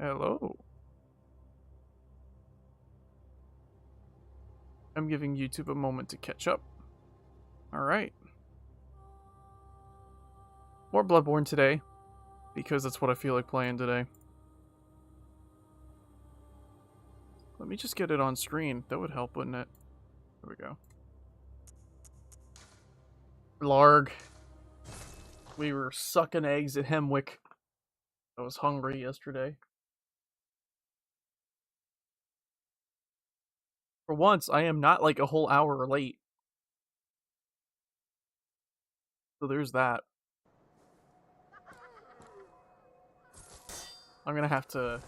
Hello. I'm giving YouTube a moment to catch up. Alright. More Bloodborne today, because that's what I feel like playing today. Let me just get it on screen. That would help, wouldn't it? There we go. Larg. We were sucking eggs at Hemwick. I was hungry yesterday. For once, I am not like a whole hour late. So there's that. I'm gonna have to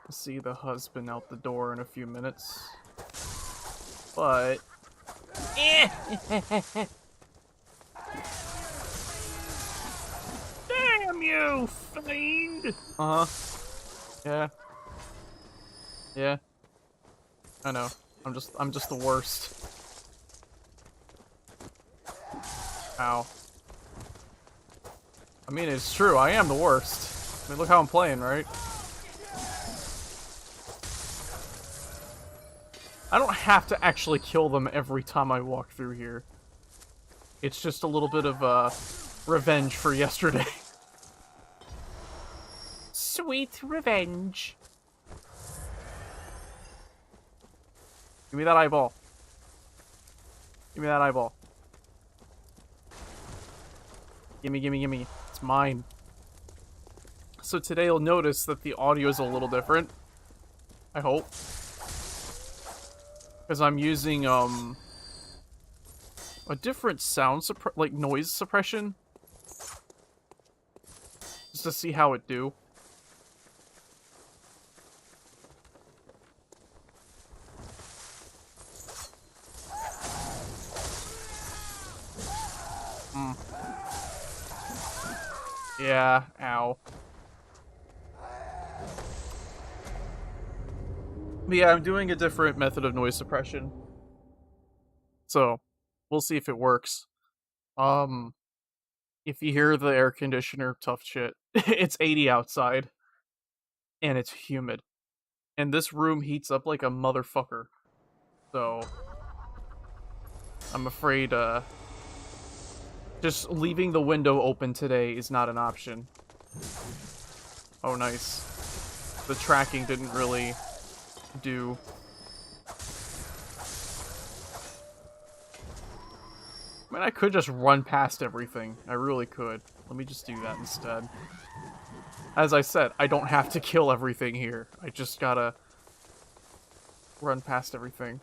see the husband out the door in a few minutes. But... Damn you, fiend! Uh-huh. Yeah. Yeah. I know. I'm just the worst. Ow. I mean, it's true. I am the worst. I mean, look how I'm playing, right? I don't have to actually kill them every time I walk through here. It's just a little bit of, revenge for yesterday. Sweet revenge. Give me that eyeball. Give me that eyeball. Gimme, gimme, gimme. It's mine. So today you'll notice that the audio is a little different. I hope. Because I'm using, a different sound like noise suppression. Just to see how it do. Yeah, ow. But yeah, I'm doing a different method of noise suppression. So, we'll see if it works. If you hear the air conditioner, tough shit. It's 80 outside. And it's humid. And this room heats up like a motherfucker. So, I'm afraid, just leaving the window open today is not an option. Oh, nice. The tracking didn't really do. I mean, I could just run past everything. I really could. Let me just do that instead. As I said, I don't have to kill everything here. I just gotta run past everything.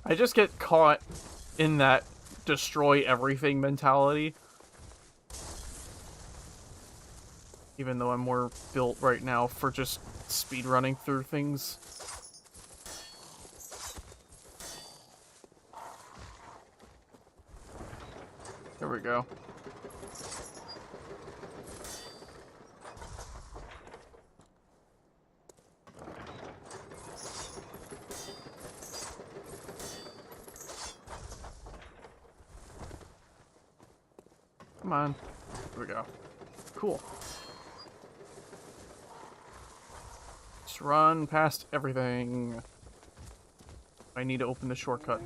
I just get caught in that destroy everything mentality. Even though I'm more built right now for just speedrunning through things. There we go. Come on. There we go. Cool. Just run past everything. I need to open the shortcut.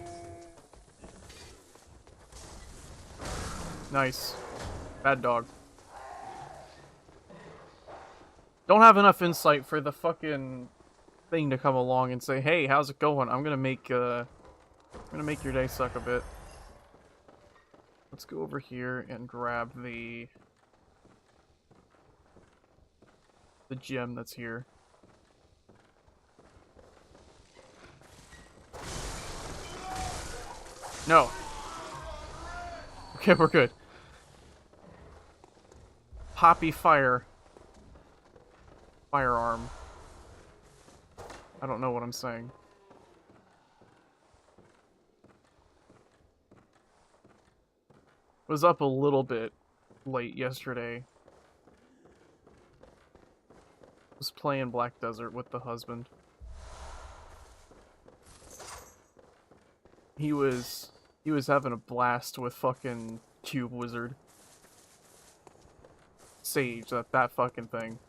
Nice. Bad dog. Don't have enough insight for the fucking thing to come along and say, "Hey, how's it going? I'm gonna make your day suck a bit." Let's go over here and grab the gem that's here. No. Okay, we're good. Poppy fire. Firearm. I don't know what I'm saying. Was up a little bit late yesterday. Was playing Black Desert with the husband. He was He was having a blast with fucking Cube Wizard. Sage, that fucking thing.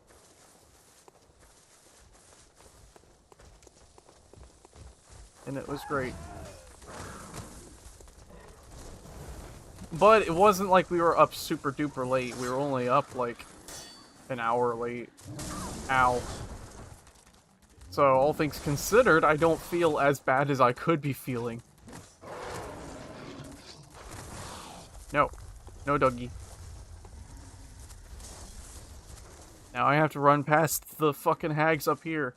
And it was great. But it wasn't like we were up super duper late. We were only up like an hour late. Ow. So all things considered, I don't feel as bad as I could be feeling. No. No, doggy. Now I have to run past the fucking hags up here.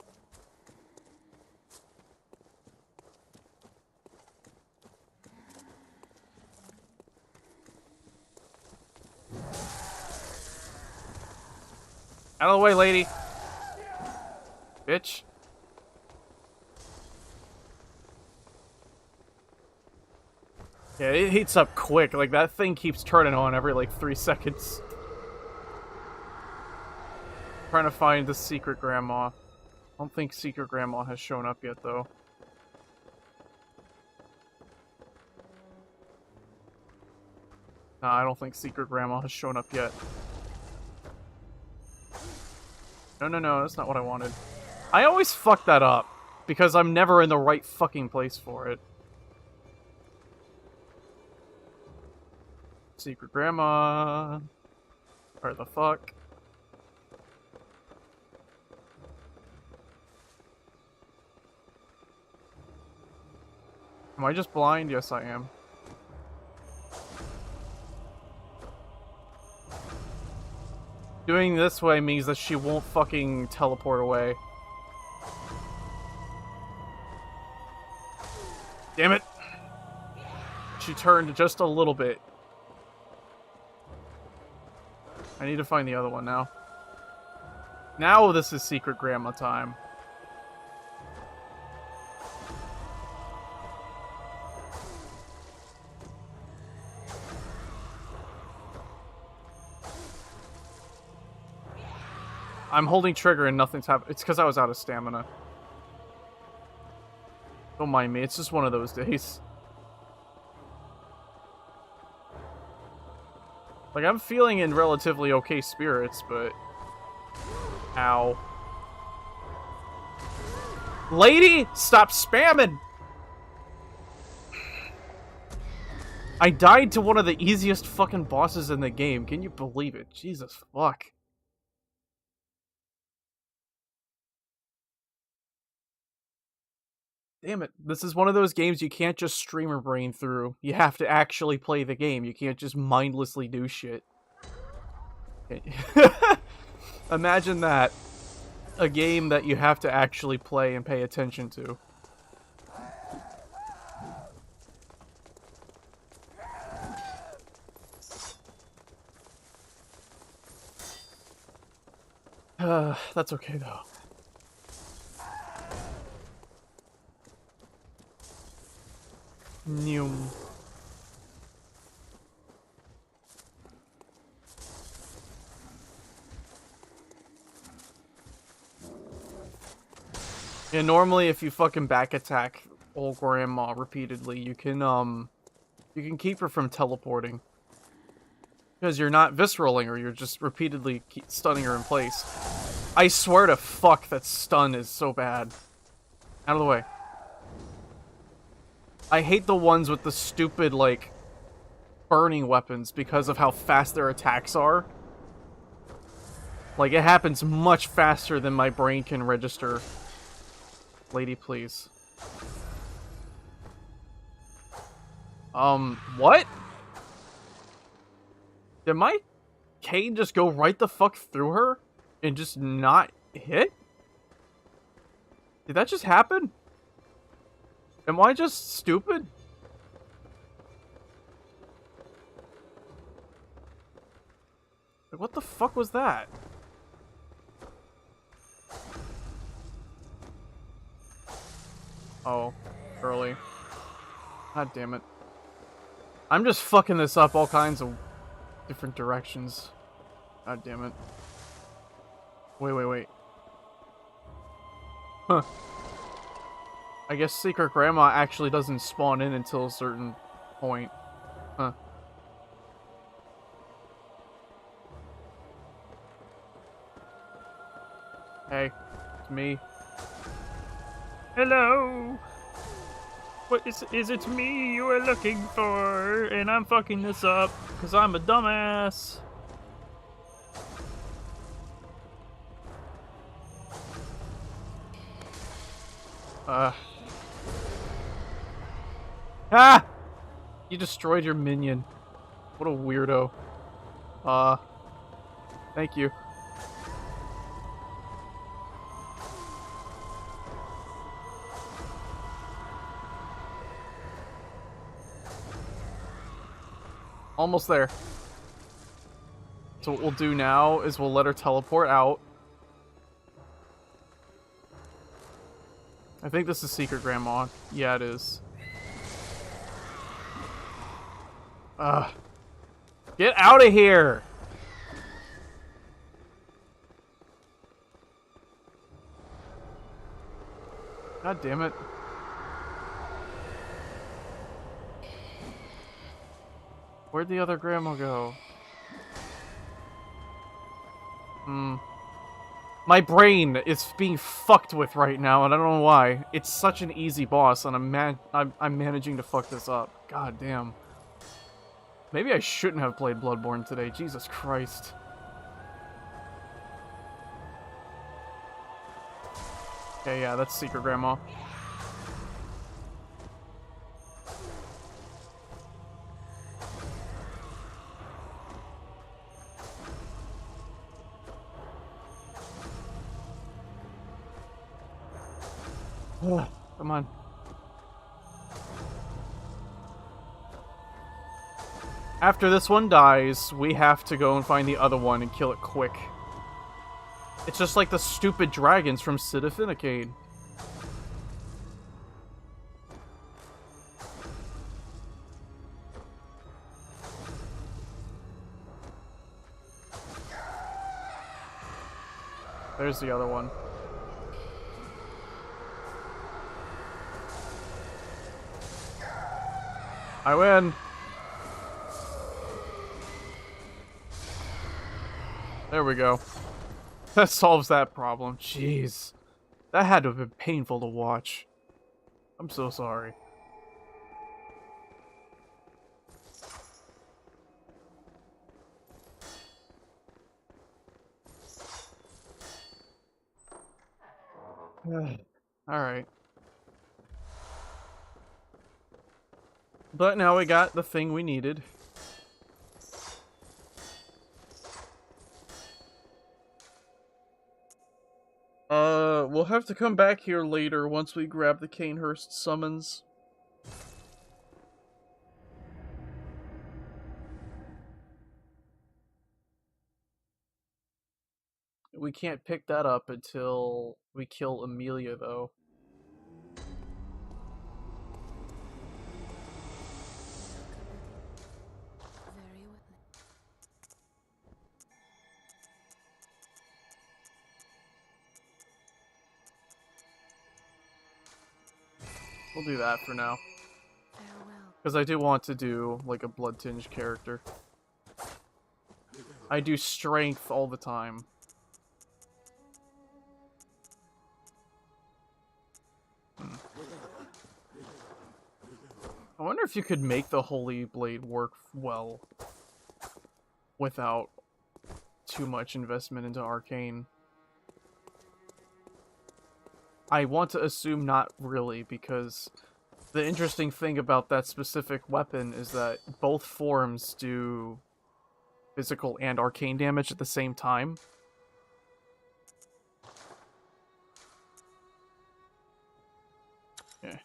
Out of the way, lady. Bitch. Yeah, it heats up quick. Like, that thing keeps turning on every, like, 3 seconds. Trying to find the secret grandma. I don't think secret grandma has shown up yet, though. Nah, I don't think secret grandma has shown up yet. No, no, no, that's not what I wanted. I always fuck that up, because I'm never in the right fucking place for it. Secret grandma. Where the fuck? Am I just blind? Yes, I am. Doing this way means that she won't fucking teleport away. Damn it! She turned just a little bit. I need to find the other one now. Now this is secret grandma time. I'm holding trigger and nothing's happening. It's because I was out of stamina. Don't mind me, it's just one of those days. Like, I'm feeling in relatively okay spirits, but... Ow. Lady! Stop spamming! I died to one of the easiest fucking bosses in the game. Can you believe it? Jesus fuck. Damn it. This is one of those games you can't just streamer brain through. You have to actually play the game. You can't just mindlessly do shit. Imagine that. A game that you have to actually play and pay attention to. That's okay though. Noom. Yeah, normally if you fucking back attack old grandma repeatedly, you can keep her from teleporting. Because you're not visceraling her, you're just repeatedly stunning her in place. I swear to fuck that stun is so bad. Out of the way. I hate the ones with the stupid, like, burning weapons because of how fast their attacks are. Like, it happens much faster than my brain can register. Lady, please. What? Did my cane just go right the fuck through her? And just not hit? Did that just happen? Am I just stupid? Like, what the fuck was that? Oh, early. God damn it. I'm just fucking this up all kinds of different directions. God damn it. Wait. Huh. I guess Secret Grandma actually doesn't spawn in until a certain point. Huh. Hey, it's me. Hello! What is it me you are looking for? And I'm fucking this up, because I'm a dumbass. Ah! You destroyed your minion. What a weirdo. Thank you. Almost there. So what we'll do now is we'll let her teleport out. I think this is Secret Grandma. Yeah, it is. Get out of here! God damn it. Where'd the other grandma go? My brain is being fucked with right now, and I don't know why. It's such an easy boss, and I'm managing to fuck this up. God damn. Maybe I shouldn't have played Bloodborne today. Jesus Christ. Okay, yeah, that's Secret Grandma. Come on. After this one dies, we have to go and find the other one and kill it quick. It's just like the stupid dragons from Cid of Finicade. There's the other one. I win! There we go. That solves that problem. Jeez. That had to have been painful to watch. I'm so sorry. Alright. But now we got the thing we needed. We'll have to come back here later once we grab the Canehurst summons. We can't pick that up until we kill Amelia, though. We'll do that for now. Because I do want to do, like, a blood-tinged character. I do strength all the time. I wonder if you could make the Holy Blade work well without too much investment into Arcane. I want to assume not really, because the interesting thing about that specific weapon is that both forms do physical and arcane damage at the same time. Okay.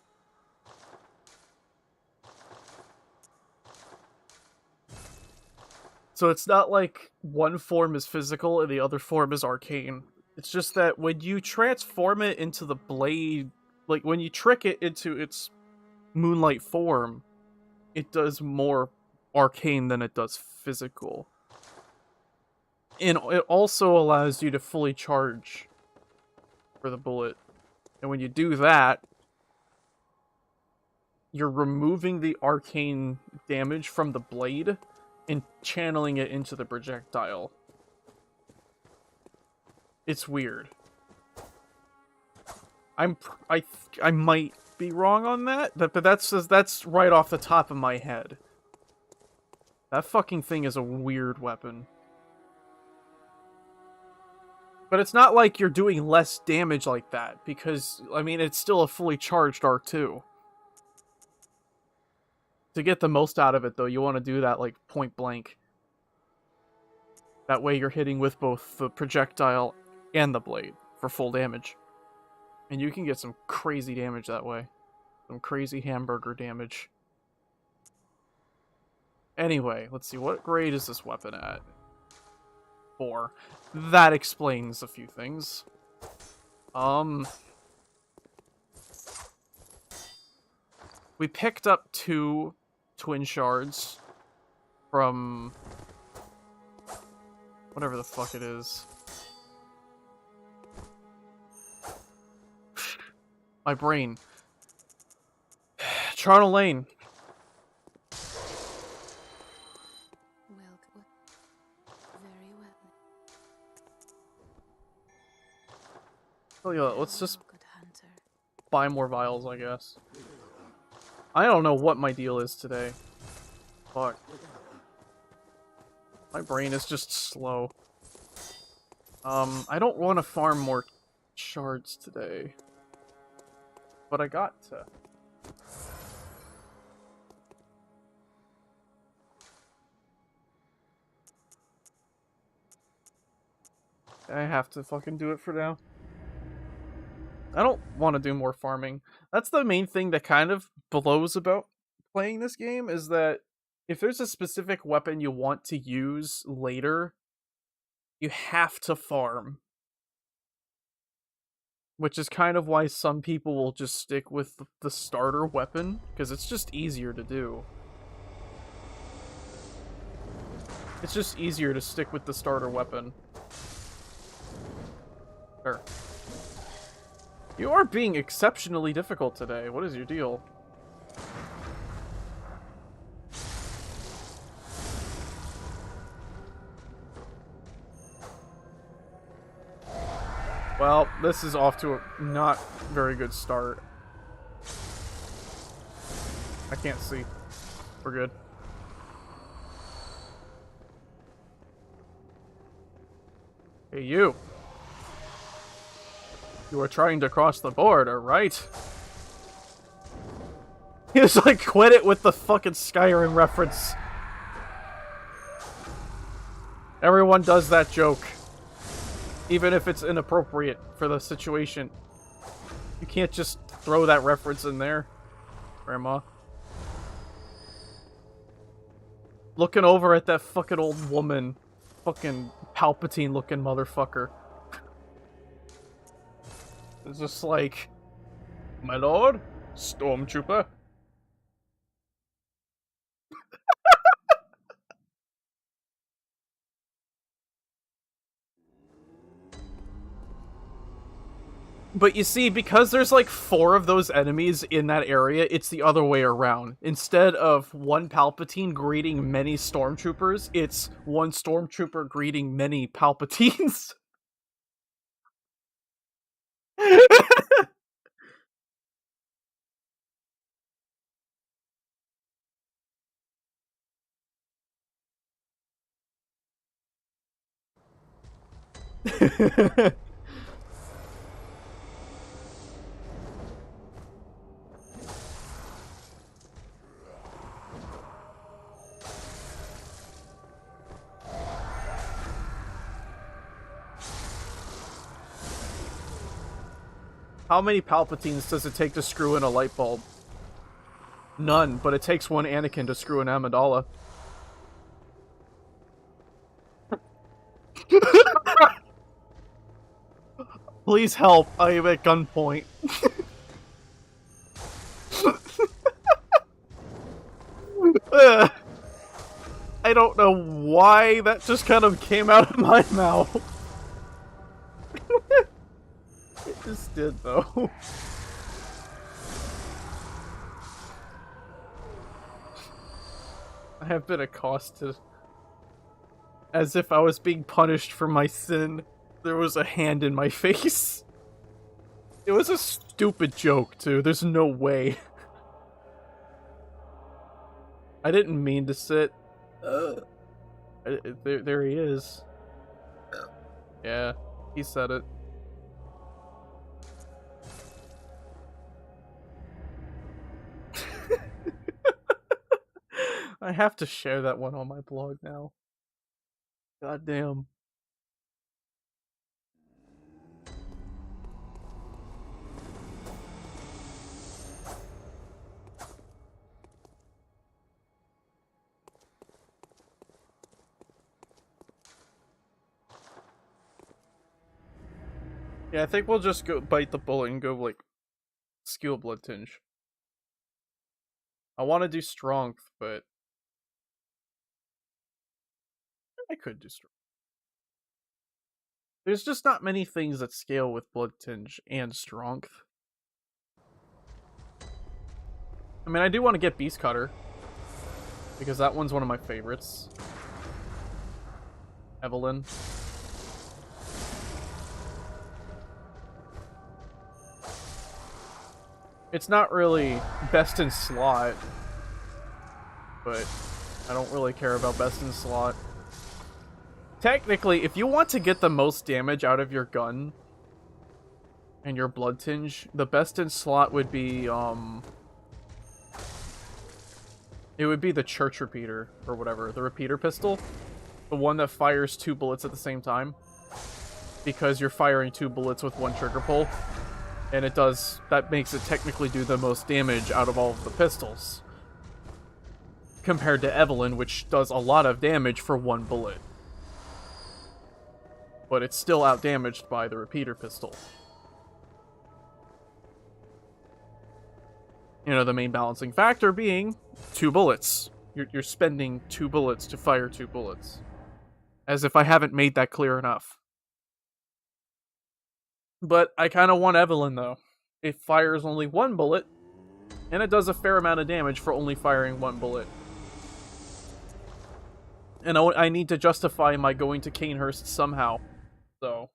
So it's not like one form is physical and the other form is arcane. It's just that when you transform it into the blade, like when you trick it into its moonlight form, it does more arcane than it does physical. And it also allows you to fully charge for the bullet. And when you do that, you're removing the arcane damage from the blade and channeling it into the projectile. It's weird. I might be wrong on that, but that's right off the top of my head. That fucking thing is a weird weapon. But it's not like you're doing less damage like that, because, I mean, it's still a fully charged R2. To get the most out of it, though, you want to do that, like, point blank. That way you're hitting with both the projectile and the blade for full damage. And you can get some crazy damage that way. Some crazy hamburger damage. Anyway, let's see, what grade is this weapon at? 4. That explains a few things. We picked up 2 twin shards from whatever the fuck it is. My brain. Charnel Lane. Very well. Oh yeah, let's just buy more vials, I guess. I don't know what my deal is today. Fuck. My brain is just slow. I don't want to farm more shards today. But I got to. I have to fucking do it for now. I don't want to do more farming. That's the main thing that kind of blows about playing this game, is that if there's a specific weapon you want to use later, you have to farm. Which is kind of why some people will just stick with the starter weapon, because it's just easier to do. It's just easier to stick with the starter weapon. Sure. You are being exceptionally difficult today. What is your deal? Well, this is off to a not very good start. I can't see. We're good. Hey, you. You are trying to cross the border, right? He was like, quit it with the fucking Skyrim reference. Everyone does that joke. Even if it's inappropriate for the situation. You can't just throw that reference in there, Grandma. Looking over at that fucking old woman. Fucking Palpatine looking motherfucker. It's just like, my lord, Stormtrooper. But you see, because there's like 4 of those enemies in that area, it's the other way around. Instead of one Palpatine greeting many Stormtroopers, it's one Stormtrooper greeting many Palpatines. How many Palpatines does it take to screw in a light bulb? None, but it takes one Anakin to screw in Amidala. Please help, I am at gunpoint. I don't know why that just kind of came out of my mouth. It just did, though. I have been accosted. As if I was being punished for my sin. There was a hand in my face. It was a stupid joke, too. There's no way. I didn't mean to sit. There he is. Yeah, he said it. I have to share that one on my blog now. God damn. Yeah, I think we'll just go bite the bullet and go, like, skill blood tinge. I want to do strength, but I could do strength. There's just not many things that scale with blood tinge and strength. I mean, I do want to get Beast Cutter, because that one's one of my favorites. Evelyn. It's not really best in slot, but I don't really care about best in slot. Technically, if you want to get the most damage out of your gun and your blood tinge, the best in slot would be, it would be the church repeater, or whatever, the repeater pistol. The one that fires 2 bullets at the same time. Because you're firing 2 bullets with 1 trigger pull. And it does, that makes it technically do the most damage out of all of the pistols. Compared to Evelyn, which does a lot of damage for 1 bullet. But it's still outdamaged by the repeater pistol. You know, the main balancing factor being 2 bullets. You're spending 2 bullets to fire 2 bullets. As if I haven't made that clear enough. But I kind of want Evelyn, though. It fires only 1 bullet, and it does a fair amount of damage for only firing 1 bullet. And I need to justify my going to Canehurst somehow, so...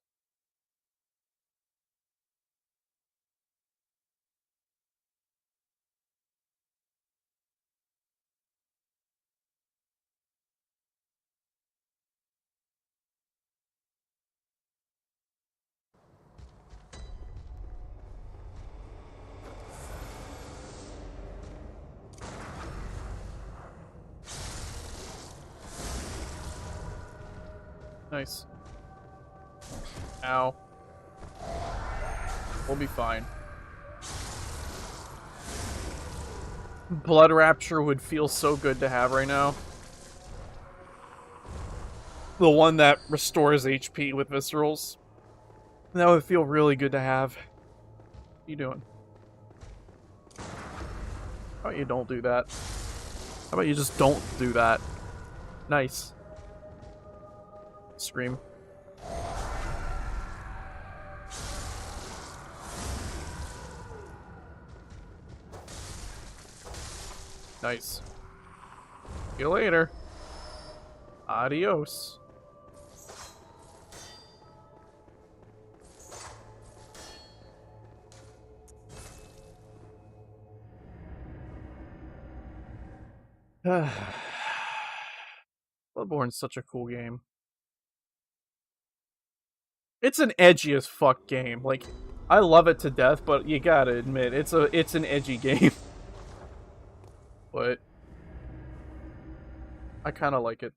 Nice. Ow. We'll be fine. Blood Rapture would feel so good to have right now. The one that restores HP with viscerals. That would feel really good to have. What are you doing? How about you don't do that? How about you just don't do that? Nice. Scream. Nice. See you later. Adios. Bloodborne's such a cool game. It's an edgy as fuck game. Like, I love it to death, but you gotta admit, it's an edgy game. But I kinda like it.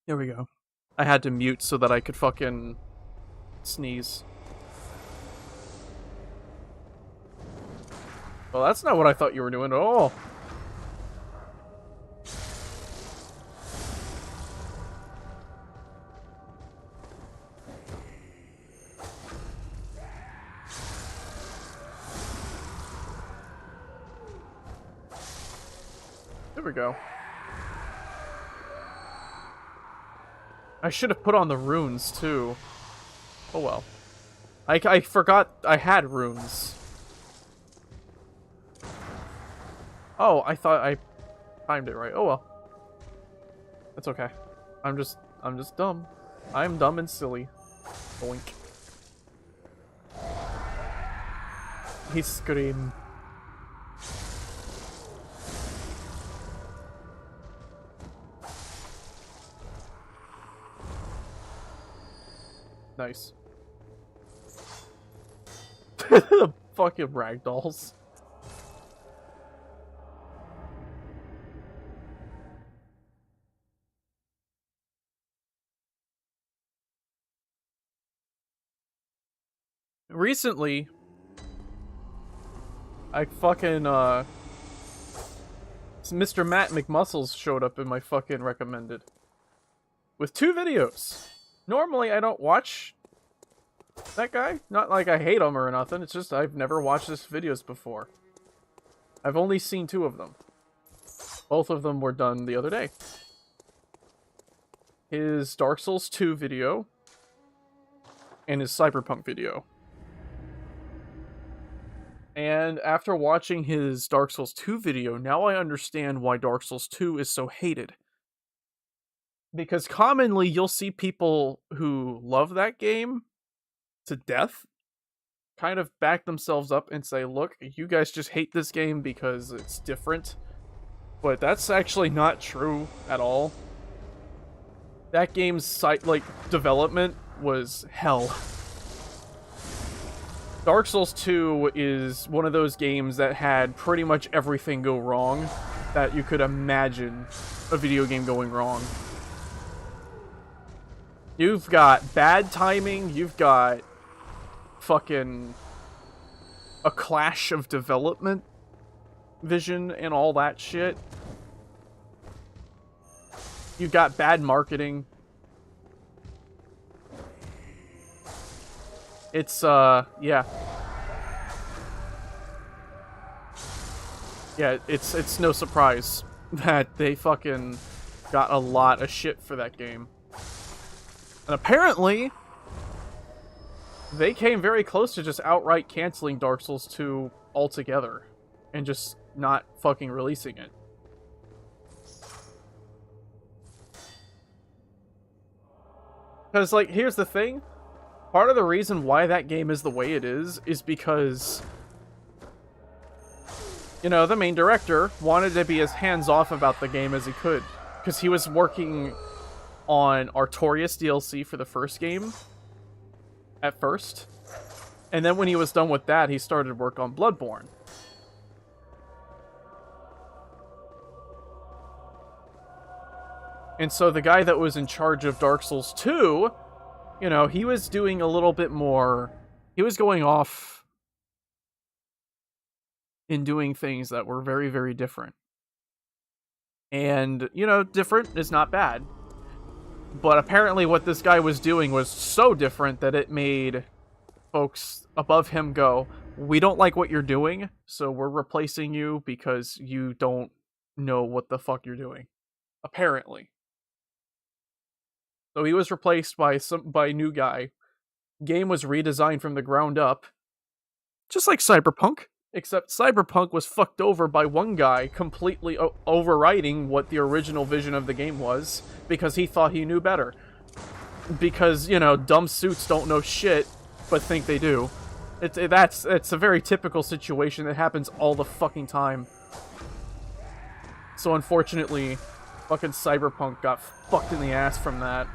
There we go. I had to mute so that I could fucking sneeze. Well, that's not what I thought you were doing at all. There we go. I should have put on the runes, too. Oh well. I forgot I had runes. Oh, I thought I timed it right. Oh well. That's okay. I'm just dumb. I'm dumb and silly. Boink. He screamed. Nice. The fucking ragdolls. Recently, I fucking, Mr. Matt McMuscles showed up in my fucking recommended. With 2 videos. Normally, I don't watch that guy. Not like I hate him or nothing, it's just I've never watched his videos before. I've only seen 2 of them. Both of them were done the other day. His Dark Souls 2 video and his Cyberpunk video. And after watching his Dark Souls 2 video, now I understand why Dark Souls 2 is so hated. Because commonly you'll see people who love that game to death kind of back themselves up and say, look, you guys just hate this game because it's different. But that's actually not true at all. That game's development was hell. Dark Souls 2 is one of those games that had pretty much everything go wrong that you could imagine a video game going wrong. You've got bad timing, you've got fucking a clash of development vision and all that shit. You've got bad marketing. It's, yeah. Yeah, it's no surprise that they fucking got a lot of shit for that game. And apparently, they came very close to just outright canceling Dark Souls 2 altogether. And just not fucking releasing it. Because, like, here's the thing. Part of the reason why that game is the way it is because, you know, the main director wanted to be as hands-off about the game as he could. Because he was working on Artorias DLC for the first game at first. And then when he was done with that, he started work on Bloodborne. And so the guy that was in charge of Dark Souls 2, you know, he was doing a little bit more... He was going off in doing things that were very, very different. And, you know, different is not bad. But apparently what this guy was doing was so different that it made folks above him go, we don't like what you're doing, so we're replacing you because you don't know what the fuck you're doing. Apparently. So he was replaced by a new guy. Game was redesigned from the ground up. Just like Cyberpunk. Except Cyberpunk was fucked over by one guy completely overriding what the original vision of the game was. Because he thought he knew better. Because, you know, dumb suits don't know shit, but think they do. It's a very typical situation that happens all the fucking time. So unfortunately, fucking Cyberpunk got fucked in the ass from that.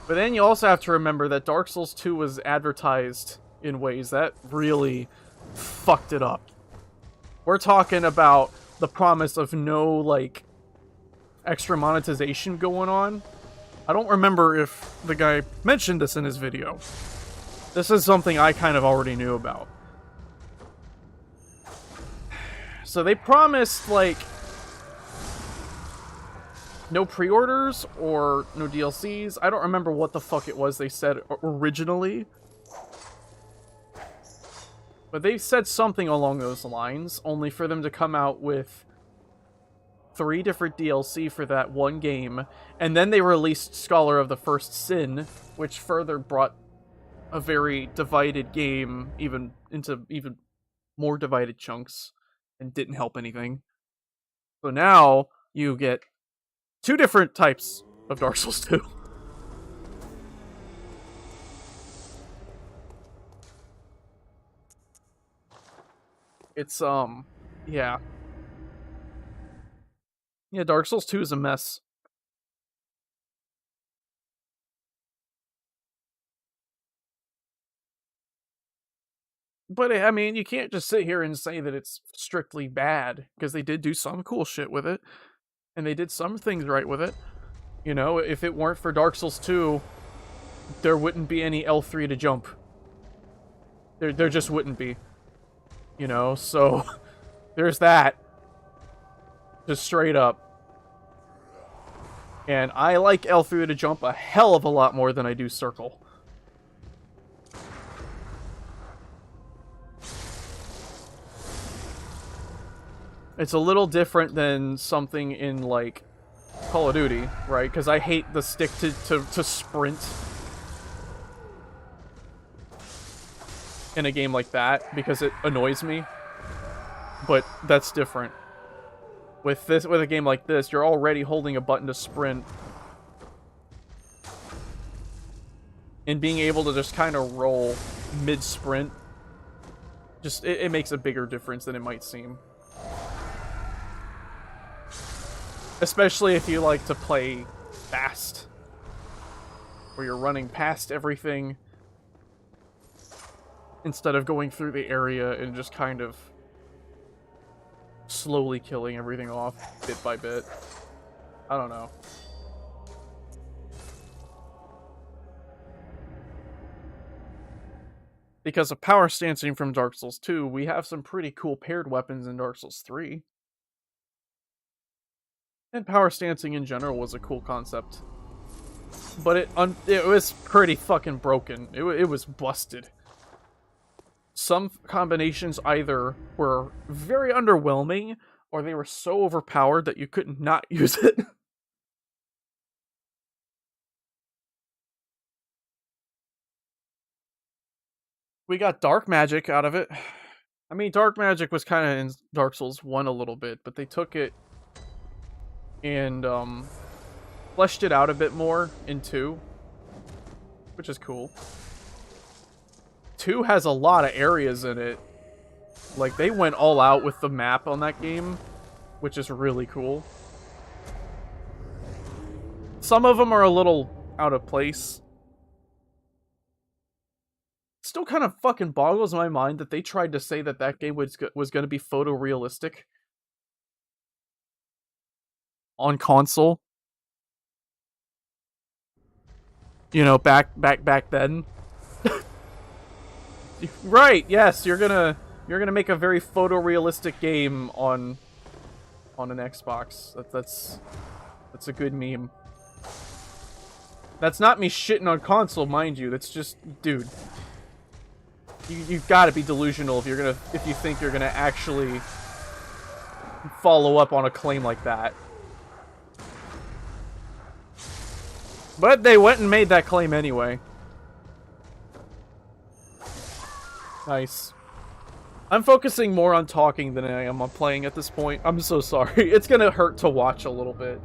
But then you also have to remember that Dark Souls 2 was advertised in ways that really fucked it up. We're talking about the promise of no, like, extra monetization going on. I don't remember if the guy mentioned this in his video. This is something I kind of already knew about. So they promised, like, no pre-orders or no DLCs. I don't remember what the fuck it was they said originally. But they said something along those lines, only for them to come out with 3 different DLC for that one game, and then they released Scholar of the First Sin, which further brought a very divided game into even more divided chunks and didn't help anything. So now you get 2 different types of Dark Souls 2. It's yeah. Yeah, Dark Souls 2 is a mess. But I mean, you can't just sit here and say that it's strictly bad, because they did do some cool shit with it, and they did some things right with it. You know, if it weren't for Dark Souls 2, there wouldn't be any L3 to jump. There just wouldn't be. You know, so there's that. Just straight up. And I like L3 to jump a hell of a lot more than I do circle. It's a little different than something in, like, Call of Duty, right? Because I hate the stick to sprint in a game like that, because it annoys me. But that's different. With a game like this, you're already holding a button to sprint. And being able to just kind of roll mid-sprint, just, it makes a bigger difference than it might seem. Especially if you like to play fast, where you're running past everything instead of going through the area and just kind of slowly killing everything off bit by bit. I don't know. Because of power stancing from Dark Souls 2, we have some pretty cool paired weapons in Dark Souls 3. And power stancing in general was a cool concept. But it was pretty fucking broken. It was busted. Some combinations either were very underwhelming, or they were so overpowered that you couldn't not use it. We got dark magic out of it. I mean, dark magic was kind of in Dark Souls 1 a little bit, but they took it and fleshed it out a bit more in 2, which is cool. 2 has a lot of areas in it. Like, they went all out with the map on that game, which is really cool. Some of them are a little out of place. Still kind of fucking boggles my mind that they tried to say that that game was going to be photorealistic on console. You know, back then. Right, yes, you're gonna make a very photorealistic game on an Xbox. That's a good meme. That's not me shitting on console, mind you. That's just, dude. You've got to be delusional if you think you're gonna actually follow up on a claim like that. But they went and made that claim anyway. Nice. I'm focusing more on talking than I am on playing at this point. I'm so sorry. It's gonna hurt to watch a little bit.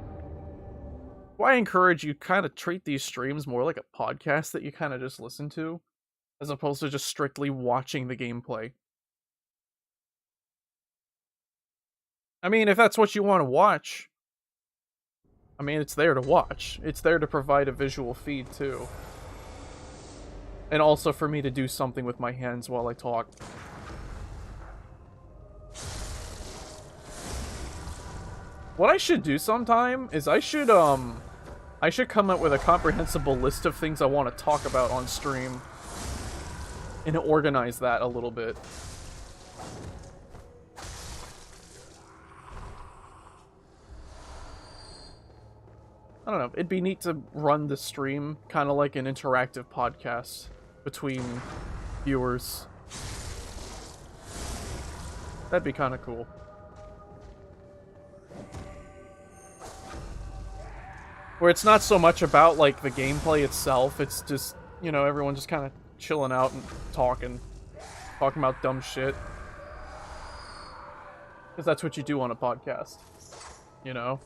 Well, I encourage you kind of treat these streams more like a podcast that you kind of just listen to, as opposed to just strictly watching the gameplay. I mean, if that's what you want to watch, I mean, it's there to watch. It's there to provide a visual feed, too. And also for me to do something with my hands while I talk. What I should do sometime is I should come up with a comprehensible list of things I want to talk about on stream. And organize that a little bit. I don't know, it'd be neat to run the stream kind of like an interactive podcast between viewers. That'd be kind of cool. Where it's not so much about, like, the gameplay itself, it's just, you know, everyone just kind of chilling out and talking about dumb shit. Because that's what you do on a podcast, you know?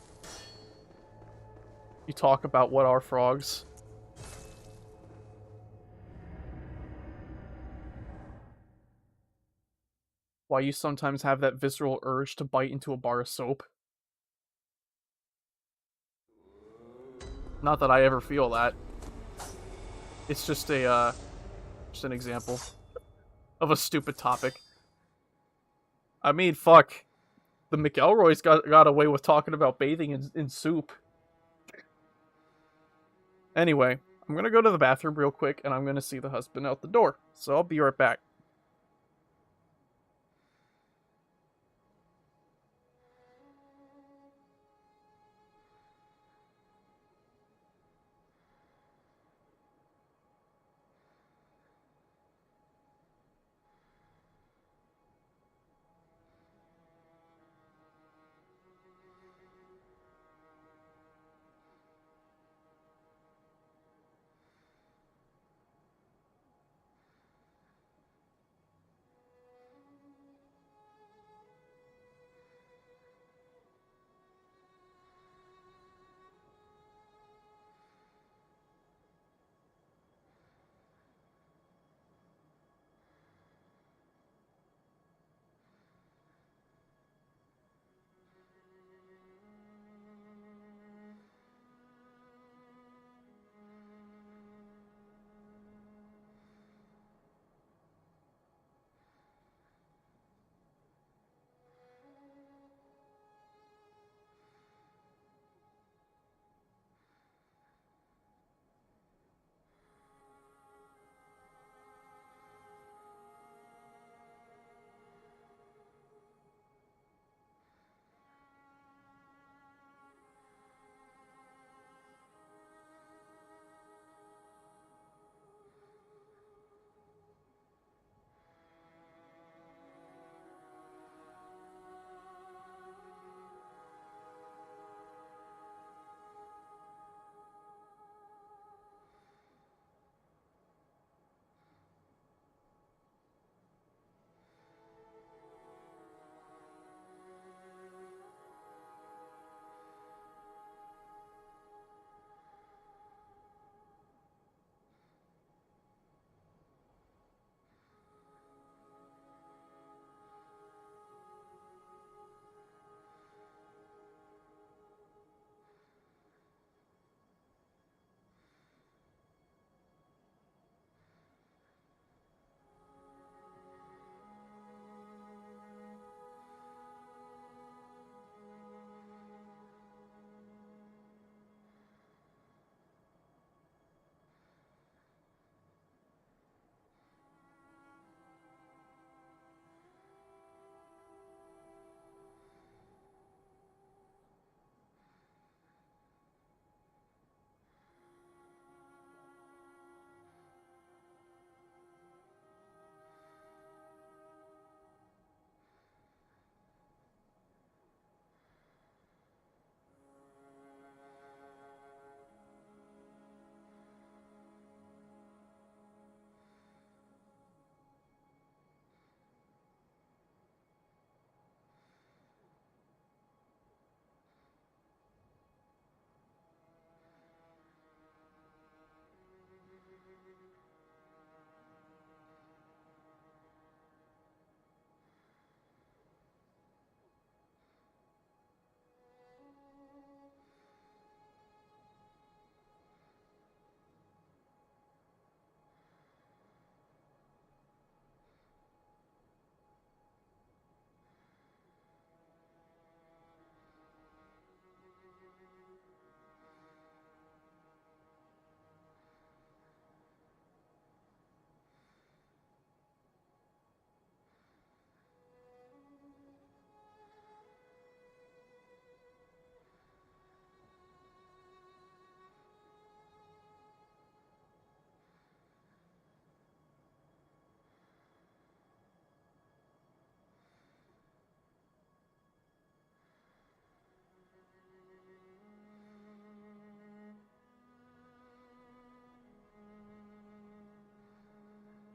You talk about what are frogs. Why you sometimes have that visceral urge to bite into a bar of soap. Not that I ever feel that. It's just just an example of a stupid topic. I mean, fuck. The McElroys got away with talking about bathing in soup. Anyway, I'm gonna go to the bathroom real quick, and I'm gonna see the husband out the door. So I'll be right back.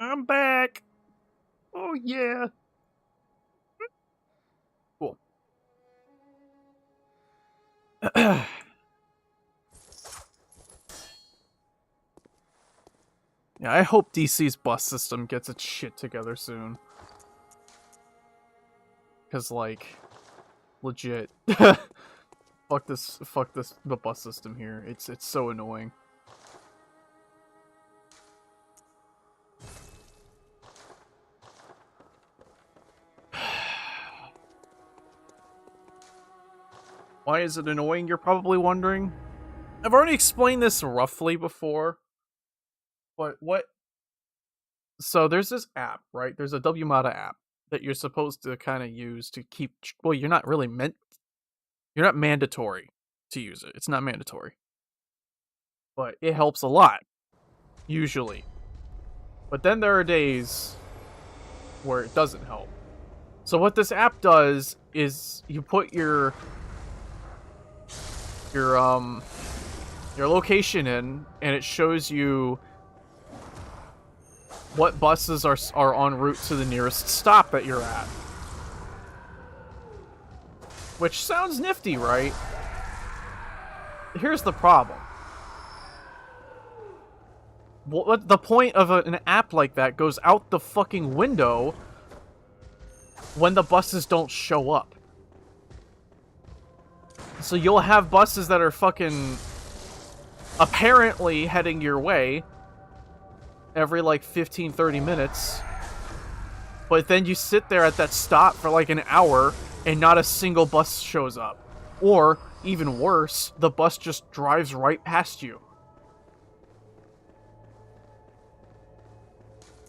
I'm back. Oh, yeah. Cool. Yeah, I hope DC's bus system gets its shit together soon. Cause, like, legit. Fuck this, the bus system here. It's so annoying. Why is it annoying, you're probably wondering? I've already explained this roughly before. But what... So there's this app, right? There's a WMATA app that you're supposed to kind of use to keep... Well, you're not really meant... You're not mandatory to use it. It's not mandatory. But it helps a lot. Usually. But then there are days where it doesn't help. So what this app does is you put your location in, and it shows you what buses are en route to the nearest stop that you're at. Which sounds nifty, right? Here's the problem. What the point of an app like that goes out the fucking window when the buses don't show up. So you'll have buses that are fucking apparently heading your way every like 15-30 minutes, but then you sit there at that stop for like an hour and not a single bus shows up. Or, even worse, the bus just drives right past you.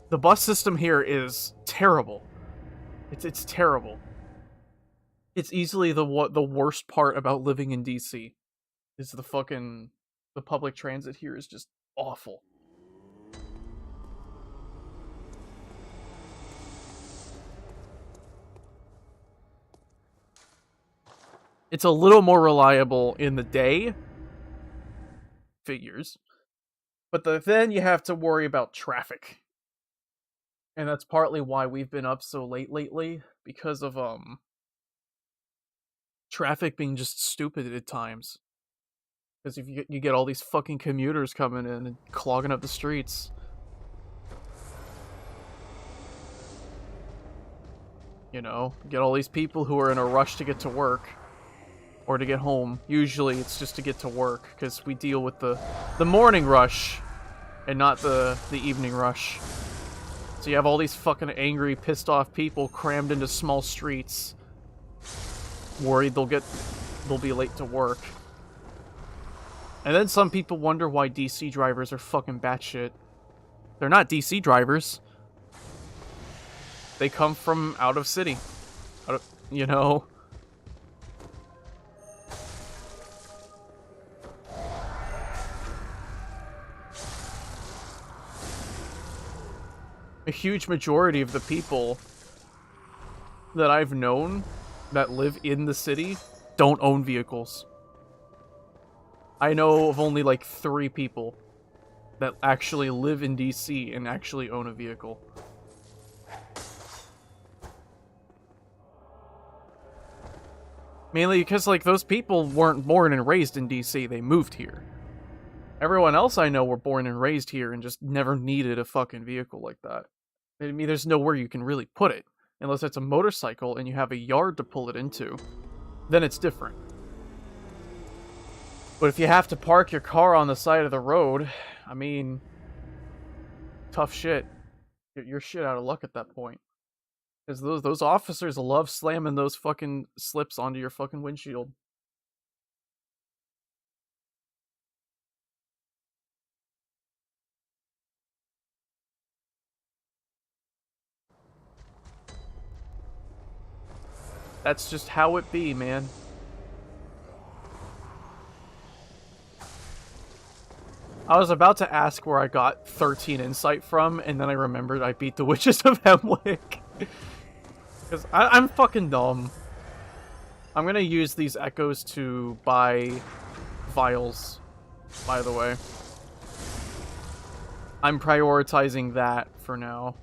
The bus system here is terrible. It's terrible. It's easily the worst part about living in DC. Is the public transit here is just awful. It's a little more reliable in the day. Figures. But then you have to worry about traffic. And that's partly why we've been up so late lately, because of traffic being just stupid at times. Because if you get all these fucking commuters coming in and clogging up the streets. You know, get all these people who are in a rush to get to work. Or to get home. Usually it's just to get to work, because we deal with the morning rush, and not the evening rush. So you have all these fucking angry, pissed off people crammed into small streets, worried they'll be late to work. And then some people wonder why DC drivers are fucking batshit. They're not DC drivers. They come from out of city. You know... A huge majority of the people that I've known that live in the city don't own vehicles. I know of only like 3 people that actually live in DC and actually own a vehicle. Mainly because like those people weren't born and raised in DC, they moved here. Everyone else I know were born and raised here and just never needed a fucking vehicle like that. I mean, there's nowhere you can really put it. Unless it's a motorcycle and you have a yard to pull it into. Then it's different. But if you have to park your car on the side of the road, I mean... Tough shit. You're shit out of luck at that point. Because those officers love slamming those fucking slips onto your fucking windshield. That's just how it be, man. I was about to ask where I got 13 insight from, and then I remembered I beat the Witches of Hemwick. Because I'm fucking dumb. I'm gonna use these echoes to buy vials, by the way. I'm prioritizing that for now.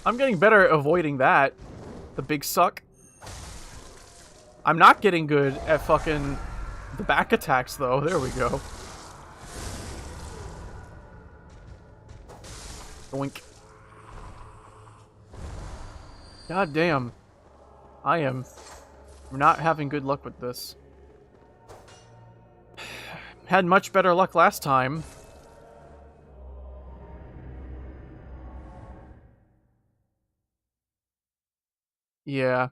I'm getting better at avoiding that. The big suck. I'm not getting good at fucking the back attacks, though. There we go. Doink. God damn. I'm not having good luck with this. Had much better luck last time. Yeah.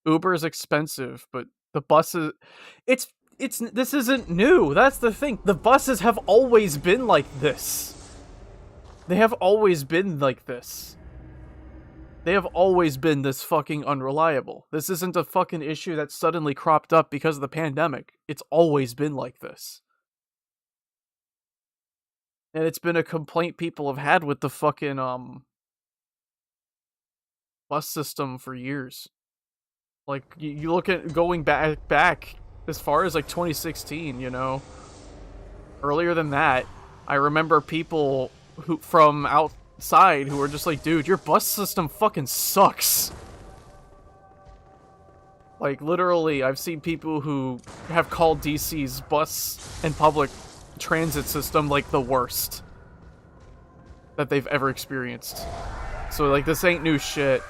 Uber is expensive, but the buses... this isn't new. That's the thing. The buses have always been like this. They have always been like this. They have always been this fucking unreliable. This isn't a fucking issue that suddenly cropped up because of the pandemic. It's always been like this. And it's been a complaint people have had with the fucking, bus system for years. Like, you look at going back as far as, like, 2016, you know? Earlier than that, I remember people who from outside who were just like, dude, your bus system fucking sucks. Like, literally, I've seen people who have called DC's bus and public transit system, like, the worst that they've ever experienced. So, like, this ain't new shit.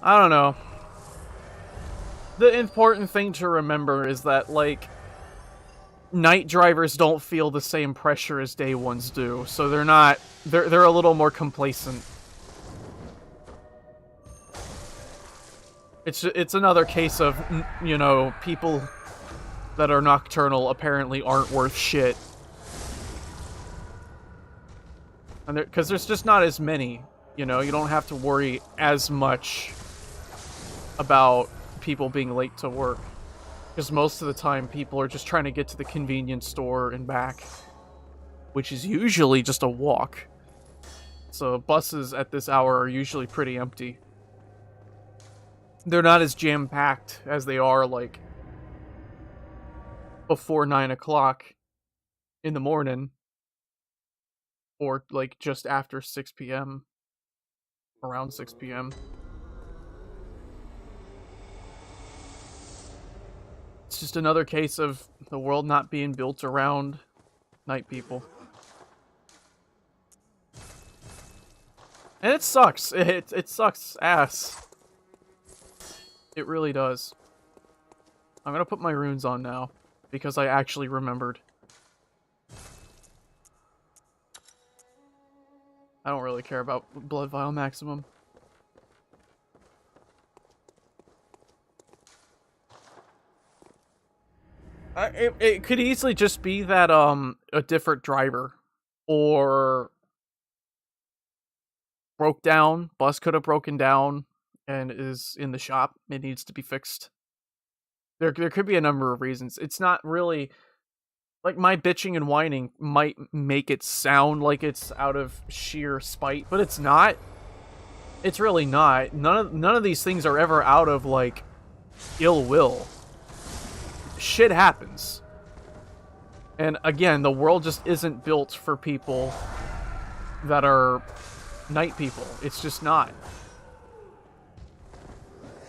I don't know. The important thing to remember is that, like, night drivers don't feel the same pressure as day ones do, so they're a little more complacent. It's another case of, you know, people that are nocturnal apparently aren't worth shit. And because there's just not as many, you know, you don't have to worry as much about people being late to work, because most of the time people are just trying to get to the convenience store and back, which is usually just a walk. So buses at this hour are usually pretty empty. They're not as jam-packed as they are, like, before 9 o'clock in the morning, or, like, just after 6 p.m., around 6 p.m. It's just another case of the world not being built around night people. And it sucks. It sucks ass. It really does. I'm gonna put my runes on now, because I actually remembered. I don't really care about Blood Vial Maximum. It could easily just be that, a different driver. Or broke down. Bus could have broken down and is in the shop. It needs to be fixed. There could be a number of reasons. It's not really... Like, my bitching and whining might make it sound like it's out of sheer spite, but it's not. It's really not. None of these things are ever out of, like, ill will. Shit happens. And again, the world just isn't built for people that are night people. It's just not.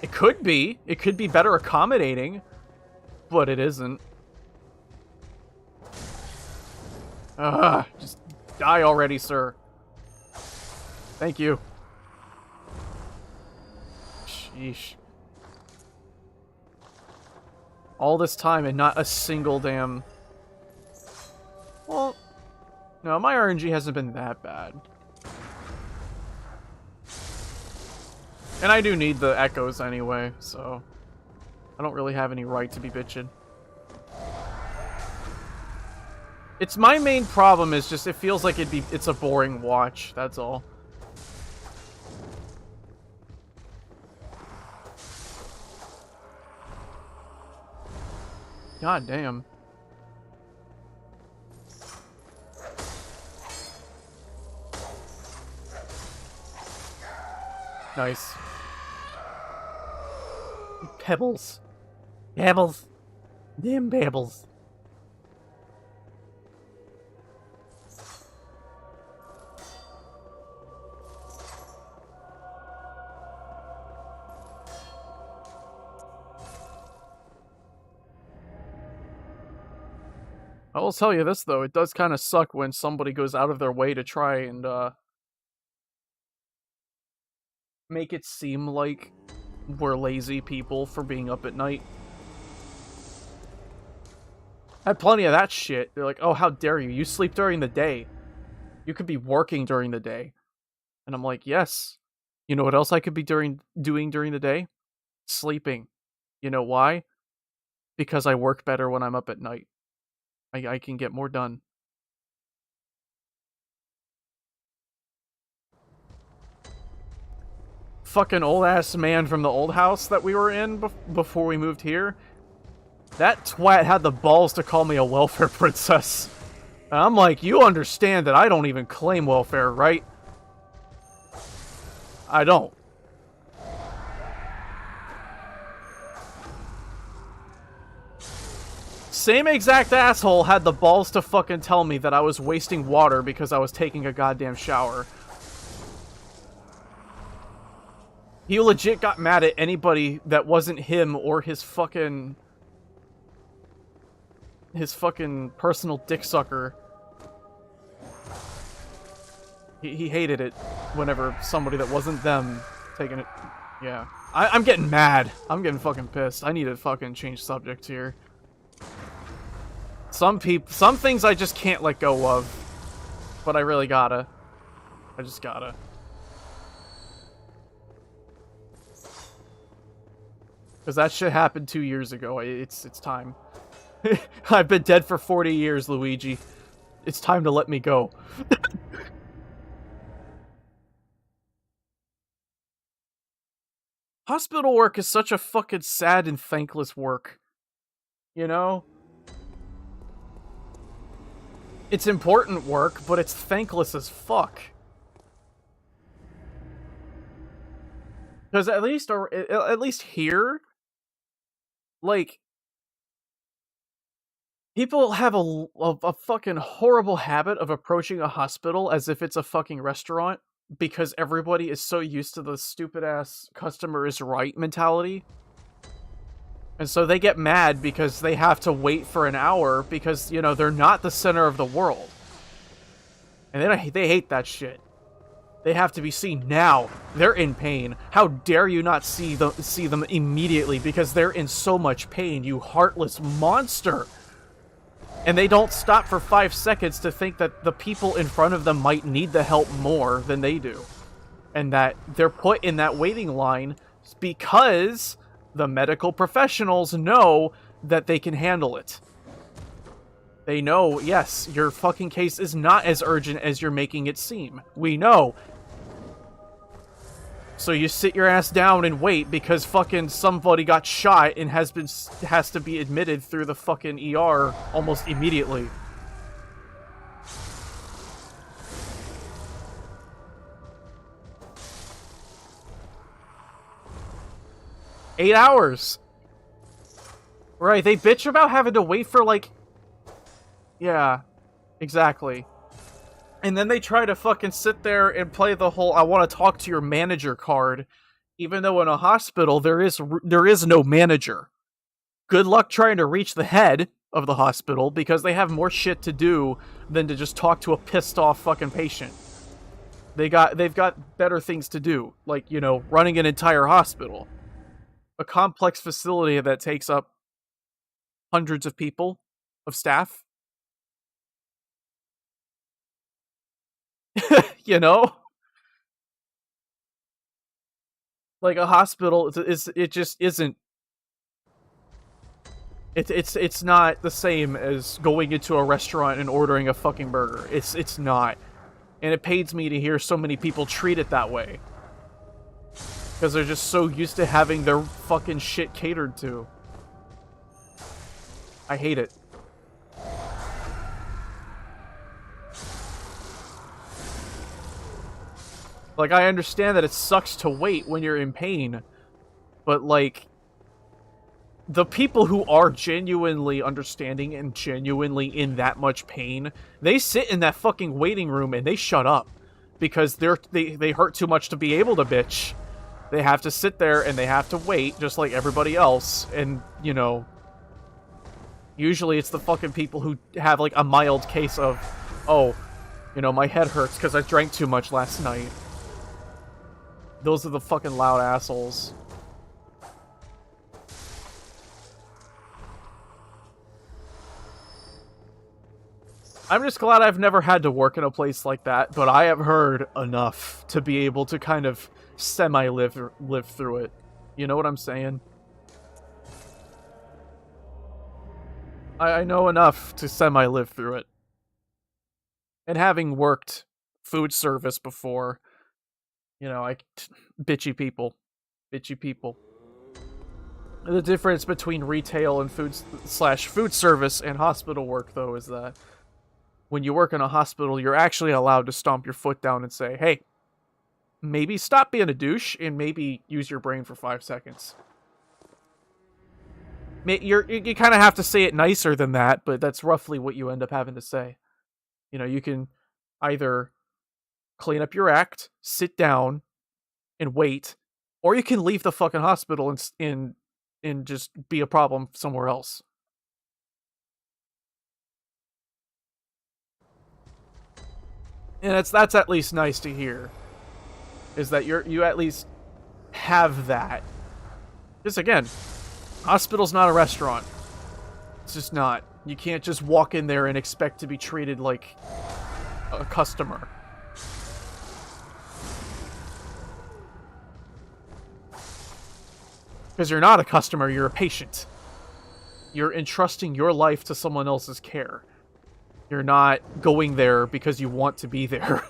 It could be. It could be better accommodating, but it isn't. Just die already, sir. Thank you. Sheesh. All this time and not a single damn... Well, no, my RNG hasn't been that bad. And I do need the echoes anyway, so... I don't really have any right to be bitching. It's my main problem is just it feels like it's a boring watch, that's all. God damn. Nice. Pebbles. Pebbles. Damn pebbles. I will tell you this, though. It does kind of suck when somebody goes out of their way to try and, make it seem like we're lazy people for being up at night. I had plenty of that shit. They're like, oh, how dare you? You sleep during the day. You could be working during the day. And I'm like, yes. You know what else I could be doing during the day? Sleeping. You know why? Because I work better when I'm up at night. I can get more done. Fucking old-ass man from the old house that we were in before we moved here. That twat had the balls to call me a welfare princess. And I'm like, you understand that I don't even claim welfare, right? I don't. Same exact asshole had the balls to fucking tell me that I was wasting water because I was taking a goddamn shower. He legit got mad at anybody that wasn't him or his fucking personal dick sucker. He hated it whenever somebody that wasn't them taking it. Yeah. I'm getting mad. I'm getting fucking pissed. I need to fucking change subjects here. Some things I just can't let go of. But I really gotta. I just gotta. Because that shit happened 2 years ago. It's time. I've been dead for 40 years, Luigi. It's time to let me go. Hospital work is such a fucking sad and thankless work. You know? It's important work, but it's thankless as fuck. Because at least here, like, people have a fucking horrible habit of approaching a hospital as if it's a fucking restaurant because everybody is so used to the stupid-ass customer is right mentality. And so they get mad because they have to wait for an hour because, you know, they're not the center of the world. And they hate that shit. They have to be seen now. They're in pain. How dare you not see them immediately because they're in so much pain, you heartless monster. And they don't stop for 5 seconds to think that the people in front of them might need the help more than they do. And that they're put in that waiting line because the medical professionals know that they can handle it. They know, yes, your fucking case is not as urgent as you're making it seem. We know. So you sit your ass down and wait because fucking somebody got shot and has to be admitted through the fucking ER almost immediately. Eight hours. Right, they bitch about having to wait for like... Yeah, exactly. And then they try to fucking sit there and play the whole I want to talk to your manager card, even though in a hospital there is no manager. Good luck trying to reach the head of the hospital because they have more shit to do than to just talk to a pissed off fucking patient. They've got better things to do, like, you know, running an entire hospital. A complex facility that takes up hundreds of people of staff. You know? Like, a hospital, it just isn't It's not the same as going into a restaurant and ordering a fucking burger. It's not. And it pains me to hear so many people treat it that way. Because they're just so used to having their fucking shit catered to. I hate it. Like, I understand that it sucks to wait when you're in pain. But, like, the people who are genuinely understanding and genuinely in that much pain, they sit in that fucking waiting room and they shut up. Because they hurt too much to be able to bitch. They have to sit there and they have to wait, just like everybody else. And, you know, usually it's the fucking people who have, like, a mild case of, oh, you know, my head hurts because I drank too much last night. Those are the fucking loud assholes. I'm just glad I've never had to work in a place like that, but I have heard enough to be able to kind of semi-live through it. You know what I'm saying? I know enough to semi-live through it. And having worked food service before, you know, bitchy people. Bitchy people. The difference between retail and food service and hospital work, though, is that when you work in a hospital, you're actually allowed to stomp your foot down and say, hey, maybe stop being a douche and maybe use your brain for 5 seconds. You kind of have to say it nicer than that, but that's roughly what you end up having to say. You know, you can either clean up your act, sit down, and wait, or you can leave the fucking hospital and just be a problem somewhere else. And that's at least nice to hear. Is that you at least have that. Just again, hospital's not a restaurant. It's just not. You can't just walk in there and expect to be treated like a customer. Because you're not a customer, you're a patient. You're entrusting your life to someone else's care. You're not going there because you want to be there.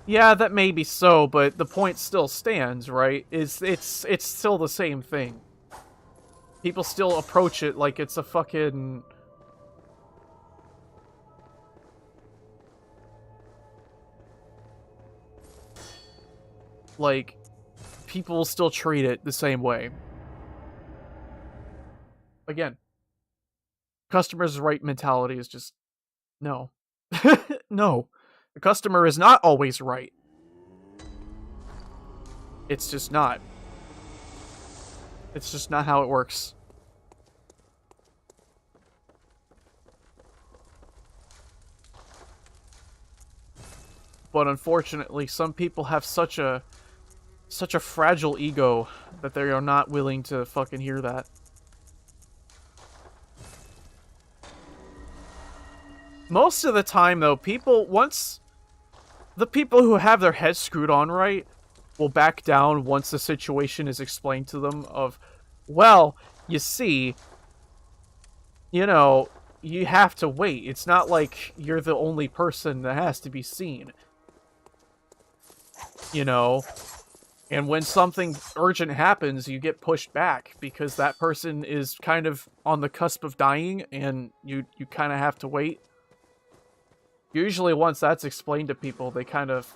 Yeah, that may be so, but the point still stands, right? It's still the same thing. People still approach it like it's a fucking... Like, people still treat it the same way. Again, customer's right mentality is just... No. No. The customer is not always right. It's just not. It's just not how it works. But unfortunately, some people have such a fragile ego that they are not willing to fucking hear that. Most of the time, though, the people who have their heads screwed on right will back down once the situation is explained to them of, well, you see, you know, you have to wait. It's not like you're the only person that has to be seen. You know? And when something urgent happens, you get pushed back because that person is kind of on the cusp of dying and you kind of have to wait. Usually once that's explained to people, they kind of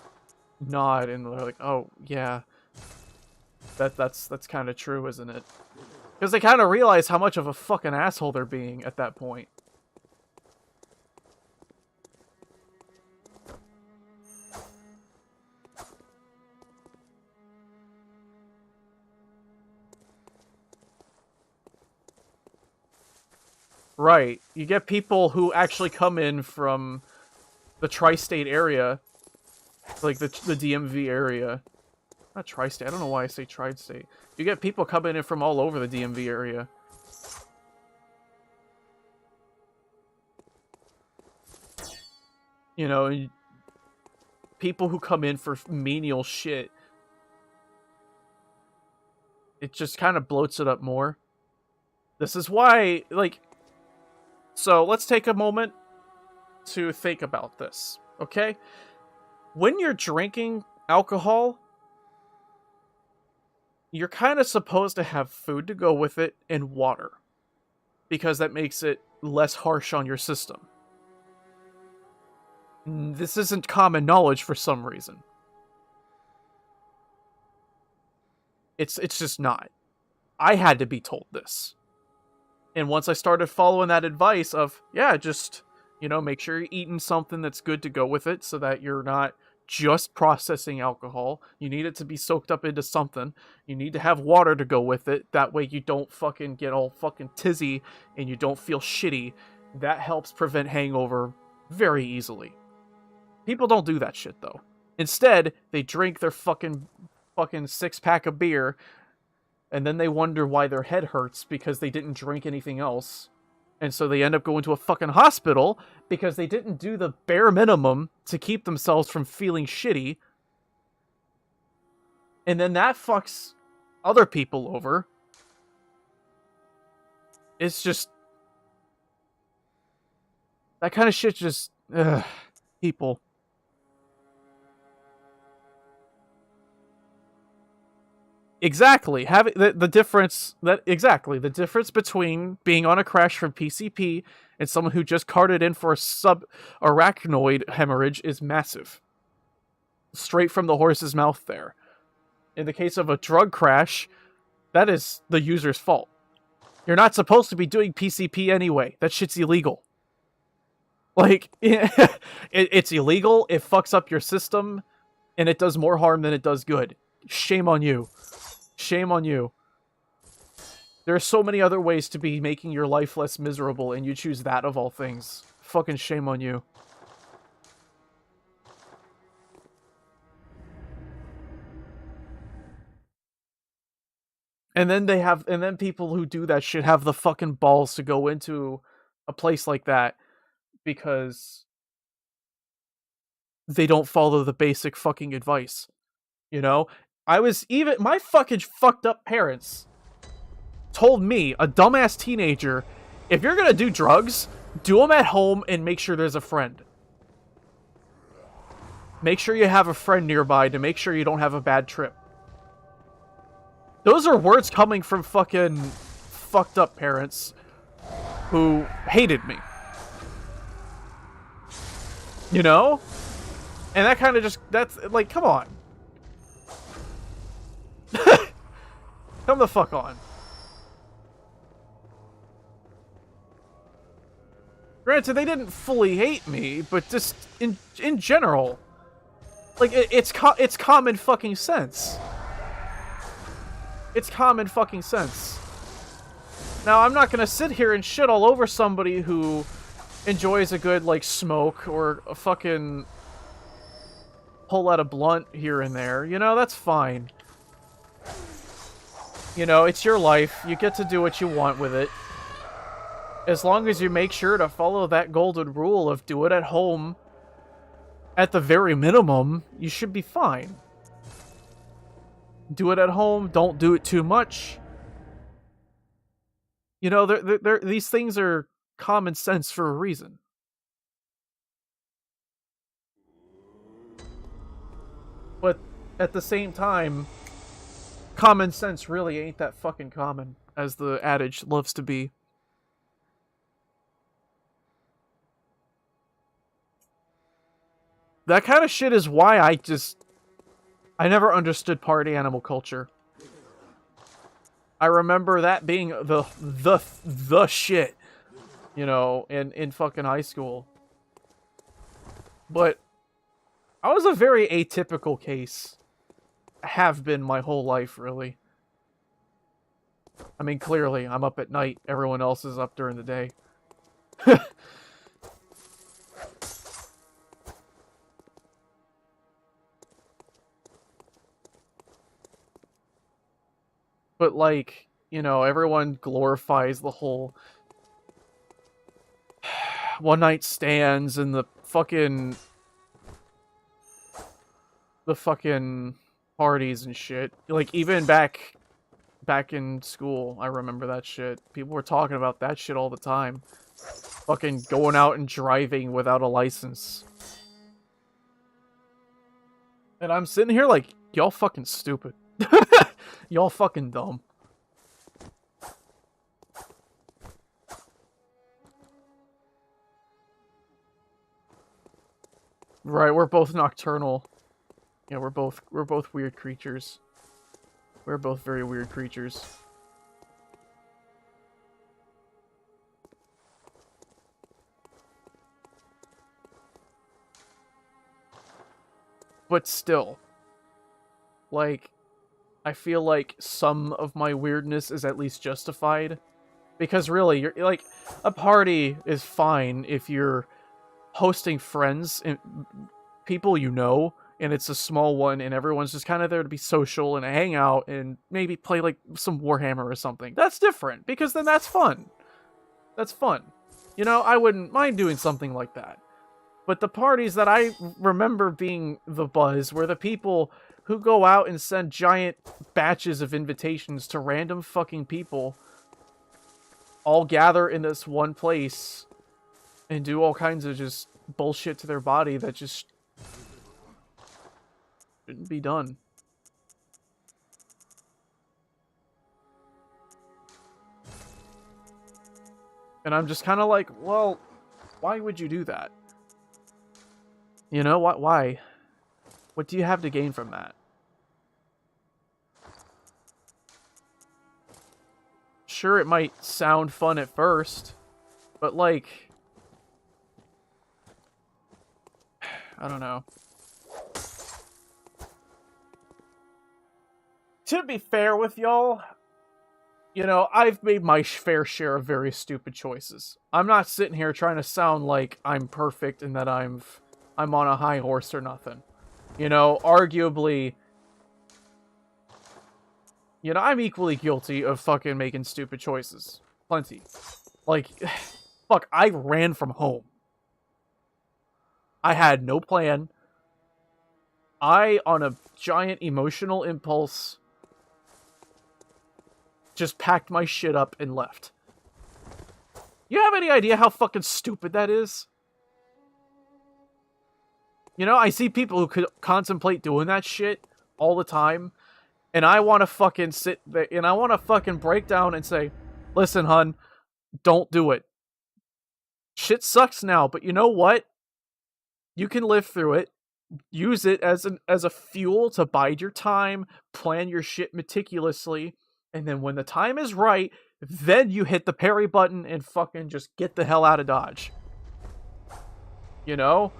nod and they're like, oh, yeah. That's kind of true, isn't it? Because they kind of realize how much of a fucking asshole they're being at that point. Right. You get people who actually come in from the tri-state area, like the DMV area. Not tri-state, I don't know why I say tri-state. You get people coming in from all over the DMV area. You know, people who come in for menial shit, it just kind of bloats it up more. This is why, like, so let's take a moment to think about this, okay? When you're drinking alcohol, you're kind of supposed to have food to go with it and water, because that makes it less harsh on your system. This isn't common knowledge for some reason. It's just not. I had to be told this. And once I started following that advice of, yeah, just, make sure you're eating something that's good to go with it so that you're not just processing alcohol. You need it to be soaked up into something. You need to have water to go with it. That way you don't fucking get all fucking tizzy and you don't feel shitty. That helps prevent hangover very easily. People don't do that shit, though. Instead, they drink their fucking 6-pack of beer, and then they wonder why their head hurts because they didn't drink anything else. And so they end up going to a fucking hospital because they didn't do the bare minimum to keep themselves from feeling shitty. And then that fucks other people over. It's just... that kind of shit just... people. Exactly. Having the difference the difference between being on a crash from PCP and someone who just carted in for a subarachnoid hemorrhage is massive. Straight from the horse's mouth there. In the case of a drug crash, that is the user's fault. You're not supposed to be doing PCP anyway. That shit's illegal. Like, it's illegal, it fucks up your system, and it does more harm than it does good. Shame on you. Shame on you. There are so many other ways to be making your life less miserable, and you choose that of all things. Fucking shame on you. And then people who do that shit have the fucking balls to go into a place like that because they don't follow the basic fucking advice. My fucking fucked up parents told me, a dumbass teenager, if you're gonna do drugs, do them at home and make sure there's a friend. Make sure you have a friend nearby to make sure you don't have a bad trip. Those are words coming from fucking fucked up parents who hated me. And that kind of that's, like, come on. Come the fuck on. Granted, they didn't fully hate me, but just in general, like, it's common fucking sense. It's common fucking sense. Now, I'm not gonna sit here and shit all over somebody who enjoys a good, like, smoke or a fucking pull out a blunt here and there. That's fine. It's your life. You get to do what you want with it. As long as you make sure to follow that golden rule of do it at home, at the very minimum, you should be fine. Do it at home. Don't do it too much. These things are common sense for a reason. But at the same time, common sense really ain't that fucking common, as the adage loves to be. That kind of shit is why I never understood party animal culture. I remember that being the shit, in fucking high school. But I was a very atypical case. I have been my whole life, really. I mean, clearly, I'm up at night. Everyone else is up during the day. But, like, everyone glorifies the whole one-night stands and the fucking parties and shit. Like, even back in school, I remember that shit. People were talking about that shit all the time. Fucking going out and driving without a license. And I'm sitting here like, y'all fucking stupid. Y'all fucking dumb. Right, we're both nocturnal. Yeah, we're both weird creatures. We're both very weird creatures. But still, like, I feel like some of my weirdness is at least justified. Because really, you're like, a party is fine if you're hosting friends and people you know, and it's a small one, and everyone's just kind of there to be social and hang out and maybe play like some Warhammer or something. That's different, because then that's fun. That's fun. You know, I wouldn't mind doing something like that. But the parties that I remember being the buzz were the people who go out and send giant batches of invitations to random fucking people, all gather in this one place and do all kinds of just bullshit to their body that just shouldn't be done. And I'm just kind of like, well, why would you do that? You know, what? Why? What do you have to gain from that? Sure, it might sound fun at first, but like, I don't know. To be fair with y'all, you know, I've made my fair share of very stupid choices. I'm not sitting here trying to sound like I'm perfect and that I'm on a high horse or nothing. You know, arguably, you know, I'm equally guilty of fucking making stupid choices. Plenty. Like, fuck, I ran from home. I had no plan. I, on a giant emotional impulse, just packed my shit up and left. You have any idea how fucking stupid that is? You know, I see people who could contemplate doing that shit all the time, and I want to fucking sit there, and I want to fucking break down and say, listen, hun, don't do it. Shit sucks now, but you know what? You can live through it. Use it as a fuel to bide your time, plan your shit meticulously, and then when the time is right, then you hit the parry button and fucking just get the hell out of Dodge. You know?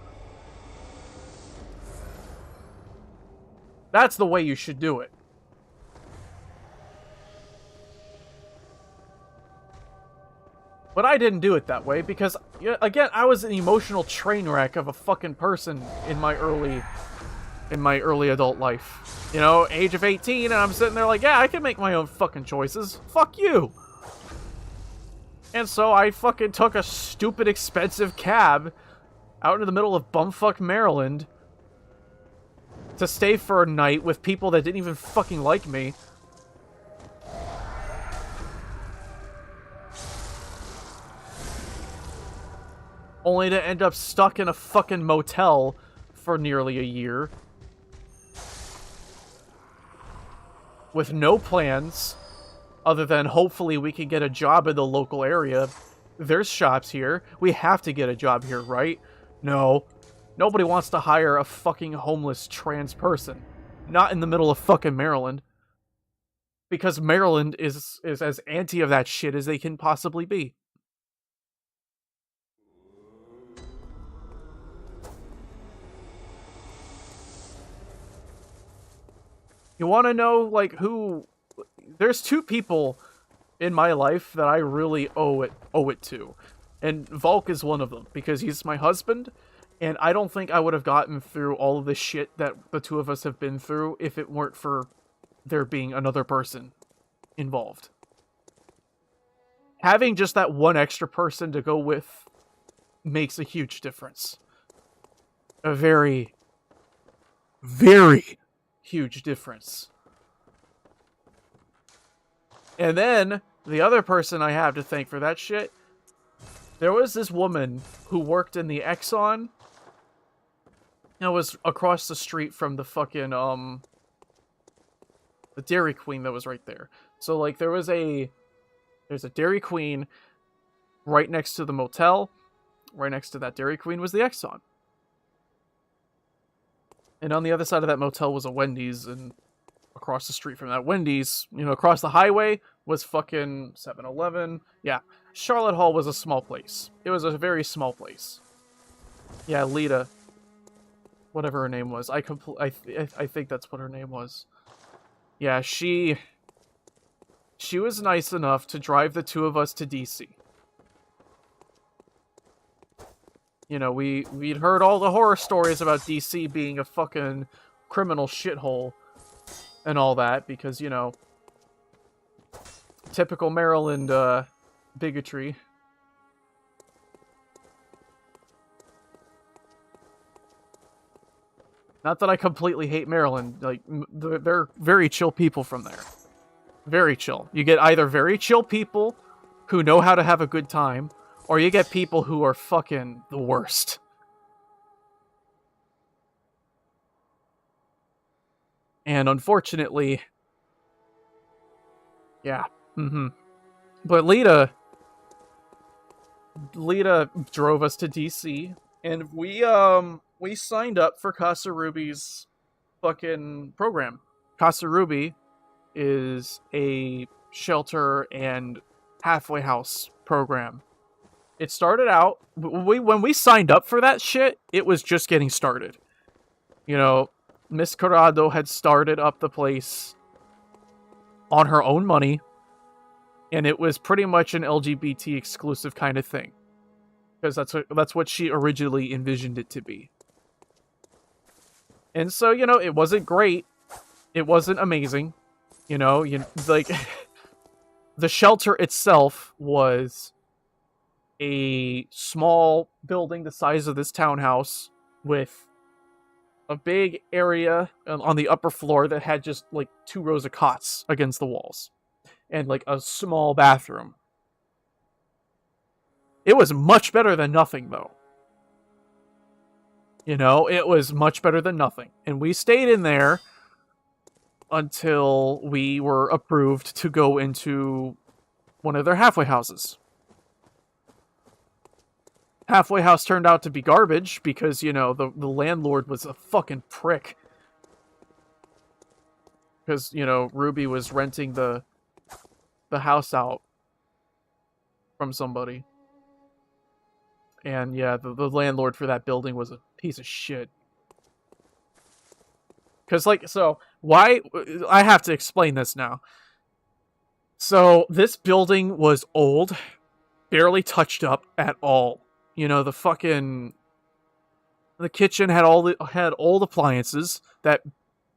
That's the way you should do it. But I didn't do it that way because, again, I was an emotional train wreck of a fucking person in my early adult life. You know, age of 18, and I'm sitting there like, yeah, I can make my own fucking choices. Fuck you. And so I fucking took a stupid, expensive cab out into the middle of bumfuck Maryland to stay for a night with people that didn't even fucking like me. Only to end up stuck in a fucking motel for nearly a year. With no plans, other than hopefully we can get a job in the local area. There's shops here. We have to get a job here, right? No. Nobody wants to hire a fucking homeless trans person. Not in the middle of fucking Maryland. Because Maryland is as anti of that shit as they can possibly be. You want to know, like, who... There's two people in my life that I really owe it to. And Volk is one of them, because he's my husband, and I don't think I would have gotten through all of the shit that the two of us have been through if it weren't for there being another person involved. Having just that one extra person to go with makes a huge difference. A very, very huge difference. And then, the other person I have to thank for that shit, there was this woman who worked in the Exxon. It was across the street from the fucking, the Dairy Queen that was right there. So, like, there's a Dairy Queen right next to the motel. Right next to that Dairy Queen was the Exxon. And on the other side of that motel was a Wendy's, and across the street from that Wendy's, you know, across the highway was fucking 7-Eleven. Yeah, Charlotte Hall was a small place. It was a very small place. Yeah, Lita. Whatever her name was. I think that's what her name was. Yeah, she was nice enough to drive the two of us to DC. You know, we'd heard all the horror stories about DC being a fucking criminal shithole and all that, because, you know, typical Maryland bigotry. Not that I completely hate Maryland. Like, they're very chill people from there. Very chill. You get either very chill people who know how to have a good time, or you get people who are fucking the worst. And unfortunately, yeah. But Lita drove us to DC, and we signed up for Casa Ruby's fucking program. Casa Ruby is a shelter and halfway house program. It started out, when we signed up for that shit, it was just getting started. You know, Miss Corrado had started up the place on her own money, and it was pretty much an LGBT exclusive kind of thing. Because that's what she originally envisioned it to be. And so, you know, it wasn't great. It wasn't amazing. You know, like, the shelter itself was a small building the size of this townhouse with a big area on the upper floor that had just, like, 2 rows of cots against the walls. And, like, a small bathroom. It was much better than nothing, though. You know, it was much better than nothing. And we stayed in there until we were approved to go into one of their halfway houses. Halfway house turned out to be garbage because, you know, the landlord was a fucking prick. Because, you know, Ruby was renting the house out from somebody. And yeah, the landlord for that building was a piece of shit. Because, like, so, why... I have to explain this now. So, this building was old, barely touched up at all. You know, the kitchen had old appliances that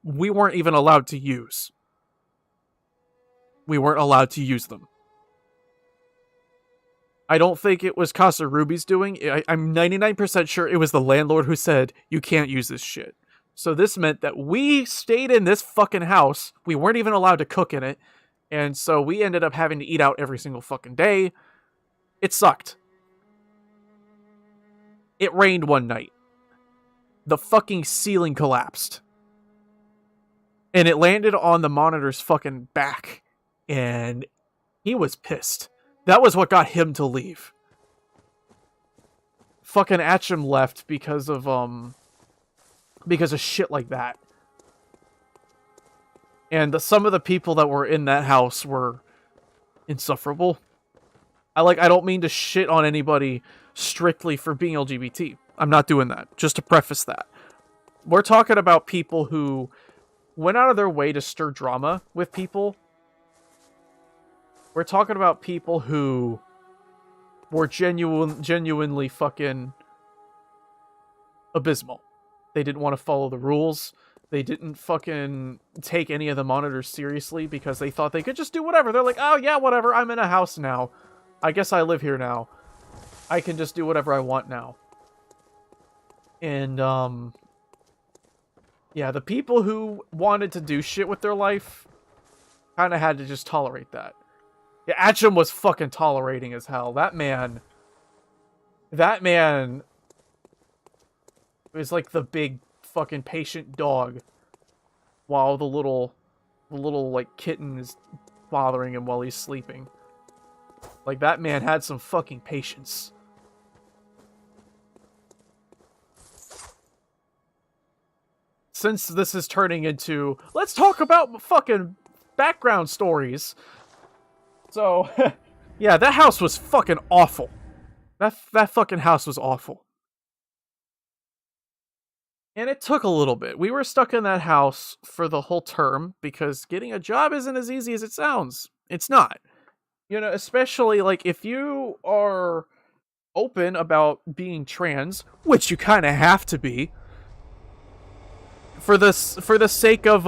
we weren't even allowed to use. We weren't allowed to use them. I don't think it was Casa Ruby's doing. I'm 99% sure it was the landlord who said, you can't use this shit. So this meant that we stayed in this fucking house. We weren't even allowed to cook in it. And so we ended up having to eat out every single fucking day. It sucked. It rained one night. The fucking ceiling collapsed. And it landed on the monitor's fucking back. And he was pissed. That was what got him to leave. Fucking Atcham left because of shit like that. And some of the people that were in that house were insufferable. I don't mean to shit on anybody strictly for being LGBT. I'm not doing that. Just to preface that. We're talking about people who went out of their way to stir drama with people. We're talking about people who were genuinely fucking abysmal. They didn't want to follow the rules. They didn't fucking take any of the monitors seriously because they thought they could just do whatever. They're like, oh yeah, whatever, I'm in a house now. I guess I live here now. I can just do whatever I want now. And, yeah, the people who wanted to do shit with their life kind of had to just tolerate that. Yeah, Atcham was fucking tolerating as hell. That man was like the big fucking patient dog, while the little like kitten is bothering him while he's sleeping. Like, that man had some fucking patience. Since this is turning into, let's talk about fucking background stories. So, yeah, that house was fucking awful. That fucking house was awful. And it took a little bit. We were stuck in that house for the whole term because getting a job isn't as easy as it sounds. It's not. You know, especially like if you are open about being trans, which you kind of have to be, for the sake of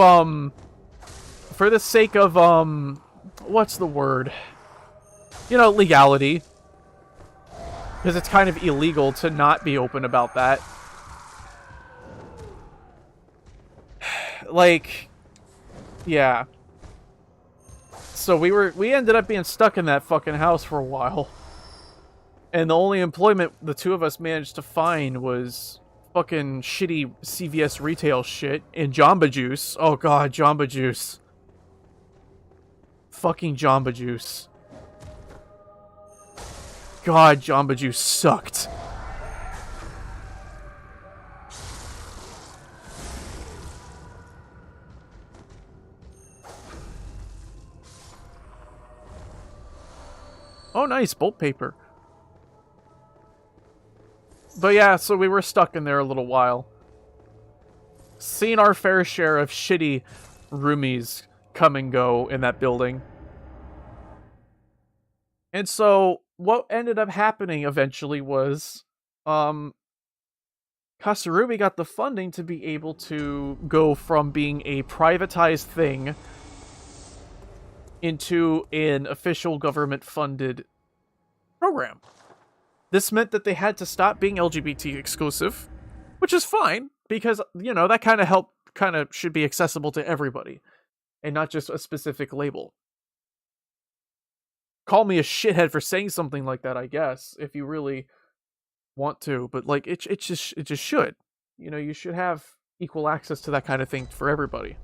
what's the word? You know, legality. Because it's kind of illegal to not be open about that. Like, yeah. So we ended up being stuck in that fucking house for a while. And the only employment the two of us managed to find was fucking shitty CVS retail shit and Jamba Juice. Oh god, Jamba Juice. Fucking Jamba Juice. God, Jamba Juice sucked. Oh, nice, bolt paper. But yeah, so we were stuck in there a little while. Seen our fair share of shitty roomies come and go in that building. And so, what ended up happening eventually was, Kasarubi got the funding to be able to go from being a privatized thing into an official government-funded program. This meant that they had to stop being LGBT exclusive, which is fine, because, you know, that kind of should be accessible to everybody, and not just a specific label. Call me a shithead for saying something like that, I guess, if you really want to, but, like, it just should. You know, you should have equal access to that kind of thing for everybody.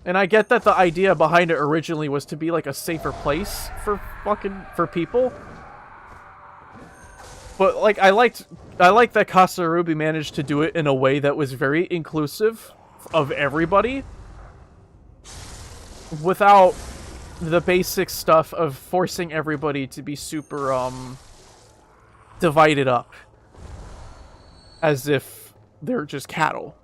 And I get that the idea behind it originally was to be like a safer place for people. But like I liked that Kasarubi managed to do it in a way that was very inclusive of everybody without the basic stuff of forcing everybody to be super divided up as if they're just cattle.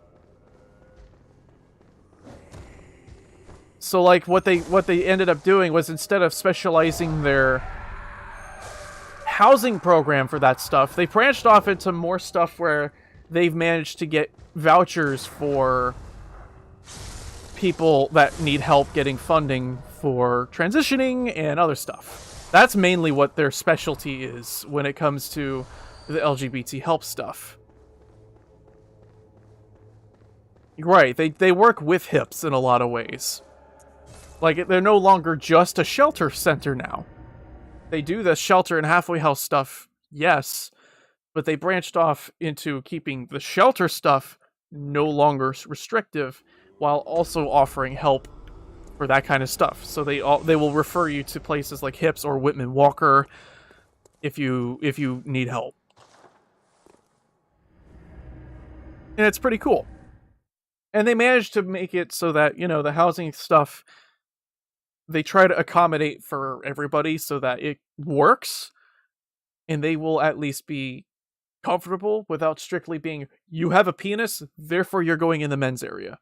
So, like, what they ended up doing was, instead of specializing their housing program for that stuff, they branched off into more stuff where they've managed to get vouchers for people that need help getting funding for transitioning and other stuff. That's mainly what their specialty is when it comes to the LGBT help stuff. Right, they work with HIPs in a lot of ways. Like, they're no longer just a shelter center now. They do the shelter and halfway house stuff, yes, but they branched off into keeping the shelter stuff no longer restrictive, while also offering help for that kind of stuff. So they will refer you to places like HIPS or Whitman Walker if you need help. And it's pretty cool. And they managed to make it so that, you know, the housing stuff, they try to accommodate for everybody so that it works, and they will at least be comfortable without strictly being, you have a penis, therefore you're going in the men's area.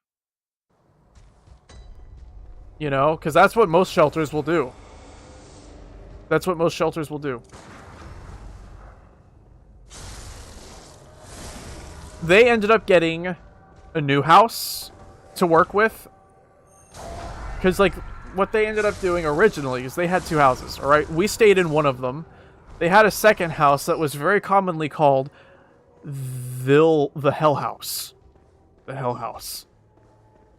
You know, because that's what most shelters will do. That's what most shelters will do. They ended up getting a new house to work with, because, like, what they ended up doing originally is they had 2 houses, alright? We stayed in one of them. They had a second house that was very commonly called the Hell House. The Hell House.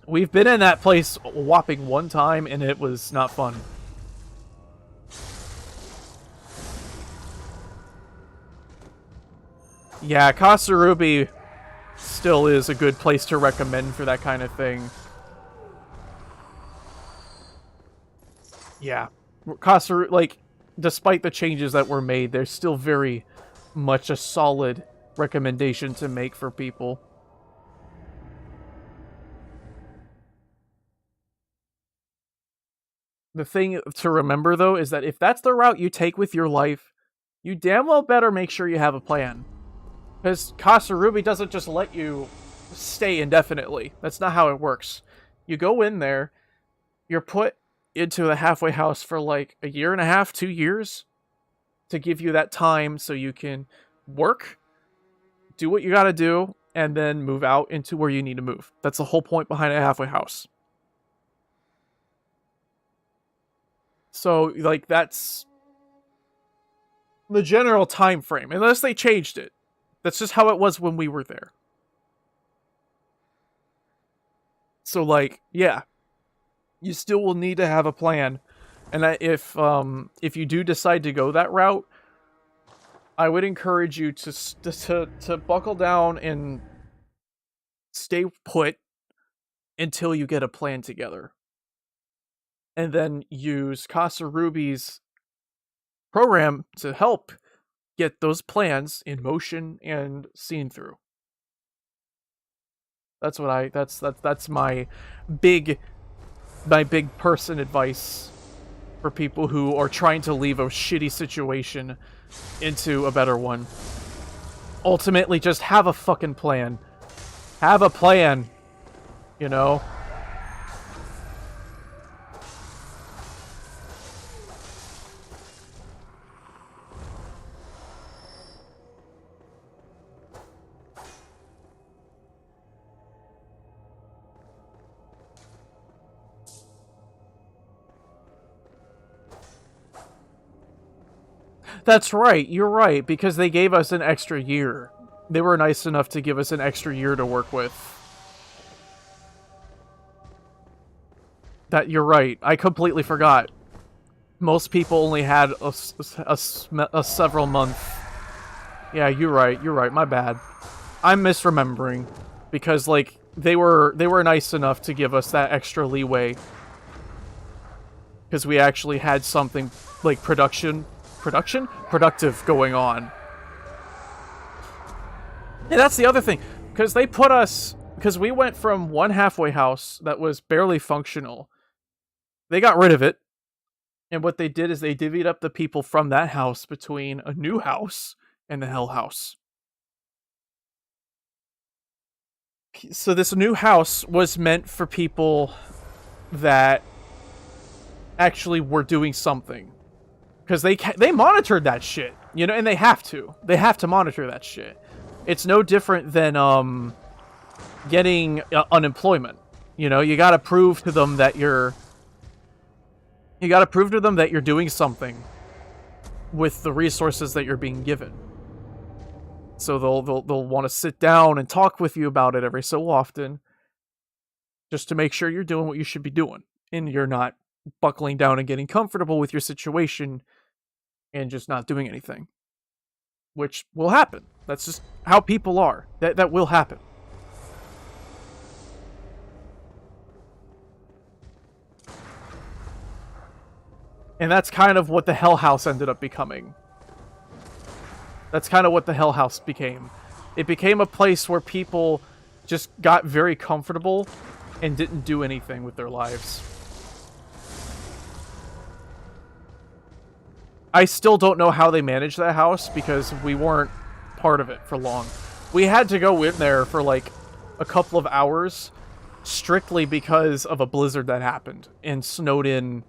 We've been in that place a whopping 1 time, and it was not fun. Yeah, Casa Ruby still is a good place to recommend for that kind of thing. Yeah. Casa, like, despite the changes that were made, there's still very much a solid recommendation to make for people. The thing to remember, though, is that if that's the route you take with your life, you damn well better make sure you have a plan. Because Casa Ruby doesn't just let you stay indefinitely. That's not how it works. You go in there, you're put into the halfway house for like 1.5 years, 2 years, to give you that time so you can work, do what you gotta do, and then move out into where you need to move. That's the whole point behind a halfway house. So, like, that's the general time frame, unless they changed it. That's just how it was when we were there. So, like, yeah, you still will need to have a plan, and if you do decide to go that route, I would encourage you to buckle down and stay put until you get a plan together. And then use Casa Ruby's program to help get those plans in motion and seen through. That's what that's my big person advice for people who are trying to leave a shitty situation into a better one. Ultimately, just have a fucking plan. Have a plan, you know? That's right, you're right, because they gave us an extra year. They were nice enough to give us an extra year to work with. That, you're right, I completely forgot. Most people only had a several month. Yeah, you're right, my bad. I'm misremembering. Because, like, they were nice enough to give us that extra leeway. Because we actually had something, like, productive going on. And that's the other thing, because they put us, because we went from one halfway house that was barely functional, they got rid of it, and what they did is they divvied up the people from that house between a new house and the Hell House. So this new house was meant for people that actually were doing something. Because they monitored that shit, you know, and they have to. They have to monitor that shit. It's no different than getting unemployment. You know, you gotta prove to them that you're doing something with the resources that you're being given. So they'll want to sit down and talk with you about it every so often, just to make sure you're doing what you should be doing, and you're not buckling down and getting comfortable with your situation and just not doing anything. Which will happen. That's just how people are. That will happen. And that's kind of what the Hell House ended up becoming. That's kind of what the Hell House became. It became a place where people just got very comfortable and didn't do anything with their lives. I still don't know how they managed that house because we weren't part of it for long. We had to go in there for like a couple of hours strictly because of a blizzard that happened and snowed in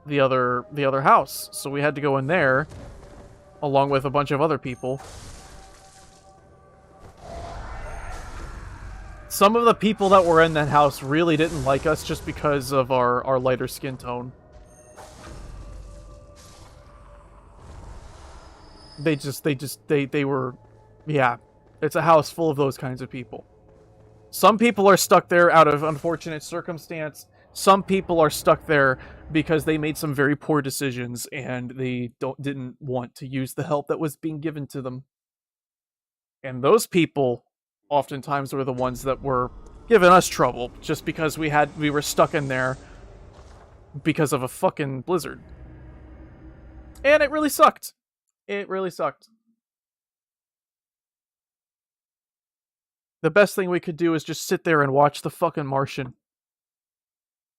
the other house. So we had to go in there along with a bunch of other people. Some of the people that were in that house really didn't like us just because of our lighter skin tone. They were, yeah, it's a house full of those kinds of people. Some people are stuck there out of unfortunate circumstance. Some people are stuck there because they made some very poor decisions and they didn't want to use the help that was being given to them. And those people oftentimes were the ones that were giving us trouble just because we were stuck in there because of a fucking blizzard. And it really sucked. It really sucked. The best thing we could do is just sit there and watch the fucking Martian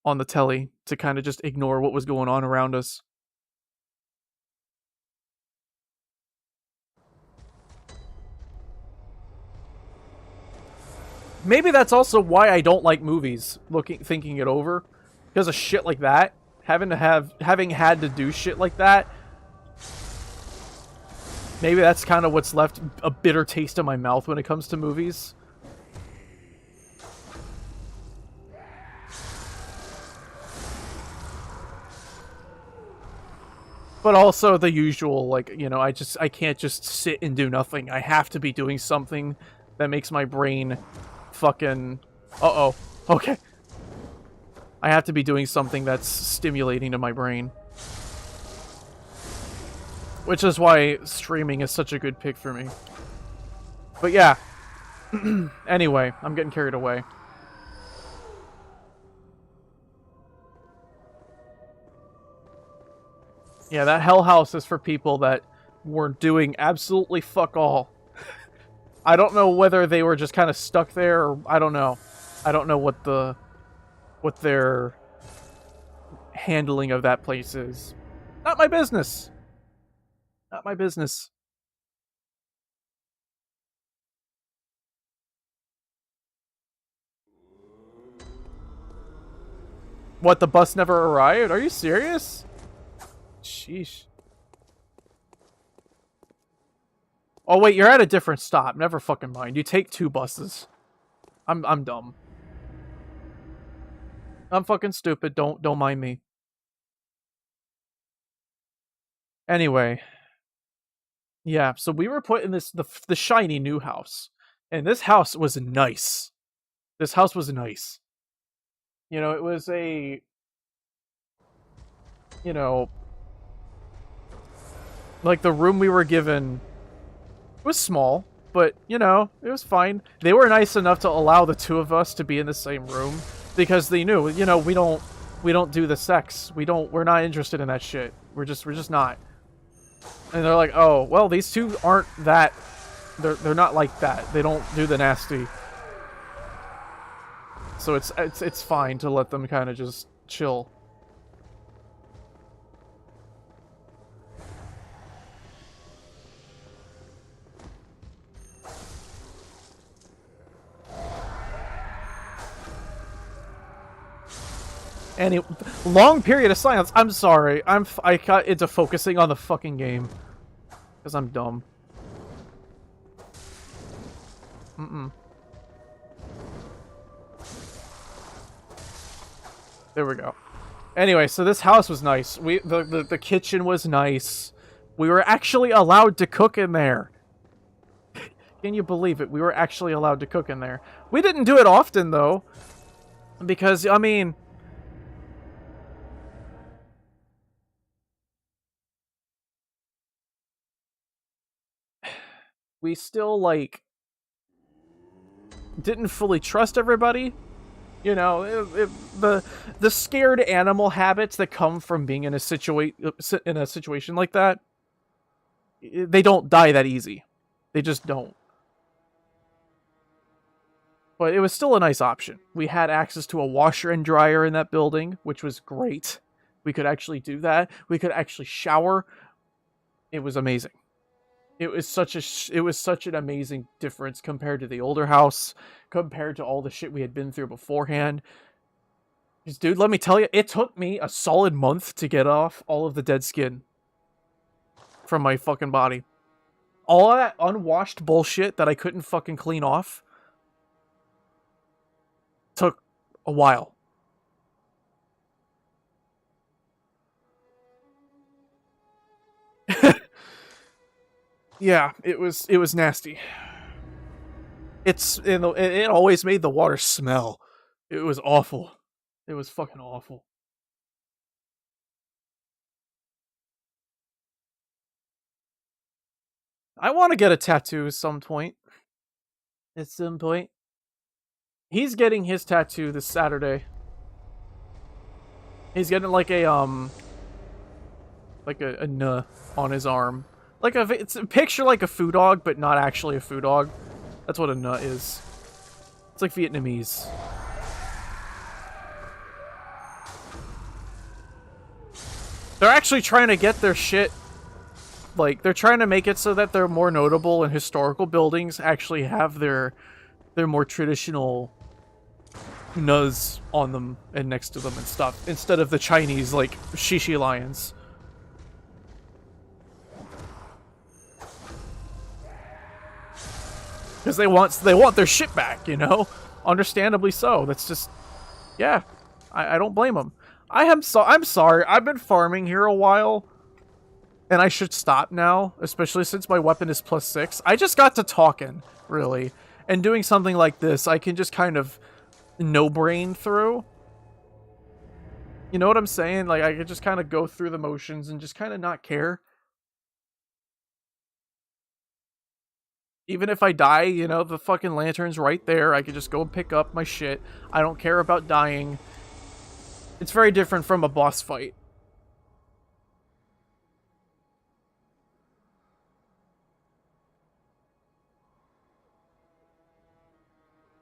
on the telly to kind of just ignore what was going on around us. Maybe that's also why I don't like movies, thinking it over. Because of shit like that. Having had to do shit like that. Maybe that's kind of what's left a bitter taste in my mouth when it comes to movies. But also the usual, like, you know, I can't just sit and do nothing. I have to be doing something that makes my brain fucking... Uh-oh. Okay. I have to be doing something that's stimulating to my brain. Which is why streaming is such a good pick for me. But yeah. Anyway, I'm getting carried away. Yeah, that hell house is for people that were doing absolutely fuck all. I don't know whether they were just kind of stuck there, or I don't know. I don't know what their handling of that place is. Not my business. Not my business. What, the bus never arrived? Are you serious? Sheesh. Oh wait, you're at a different stop. Never fucking mind. You take 2 buses. I'm dumb. I'm fucking stupid. Don't mind me. Anyway. Yeah, so we were put in the shiny new house. And this house was nice. This house was nice. You know, it was a... You know... Like, the room we were given was small, but, you know, it was fine. They were nice enough to allow the 2 of us to be in the same room, because they knew, you know, we don't do the sex. We're not interested in that shit. We're just not. And they're like, oh, well, these 2 aren't that, they're not like that. They don't do the nasty. So it's fine to let them kind of just chill. Any long period of silence. I'm sorry. I got into focusing on the fucking game because I'm dumb. There we go. Anyway, so this house was nice. The kitchen was nice. We were actually allowed to cook in there. Can you believe it? We were actually allowed to cook in there. We didn't do it often though, because I mean. We still, like, didn't fully trust everybody. You know, the scared animal habits that come from being in a situation like that, they don't die that easy. They just don't. But it was still a nice option. We had access to a washer and dryer in that building, which was great. We could actually do that. We could actually shower. It was amazing. It was such an amazing difference compared to the older house, compared to all the shit we had been through beforehand. Just, dude, let me tell you, it took me a solid month to get off all of the dead skin from my fucking body. All of that unwashed bullshit that I couldn't fucking clean off. a while. Yeah, it was nasty. It always made the water smell. It was awful. It was fucking awful. I want to get a tattoo at some point. At some point. He's getting his tattoo this Saturday. He's getting like a N on his arm. It's a picture like a foo dog, but not actually a foo dog. That's what a nut is. It's like Vietnamese. They're actually trying to get their shit. Like, they're trying to make it so that they're more notable and historical buildings actually have their more traditional nuz on them and next to them and stuff, instead of the Chinese, like, shishi lions. Because they want their shit back, you know? Understandably so. That's just, yeah. I don't blame them. I'm sorry. I've been farming here a while, and I should stop now, especially since my weapon is +6. I just got to talking, really. And doing something like this, I can just kind of no-brain through. You know what I'm saying? Like, I could just kind of go through the motions and just kind of not care. Even if I die, you know, the fucking lantern's right there. I could just go and pick up my shit. I don't care about dying. It's very different from a boss fight.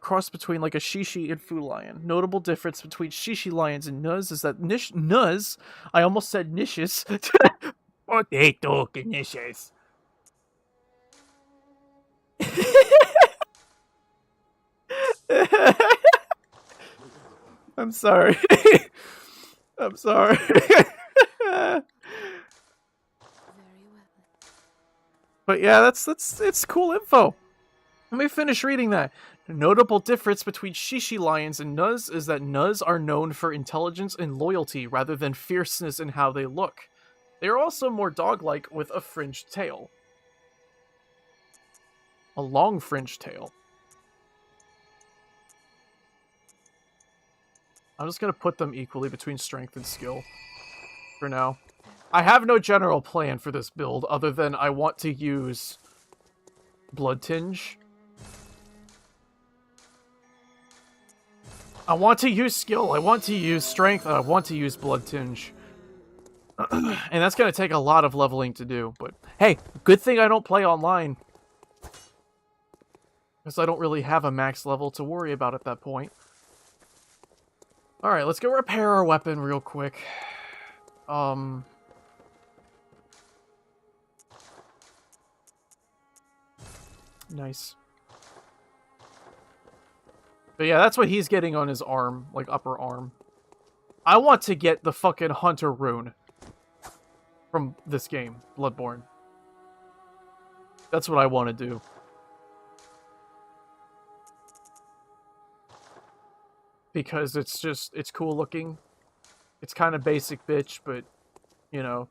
Cross between like a shishi and foo lion. Notable difference between shishi lions and nuz is that nuz, I almost said nishes. Potato nishes. I'm sorry. I'm sorry. Very well. But yeah, it's cool info. Let me finish reading that. A notable difference between shishi lions and nuz is that nuz are known for intelligence and loyalty rather than fierceness in how they look. They are also more dog-like with a fringed tail. A long fringed tail. I'm just gonna put them equally between strength and skill for now. I have no general plan for this build other than I want to use Blood Tinge. I want to use skill, I want to use strength, and I want to use Blood Tinge. And that's gonna take a lot of leveling to do, but hey, good thing I don't play online. Because I don't really have a max level to worry about at that point. Alright, let's go repair our weapon real quick. Nice. But yeah, that's what he's getting on his arm, like upper arm. I want to get the fucking Hunter rune from this game, Bloodborne. That's what I want to do. Because it's cool looking. It's kind of basic bitch, but, you know,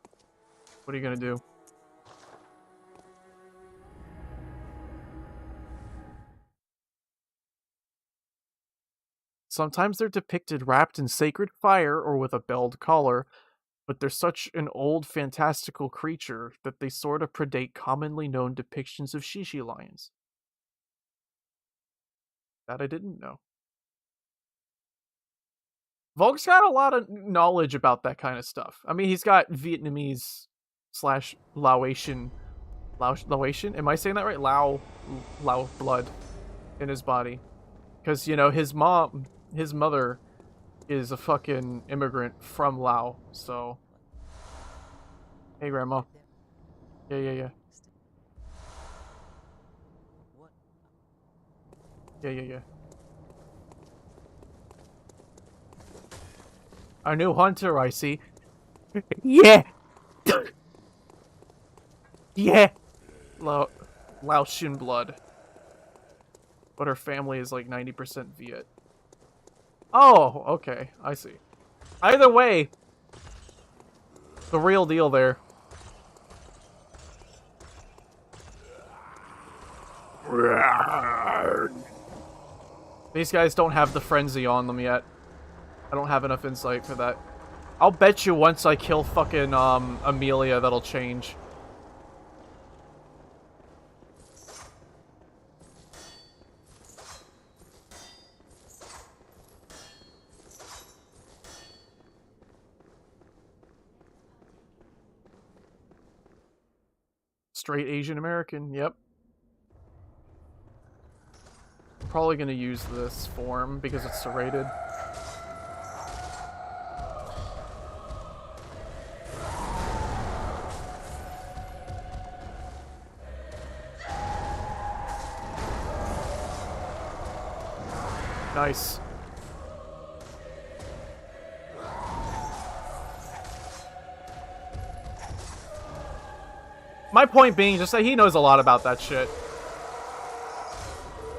what are you gonna do? Sometimes they're depicted wrapped in sacred fire or with a belled collar, but they're such an old, fantastical creature that they sort of predate commonly known depictions of shishi lions. That I didn't know. Volk's got a lot of knowledge about that kind of stuff. I mean, he's got Vietnamese slash Laotian. Laotian? Am I saying that right? Lao blood in his body. Because, you know, his mother is a fucking immigrant from Lao, so. Hey, Grandma. Yeah. Yeah. Our new hunter, I see. Yeah! Yeah! Laotian blood. But her family is like 90% Viet. Oh, okay. I see. Either way, the real deal there. These guys don't have the frenzy on them yet. I don't have enough insight for that. I'll bet you once I kill fucking, Amelia, that'll change. Straight Asian American, yep. I'm probably gonna use this form because it's serrated. Nice. My point being just that he knows a lot about that shit.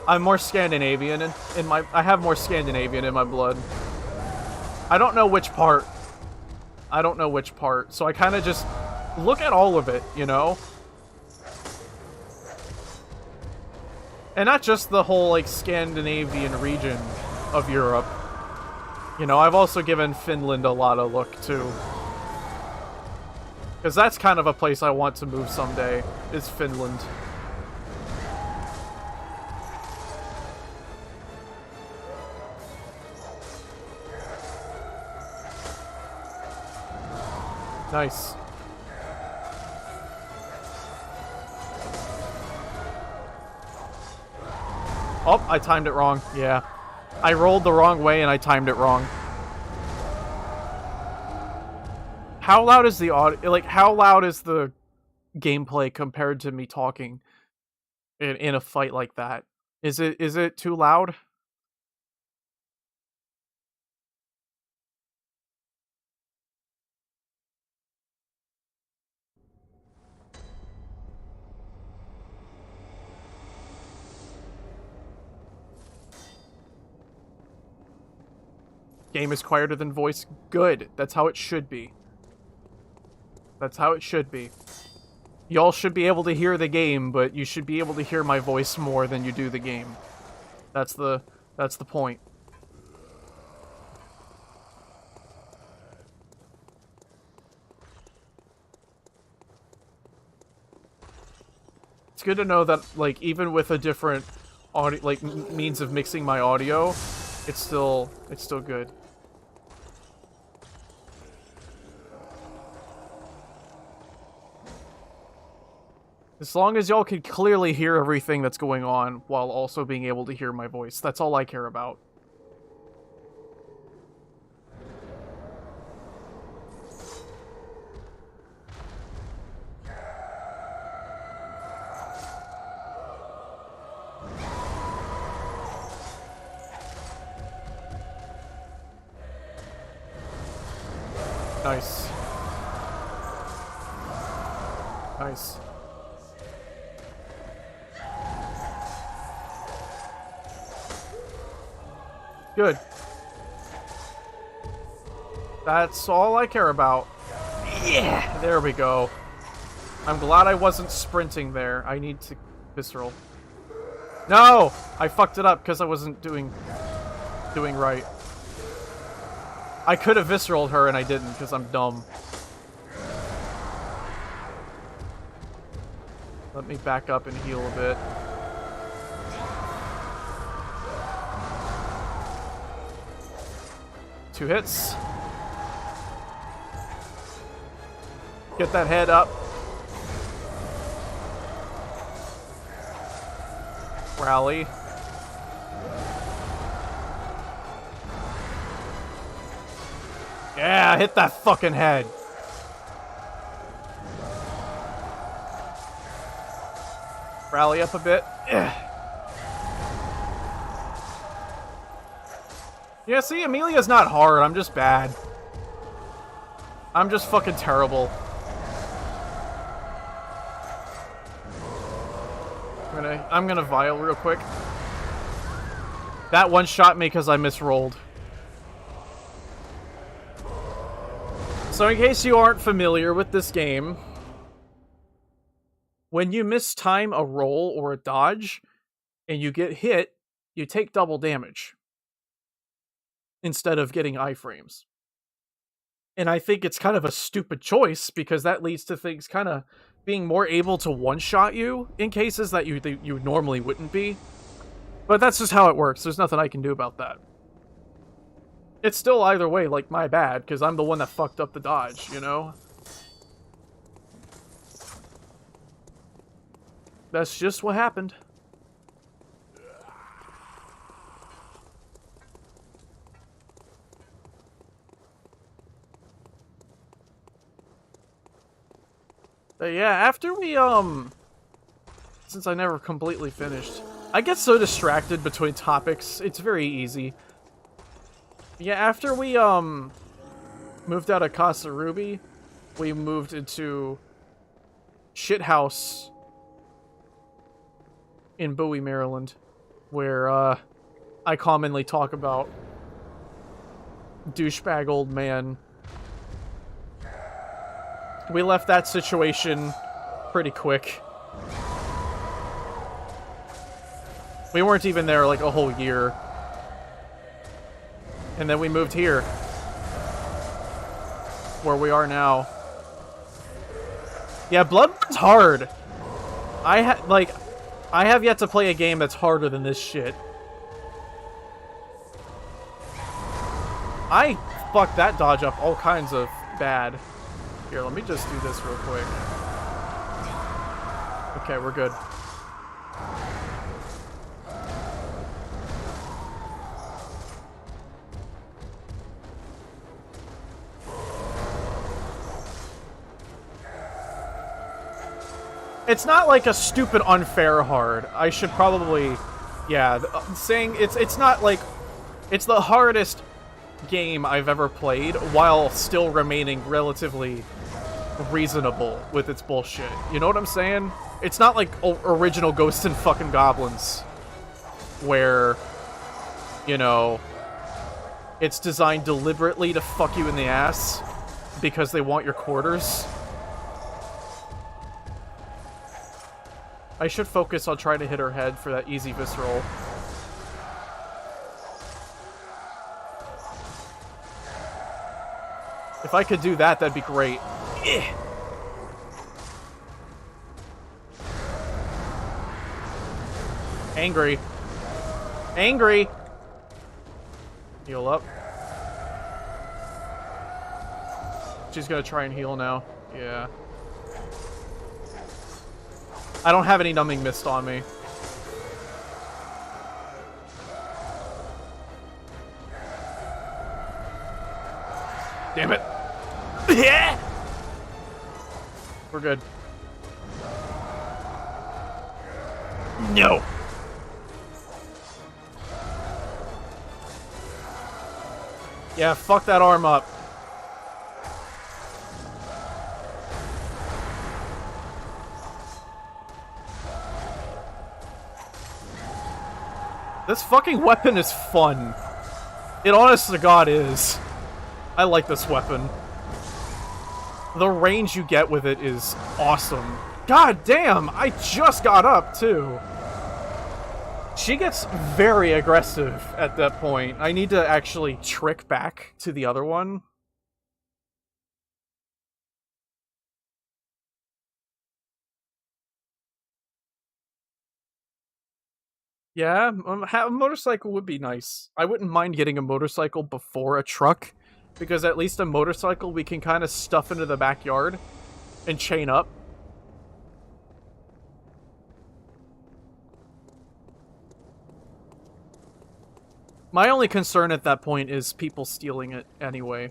I'm more Scandinavian in my... I have more Scandinavian in my blood. I don't know which part. I don't know which part. So I kind of just look at all of it, you know? And not just the whole, like, Scandinavian region of Europe. You know, I've also given Finland a lot of look, too. Because that's kind of a place I want to move someday, is Finland. Nice. Oh, I timed it wrong. Yeah. I rolled the wrong way and I timed it wrong. How loud is the audio? Like, how loud is the gameplay compared to me talking in a fight like that? Is it too loud? Game is quieter than voice. Good. That's how it should be. That's how it should be. Y'all should be able to hear the game, but you should be able to hear my voice more than you do the game. That's the point. It's good to know that, like, even with a different audio, like, means of mixing my audio, it's still good. As long as y'all can clearly hear everything that's going on while also being able to hear my voice. That's all I care about. Nice. Nice. Good. That's all I care about. Yeah! There we go. I'm glad I wasn't sprinting there. I need to... Visceral. No! I fucked it up because I wasn't doing right. I could have visceraled her and I didn't because I'm dumb. Let me back up and heal a bit. Two hits. Get that head up. Rally. Yeah, hit that fucking head. Rally up a bit. Yeah, see, Amelia's not hard. I'm just bad. I'm just fucking terrible. I'm gonna vial real quick. That one shot me because I misrolled. So in case you aren't familiar with this game, when you mistime a roll or a dodge, and you get hit, you take double damage. Instead of getting iframes. And I think it's kind of a stupid choice, because that leads to things kind of being more able to one-shot you in cases that you normally wouldn't be. But that's just how it works. There's nothing I can do about that. It's still either way, like, my bad, because I'm the one that fucked up the dodge, you know? That's just what happened. But yeah, after we, since I never completely finished, I get so distracted between topics, it's very easy. Yeah, after we, moved out of Casa Ruby, we moved into Shithouse in Bowie, Maryland, where, I commonly talk about douchebag old man. We left that situation pretty quick. We weren't even there like a whole year. And then we moved here. Where we are now. Yeah, Bloodborne's hard. I have yet to play a game that's harder than this shit. I fucked that dodge up all kinds of bad. Here, let me just do this real quick. Okay, we're good. It's not like a stupid unfair hard. I should probably, yeah, saying it's not like, it's the hardest game I've ever played while still remaining relatively reasonable with its bullshit. You know what I'm saying? It's not like original Ghosts and fucking Goblins where, you know, it's designed deliberately to fuck you in the ass because they want your quarters. I should focus on trying to hit her head for that easy visceral. If I could do that, that'd be great. Angry. Angry! Heal up. She's gonna try and heal now. Yeah. I don't have any numbing mist on me. Damn it. Yeah! We're good. No! Yeah, fuck that arm up. This fucking weapon is fun. It honest to God is. I like this weapon. The range you get with it is awesome. God damn, I just got up too. She gets very aggressive at that point. I need to actually trick back to the other one. Yeah, a motorcycle would be nice. I wouldn't mind getting a motorcycle before a truck, because at least a motorcycle we can kind of stuff into the backyard and chain up. My only concern at that point is people stealing it anyway.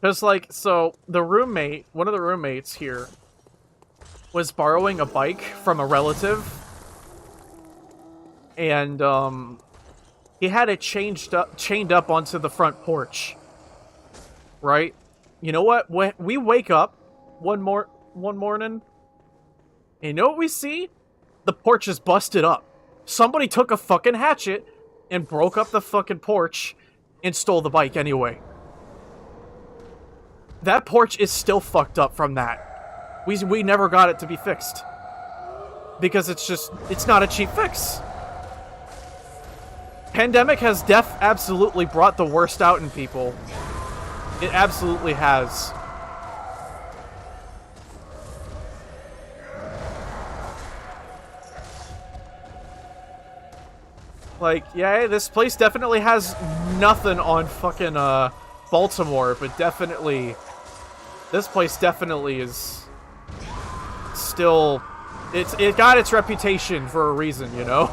Because, like, so, one of the roommates here, was borrowing a bike from a relative, and, he had it chained up onto the front porch. Right? You know what? When we wake up one morning, And you know what we see? The porch is busted up. Somebody took a fucking hatchet and broke up the fucking porch and stole the bike anyway. That porch is still fucked up from that. We never got it to be fixed. Because it's not a cheap fix. Pandemic has absolutely brought the worst out in people. It absolutely has. Like, yeah, this place definitely has nothing on fucking, Baltimore, but definitely, this place definitely is still, it got its reputation for a reason, you know?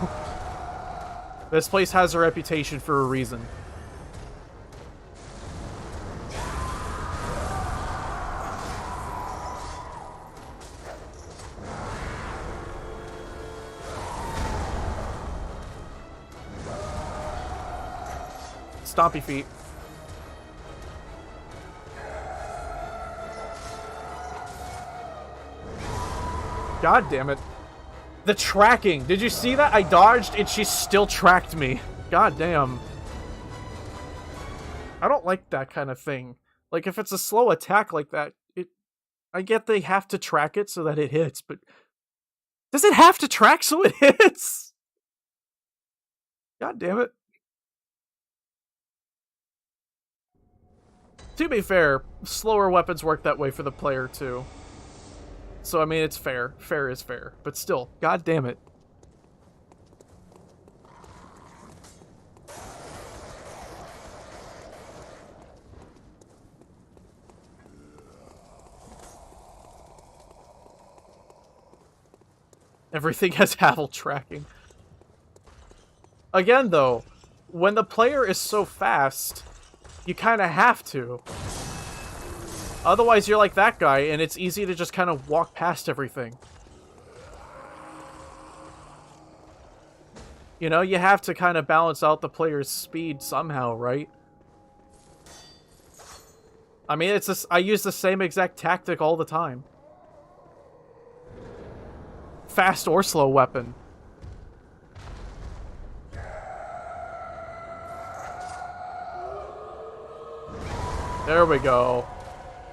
This place has a reputation for a reason. Stompy feet. God damn it. The tracking. Did you see that? I dodged and she still tracked me. God damn. I don't like that kind of thing. Like, if it's a slow attack like that, I get they have to track it so that it hits, but does it have to track so it hits? God damn it. To be fair, slower weapons work that way for the player too. So, I mean, it's fair. Fair is fair. But still, god damn it. Everything has Havel tracking. Again, though, when the player is so fast, you kind of have to. Otherwise, you're like that guy, and it's easy to just kind of walk past everything. You know, you have to kind of balance out the player's speed somehow, right? I mean, I use the same exact tactic all the time. Fast or slow weapon. There we go.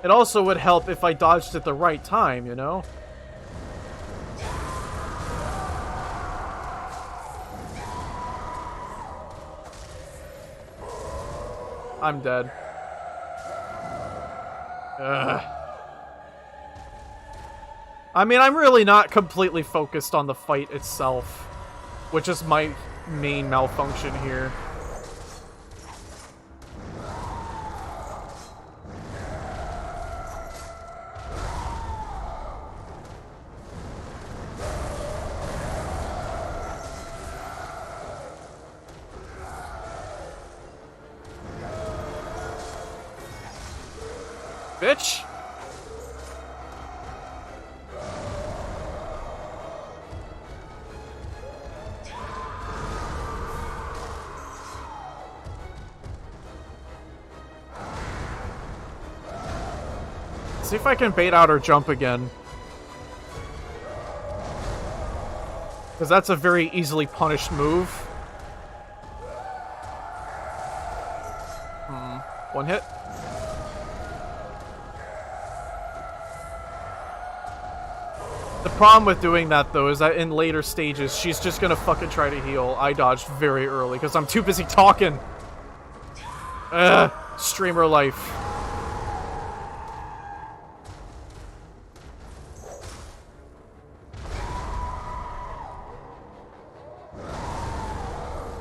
It also would help if I dodged at the right time, you know? I'm dead. Ugh. I mean, I'm really not completely focused on the fight itself, which is my main malfunction here. Bitch! See if I can bait out her jump again. Because that's a very easily punished move. One hit. The problem with doing that, though, is that in later stages, she's just gonna fucking try to heal. I dodged very early, because I'm too busy talking. Streamer life.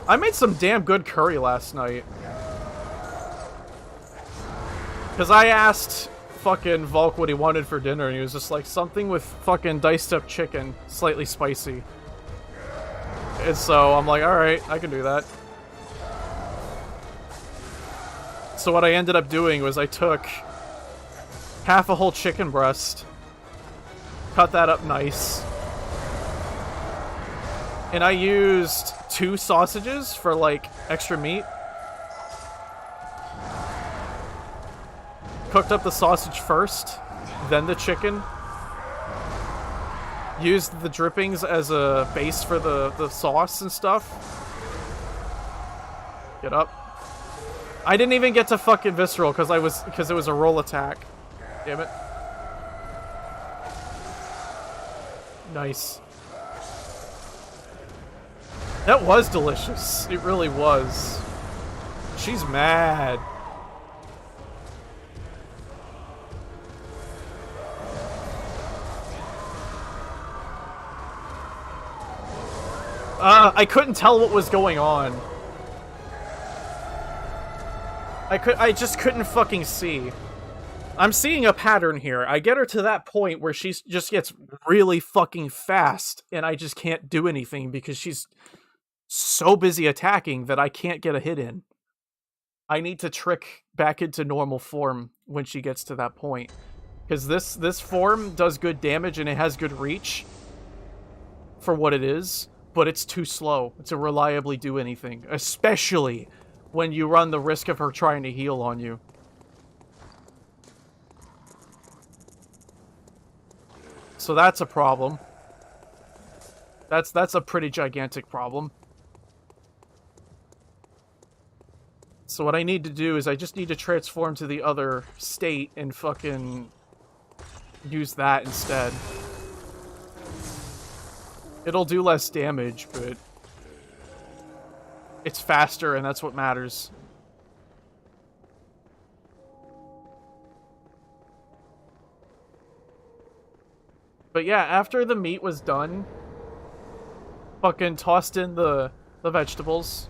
I made some damn good curry last night. Because I asked fucking Volk what he wanted for dinner, and he was just like, something with fucking diced up chicken, slightly spicy. And so I'm like, alright, I can do that. So what I ended up doing was I took half a whole chicken breast, cut that up nice, and I used 2 sausages for, like, extra meat. Cooked up the sausage first, then the chicken. used the drippings as a base for the sauce and stuff. Get up. I didn't even get to fucking visceral because it was a roll attack. Damn it. Nice. That was delicious. It really was. She's mad. I couldn't tell what was going on. I just couldn't fucking see. I'm seeing a pattern here. I get her to that point where she just gets really fucking fast, and I just can't do anything because she's so busy attacking that I can't get a hit in. I need to trick back into normal form when she gets to that point. Because this form does good damage and it has good reach for what it is, but it's too slow to reliably do anything, especially when you run the risk of her trying to heal on you. So that's a problem. That's a pretty gigantic problem. So what I need to do is I just need to transform to the other state and fucking use that instead. It'll do less damage, but it's faster and that's what matters. But yeah, after the meat was done, fucking tossed in the vegetables.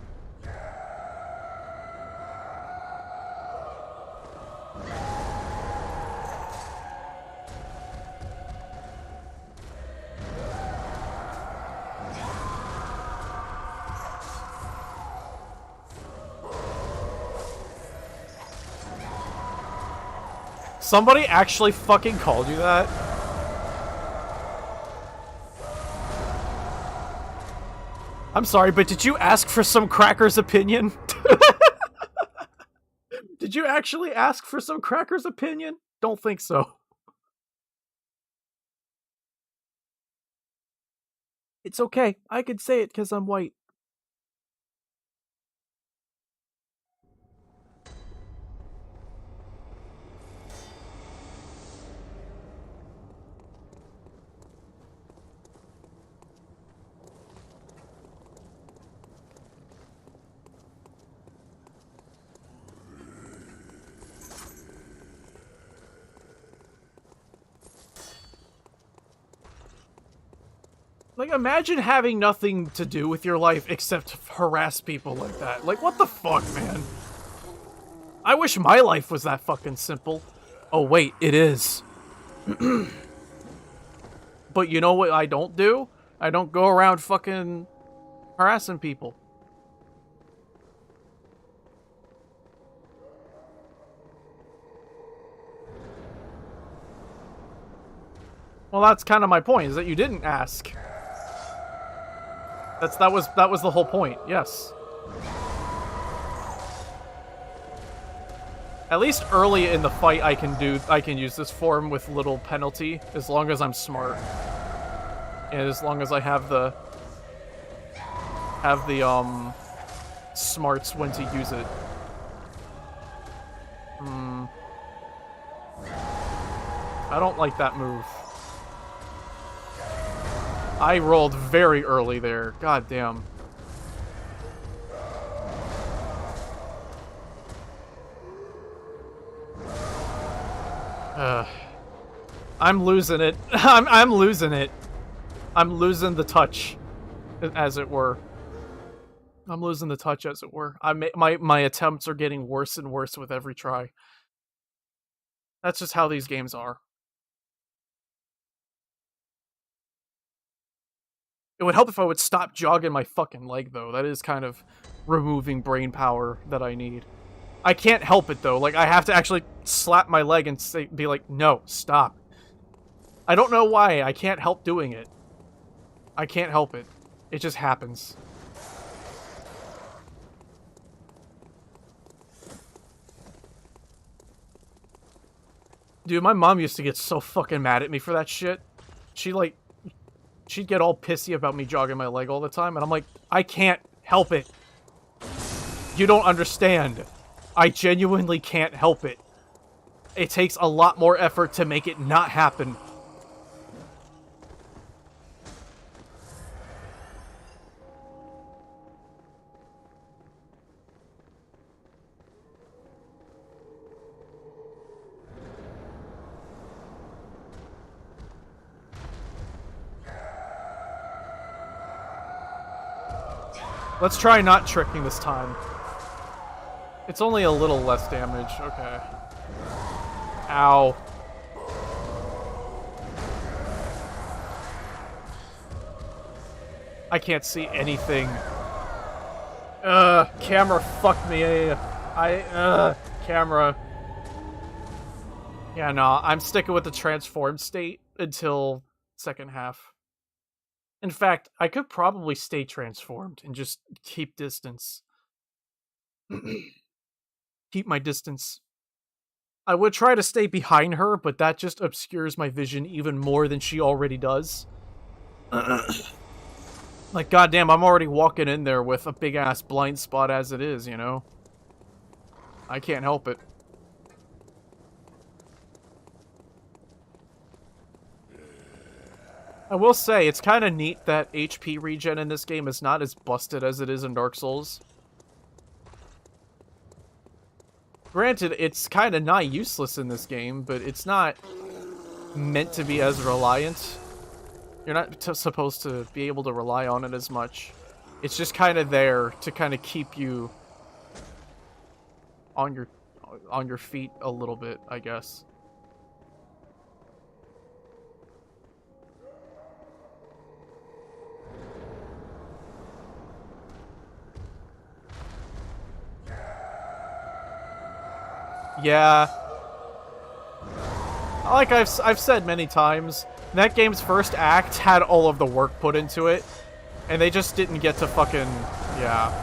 Somebody actually fucking called you that? I'm sorry, but did you ask for some cracker's opinion? Did you actually ask for some cracker's opinion? Don't think so. It's okay. I could say it because I'm white. Like, imagine having nothing to do with your life except harass people like that. Like, what the fuck, man? I wish my life was that fucking simple. Oh, wait, it is. But you know what I don't do? I don't go around fucking harassing people. Well, that's kind of my point, is that you didn't ask. That was the whole point. Yes. At least early in the fight I can use this form with little penalty as long as I'm smart. And as long as I have the smarts when to use it. I don't like that move. I rolled very early there. God damn. I'm losing it. I'm losing it. I'm losing the touch, as it were. I'm losing the touch, as it were. My attempts are getting worse and worse with every try. That's just how these games are. It would help if I would stop jogging my fucking leg, though. That is kind of removing brain power that I need. I can't help it, though. Like, I have to actually slap my leg and be like, no, stop. I don't know why. I can't help doing it. I can't help it. It just happens. Dude, my mom used to get so fucking mad at me for that shit. She, like, she'd get all pissy about me jogging my leg all the time, and I'm like, I can't help it. You don't understand. I genuinely can't help it. It takes a lot more effort to make it not happen. Let's try not tricking this time. It's only a little less damage. Okay. Ow. I can't see anything. Camera fucked me. Camera. Yeah, no, I'm sticking with the transformed state until second half. In fact, I could probably stay transformed and just keep distance. Keep my distance. I would try to stay behind her, but that just obscures my vision even more than she already does. Like, goddamn, I'm already walking in there with a big-ass blind spot as it is, you know? I can't help it. I will say, it's kind of neat that HP regen in this game is not as busted as it is in Dark Souls. Granted, it's kind of not useless in this game, but it's not meant to be as reliant. You're not supposed to be able to rely on it as much. It's just kind of there to kind of keep you on your feet a little bit, I guess. Yeah. Like I've said many times, that game's first act had all of the work put into it, and they just didn't get to fucking... yeah.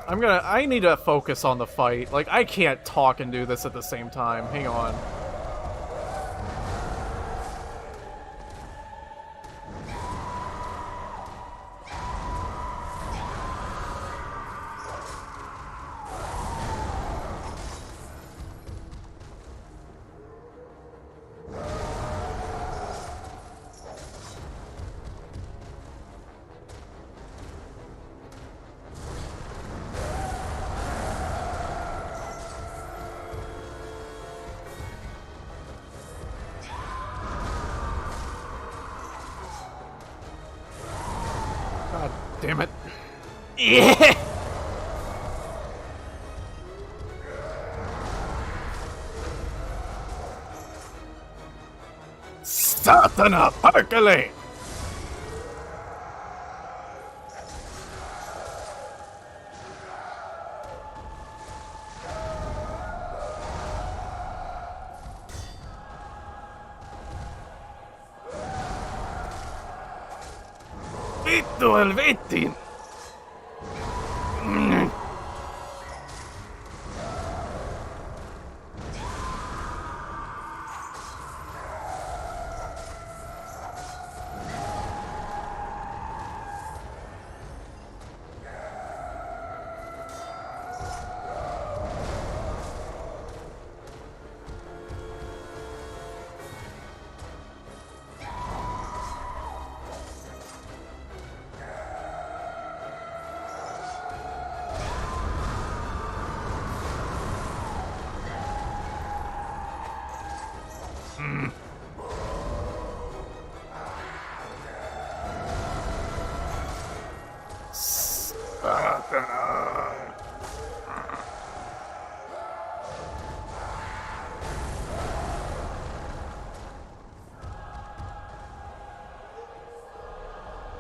I need to focus on the fight. Like, I can't talk and do this at the same time. Hang on. God damn it. Yeah! Satana Perkele! Vittu helvetin!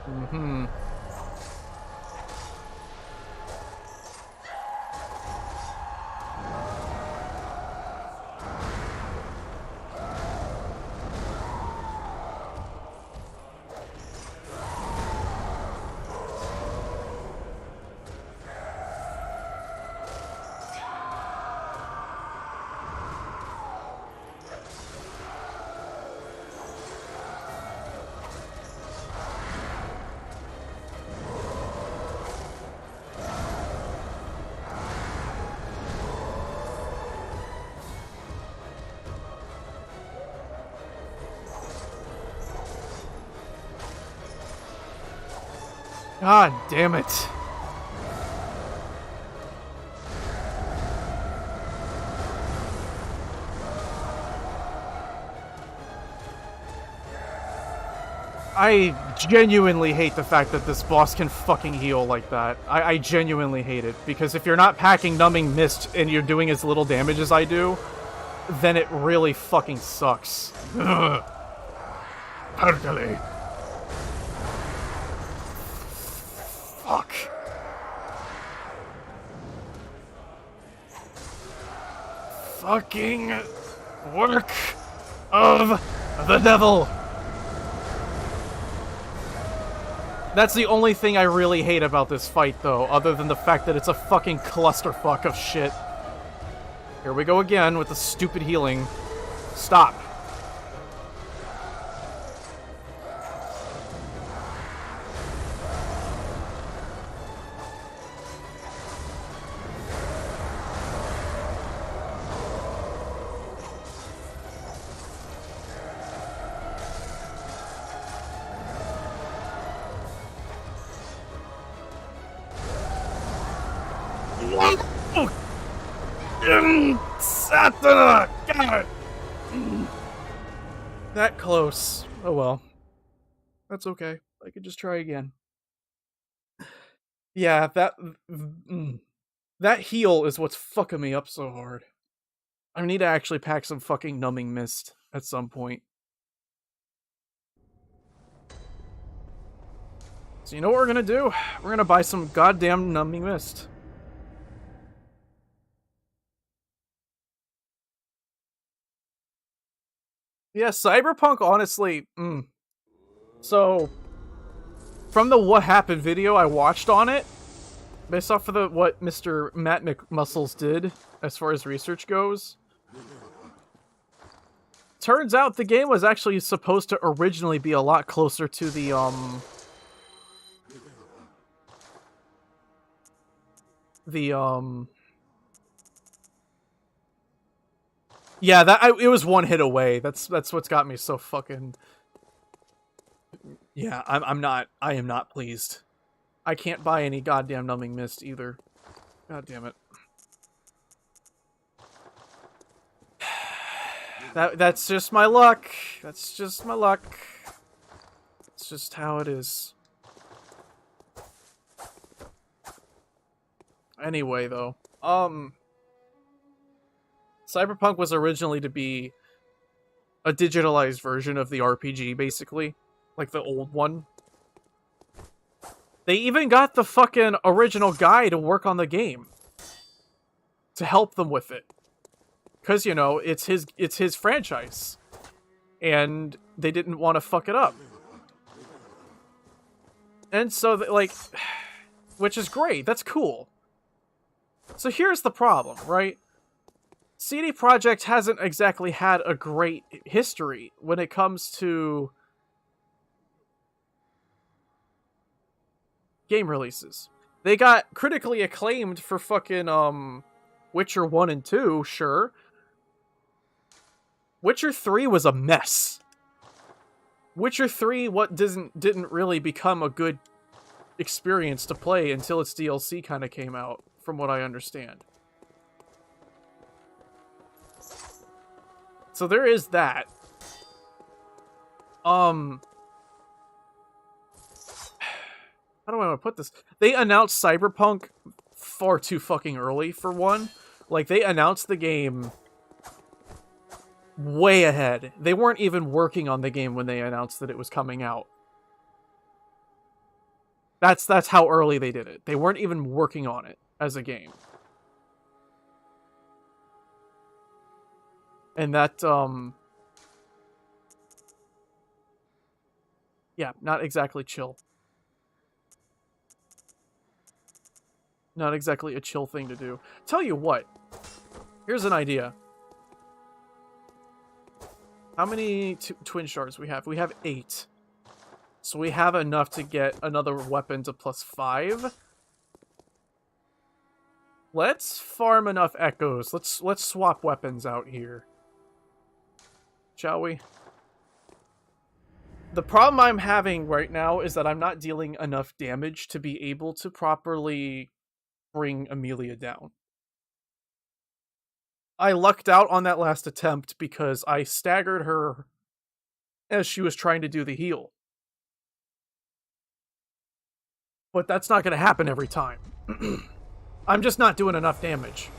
Mm-hmm. God damn it. I genuinely hate the fact that this boss can fucking heal like that. I genuinely hate it, because if you're not packing Numbing Mist and you're doing as little damage as I do, then it really fucking sucks. Ugh. Perkele. Fuck. Fucking work of the devil. That's the only thing I really hate about this fight, though, other than the fact that it's a fucking clusterfuck of shit. Here we go again with the stupid healing. Stop. Satana! God! That close. Oh well. That's okay. I could just try again. Yeah, that heal is what's fucking me up so hard. I need to actually pack some fucking Numbing Mist at some point. So you know what we're gonna do? We're gonna buy some goddamn Numbing Mist. Yeah, Cyberpunk, honestly, So, from the What Happened video I watched on it, based off of what Mr. Matt McMuscles did, as far as research goes, turns out the game was actually supposed to originally be a lot closer to the, yeah, it was one hit away. That's what's got me so fucking... Yeah, I am not pleased. I can't buy any goddamn Numbing Mist either. God damn it. That's just my luck. That's just my luck. It's just how it is. Anyway, though, Cyberpunk was originally to be a digitalized version of the RPG, basically. Like the old one. They even got the fucking original guy to work on the game. To help them with it. Because, you know, it's his franchise. And they didn't want to fuck it up. And so, like... Which is great. That's cool. So here's the problem, right? CD Projekt hasn't exactly had a great history when it comes to game releases. They got critically acclaimed for fucking, Witcher 1 and 2, sure. Witcher 3 was a mess. Witcher 3 didn't really become a good experience to play until its DLC kind of came out, from what I understand. So there is that. How do I want to put this? They announced Cyberpunk far too fucking early, for one. Like, they announced the game way ahead. They weren't even working on the game when they announced that it was coming out. That's how early they did it. They weren't even working on it as a game. And that, yeah, not exactly chill. Not exactly a chill thing to do. Tell you what. Here's an idea. How many twin shards we have? We have 8. So we have enough to get another weapon to +5. Let's farm enough echoes. Let's swap weapons out here. Shall we? The problem I'm having right now is that I'm not dealing enough damage to be able to properly bring Amelia down. I lucked out on that last attempt because I staggered her as she was trying to do the heal. But that's not going to happen every time. I'm just not doing enough damage.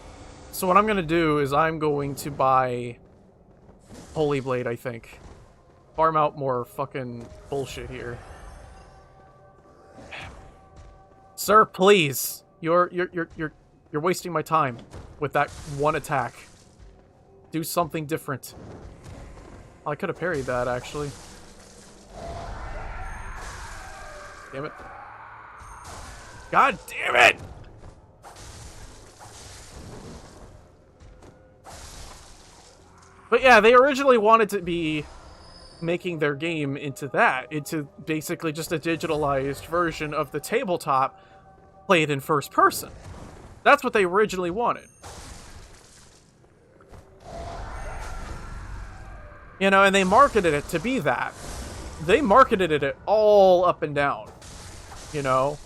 So what I'm going to do is I'm going to buy Holy Blade, I think. Farm out more fucking bullshit here. Sir, please. You're wasting my time with that one attack. Do something different. Oh, I could have parried that, actually. Damn it. God damn it! But yeah, they originally wanted to be making their game into basically just a digitalized version of the tabletop played in first person. That's what they originally wanted. You know, and they marketed it to be that. They marketed it all up and down, you know?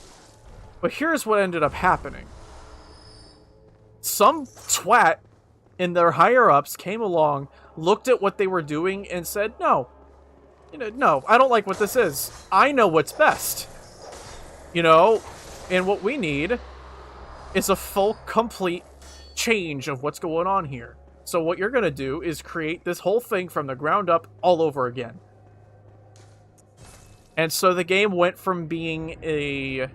But here's what ended up happening. Some twat in their higher-ups came along, looked at what they were doing, and said, no, no, I don't like what this is. I know what's best. You know? And what we need is a full, complete change of what's going on here. So what you're going to do is create this whole thing from the ground up all over again. And so the game went from being an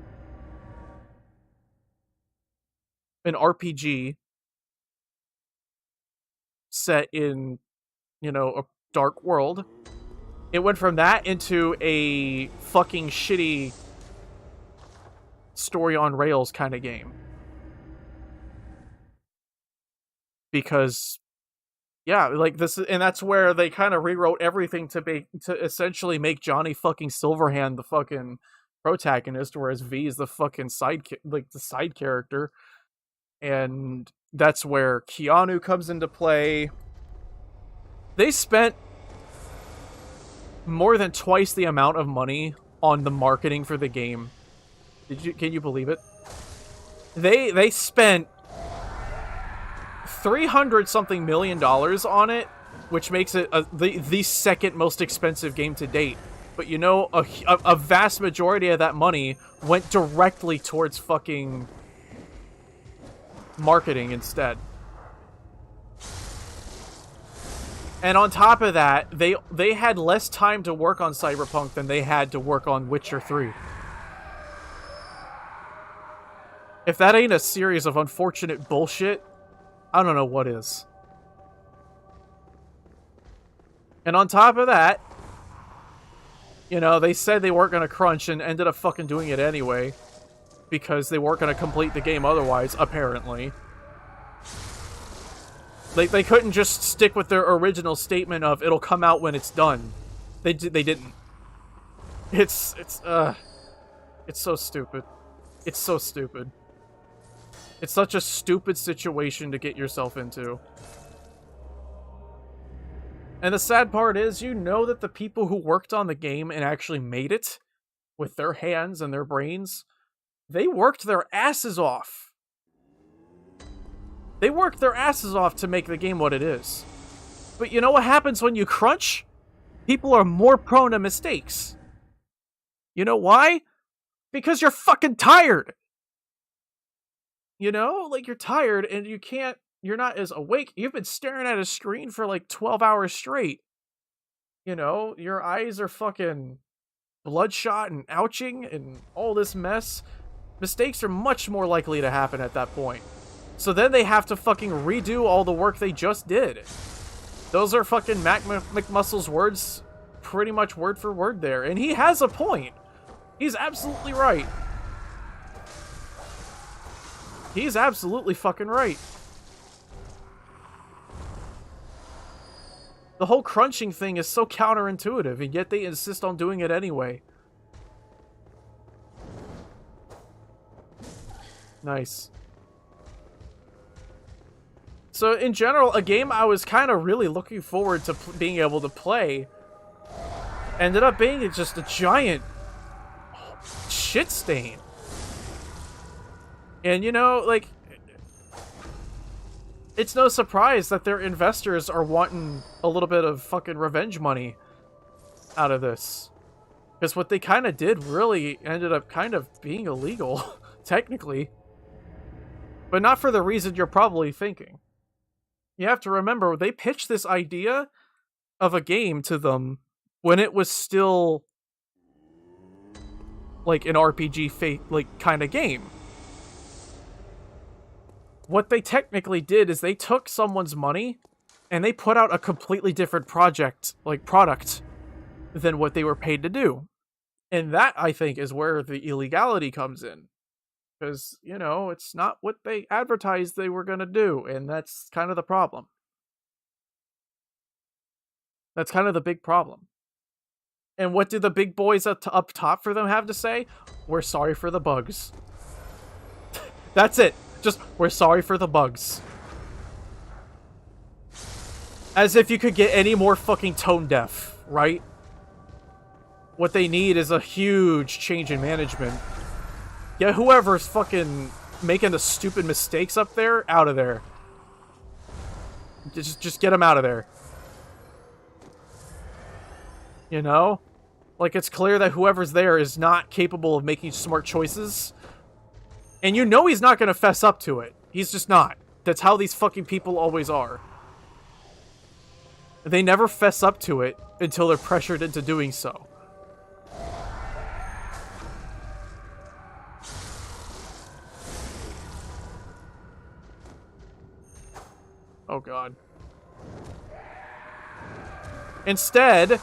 RPG set in, you know, a dark world. It went from that into a fucking shitty story on rails kind of game. Because, yeah, like this, and that's where they kind of rewrote everything to essentially make Johnny fucking Silverhand the fucking protagonist, whereas V is the fucking side character. And that's where Keanu comes into play. They spent more than twice the amount of money on the marketing for the game. Can you believe it? They spent $300-something million on it, which makes it the second most expensive game to date. But you know, a vast majority of that money went directly towards fucking marketing instead. And on top of that, they had less time to work on Cyberpunk than they had to work on Witcher 3. If that ain't a series of unfortunate bullshit, I don't know what is. And on top of that, you know, they said they weren't going to crunch and ended up fucking doing it anyway. Because they weren't going to complete the game otherwise, apparently. They couldn't just stick with their original statement of it'll come out when it's done. They didn't. It's so stupid. It's so stupid. It's such a stupid situation to get yourself into. And the sad part is, you know that the people who worked on the game and actually made it with their hands and their brains, they worked their asses off. They worked their asses off to make the game what it is. But you know what happens when you crunch? People are more prone to mistakes. You know why? Because you're fucking tired. You know? Like, you're tired and you're not as awake. You've been staring at a screen for like 12 hours straight. You know? Your eyes are fucking bloodshot and ouching and all this mess. Mistakes are much more likely to happen at that point. So then they have to fucking redo all the work they just did. Those are fucking Mac McMuscle's words, pretty much word for word there. And he has a point. He's absolutely right. He's absolutely fucking right. The whole crunching thing is so counterintuitive, and yet they insist on doing it anyway. Nice. So, in general, a game I was kind of really looking forward to being able to play ended up being just a giant shit stain. And you know, like, it's no surprise that their investors are wanting a little bit of fucking revenge money out of this. Because what they kind of did really ended up kind of being illegal, technically. But not for the reason you're probably thinking. You have to remember, they pitched this idea of a game to them when it was still like an RPG like kind of game. What they technically did is they took someone's money and they put out a completely different product than what they were paid to do. And that, I think, is where the illegality comes in. Because, you know, it's not what they advertised they were going to do, and that's kind of the problem. That's kind of the big problem. And what did the big boys up top for them have to say? We're sorry for the bugs. That's it. Just, we're sorry for the bugs. As if you could get any more fucking tone deaf, right? What they need is a huge change in management. Get whoever's fucking making the stupid mistakes up there out of there. Just get them out of there. You know? Like, it's clear that whoever's there is not capable of making smart choices. And you know he's not going to fess up to it. He's just not. That's how these fucking people always are. They never fess up to it until they're pressured into doing so. Oh god. Instead,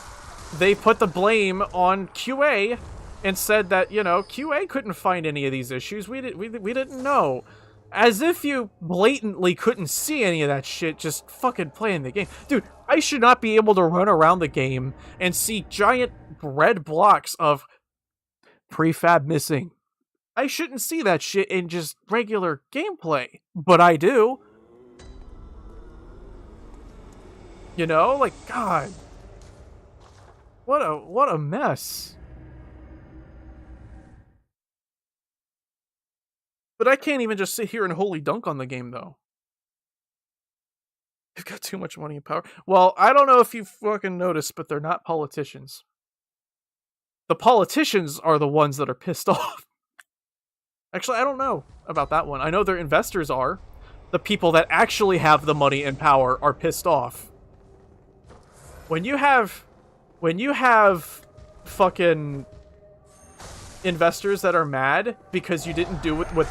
they put the blame on QA and said that, you know, QA couldn't find any of these issues. We didn't know. As if you blatantly couldn't see any of that shit just fucking playing the game. Dude, I should not be able to run around the game and see giant red blocks of prefab missing. I shouldn't see that shit in just regular gameplay, but I do. You know, like, God. What a mess. But I can't even just sit here and wholly dunk on the game, though. They've got too much money and power. Well, I don't know if you fucking noticed, but they're not politicians. The politicians are the ones that are pissed off. Actually, I don't know about that one. I know their investors are. The people that actually have the money and power are pissed off. When you have fucking investors that are mad because you didn't do what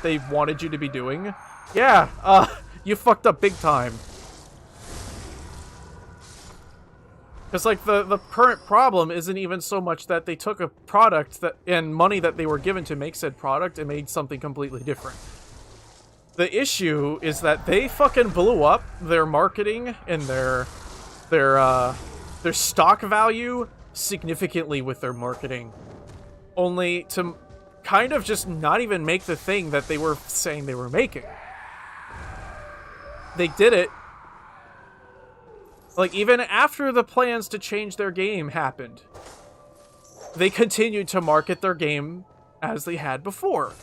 they wanted you to be doing, yeah, you fucked up big time. Because, like, the current problem isn't even so much that they took a product and money that they were given to make said product and made something completely different. The issue is that they fucking blew up their marketing and their stock value significantly with their marketing. Only to kind of just not even make the thing that they were saying they were making. They did it. Like, even after the plans to change their game happened, they continued to market their game as they had before,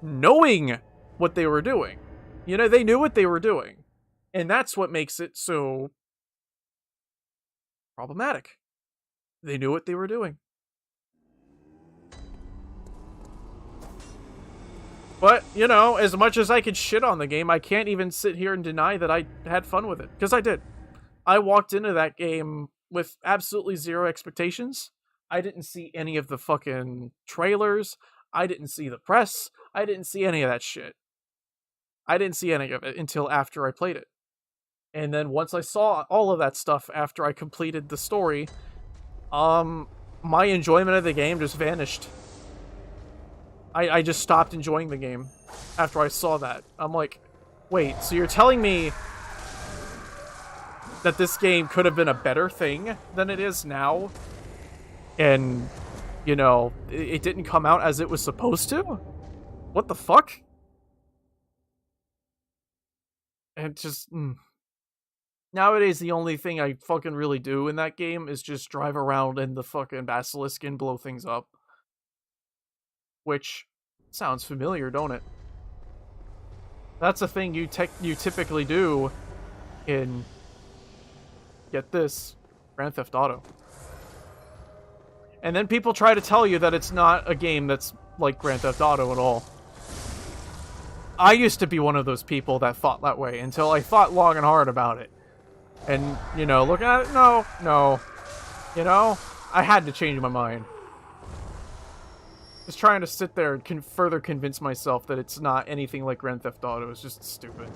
knowing what they were doing. You know, they knew what they were doing. And that's what makes it so problematic. They knew what they were doing. But, you know, as much as I could shit on the game, I can't even sit here and deny that I had fun with it. Because I did. I walked into that game with absolutely zero expectations. I didn't see any of the fucking trailers. I didn't see the press. I didn't see any of that shit. I didn't see any of it until after I played it. And then once I saw all of that stuff after I completed the story, my enjoyment of the game just vanished. I just stopped enjoying the game after I saw that. I'm like, wait, so you're telling me that this game could have been a better thing than it is now? And, you know, it didn't come out as it was supposed to? What the fuck? And just, Nowadays, the only thing I fucking really do in that game is just drive around in the fucking basilisk and blow things up. Which sounds familiar, don't it? That's a thing you typically do in, get this, Grand Theft Auto. And then people try to tell you that it's not a game that's like Grand Theft Auto at all. I used to be one of those people that thought that way until I thought long and hard about it. And, you know, looking at it, no. You know, I had to change my mind. Just trying to sit there and further convince myself that it's not anything like Grand Theft Auto is just stupid.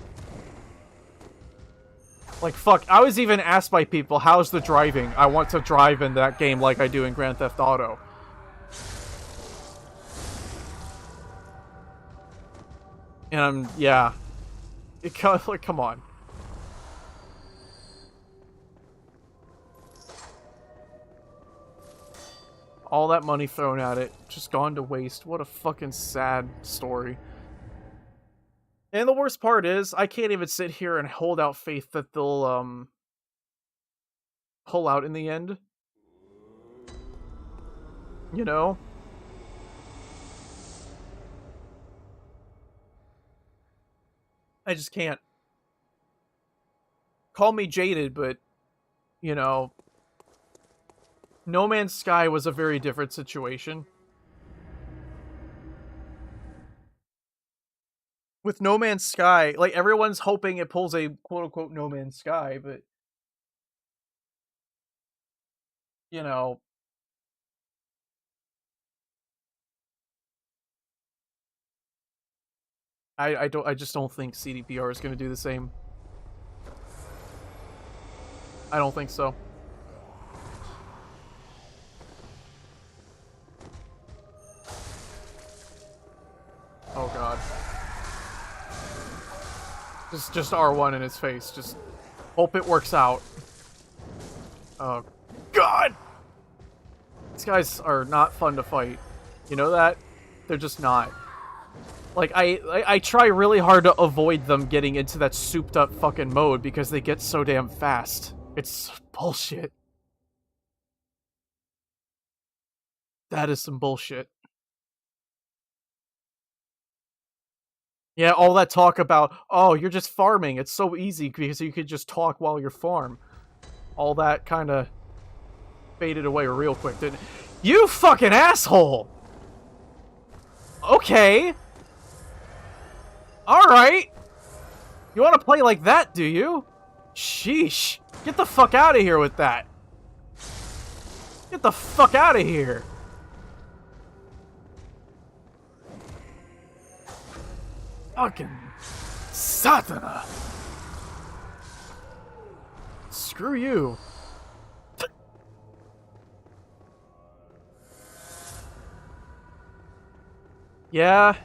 Like, fuck, I was even asked by people, how's the driving? I want to drive in that game like I do in Grand Theft Auto. And, yeah. Like, come on. All that money thrown at it, just gone to waste. What a fucking sad story. And the worst part is, I can't even sit here and hold out faith that they'll, pull out in the end. You know? I just can't. Call me jaded, but, you know, No Man's Sky was a very different situation. With No Man's Sky, like, everyone's hoping it pulls a quote-unquote No Man's Sky, but, you know, I just don't think CDPR is going to do the same. I don't think so. Oh god. Just R1 in his face. Just hope it works out. Oh god! These guys are not fun to fight. You know that? They're just not. Like, I try really hard to avoid them getting into that souped up fucking mode because they get so damn fast. It's bullshit. That is some bullshit. Yeah, all that talk about, oh, you're just farming. It's so easy because you could just talk while you farm. All that kind of faded away real quick, didn't it? You fucking asshole! Okay. Alright. You want to play like that, do you? Sheesh. Get the fuck out of here with that. Get the fuck out of here. Fucking Satana. Screw you. Yeah,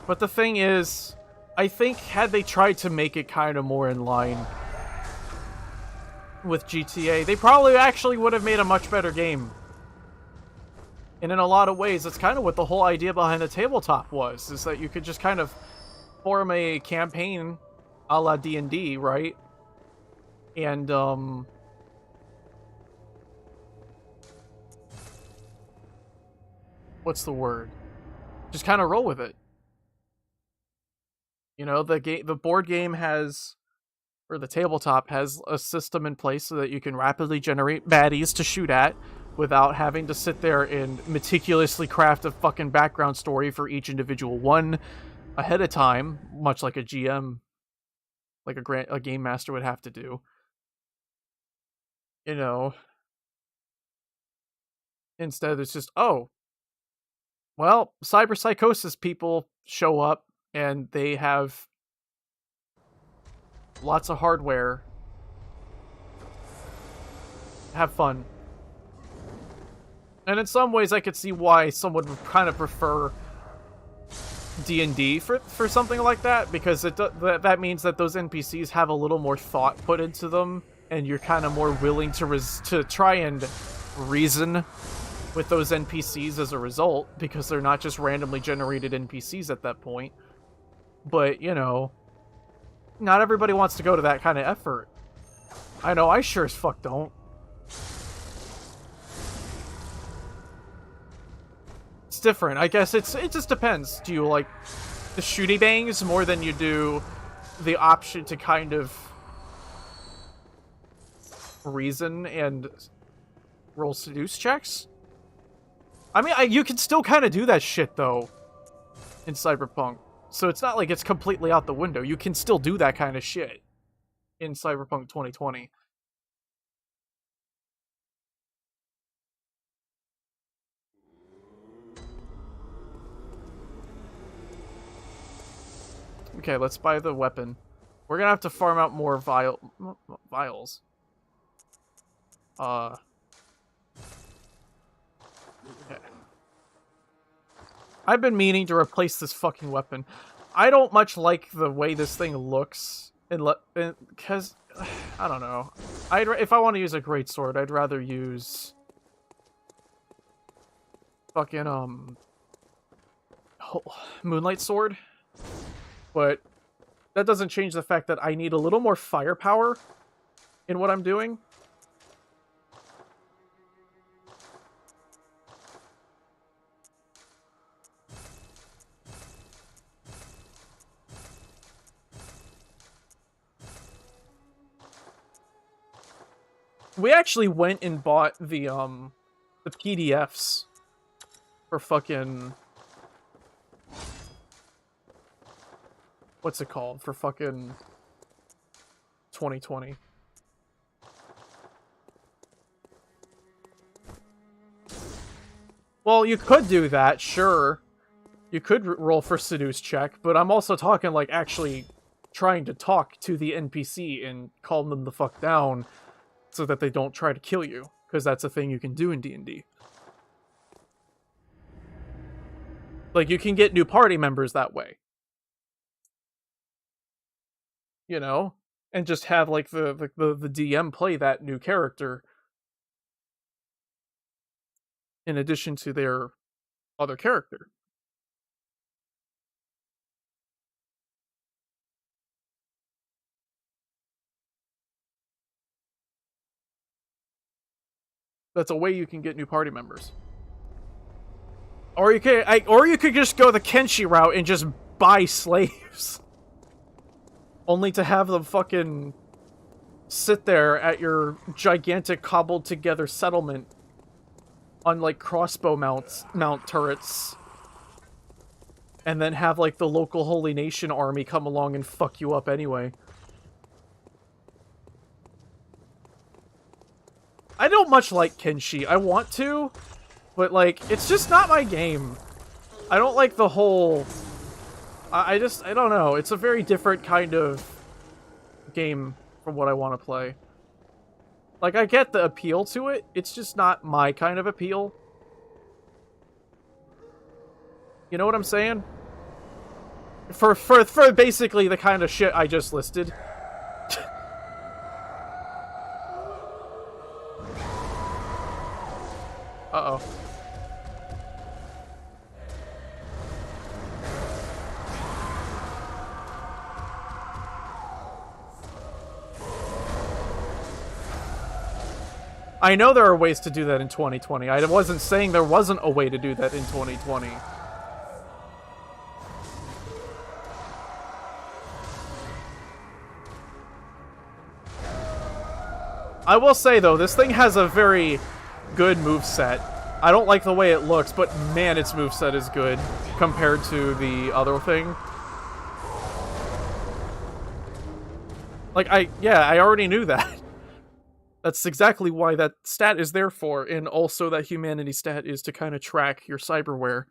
but the thing is, I think had they tried to make it kind of more in line with GTA, they probably actually would have made a much better game. And in a lot of ways, that's kind of what the whole idea behind the tabletop was, is that you could just kind of form a campaign a la D&D, right? And, what's the word? Just kind of roll with it. You know, the board game has, or the tabletop has a system in place so that you can rapidly generate baddies to shoot at without having to sit there and meticulously craft a fucking background story for each individual one ahead of time, much like a GM, like a game master would have to do. You know, instead it's just, oh, well, cyberpsychosis people show up and they have lots of hardware. Have fun. And in some ways I could see why someone would kind of prefer D&D for something like that, because that means that those NPCs have a little more thought put into them, and you're kind of more willing to try and reason with those NPCs as a result, because they're not just randomly generated NPCs at that point. But, you know, not everybody wants to go to that kind of effort. I know, I sure as fuck don't. It's different. I guess it just depends. Do you like the shooty bangs more than you do the option to kind of reason and roll seduce checks? I mean, you can still kind of do that shit, though, in Cyberpunk. So it's not like it's completely out the window. You can still do that kind of shit in Cyberpunk 2020. Okay, let's buy the weapon. We're gonna have to farm out more vials. Okay. I've been meaning to replace this fucking weapon. I don't much like the way this thing looks, because I don't know. If I want to use a greatsword, I'd rather use fucking Moonlight Sword. But that doesn't change the fact that I need a little more firepower in what I'm doing. We actually went and bought the PDFs for fucking, what's it called? For fucking 2020. Well, you could do that, sure. You could roll for seduce check, but I'm also talking like actually trying to talk to the NPC and calm them the fuck down so that they don't try to kill you, because that's a thing you can do in D&D. Like, you can get new party members that way. You know? And just have, like, the DM play that new character in addition to their other character. That's a way you can get new party members. Or you could just go the Kenshi route and just buy slaves. Only to have them fucking sit there at your gigantic cobbled together settlement on like crossbow mount turrets. And then have like the local Holy Nation army come along and fuck you up anyway. I don't much like Kenshi. I want to, but like, it's just not my game. I don't like the whole... I don't know. It's a very different kind of game from what I want to play. Like, I get the appeal to it. It's just not my kind of appeal. You know what I'm saying? For basically the kind of shit I just listed. Uh-oh. I know there are ways to do that in 2020. I wasn't saying there wasn't a way to do that in 2020. I will say, though, this thing has a very good moveset. I don't like the way it looks, but man, its moveset is good compared to the other thing. Like, I already knew that. That's exactly why that stat is there for, and also that humanity stat is to kind of track your cyberware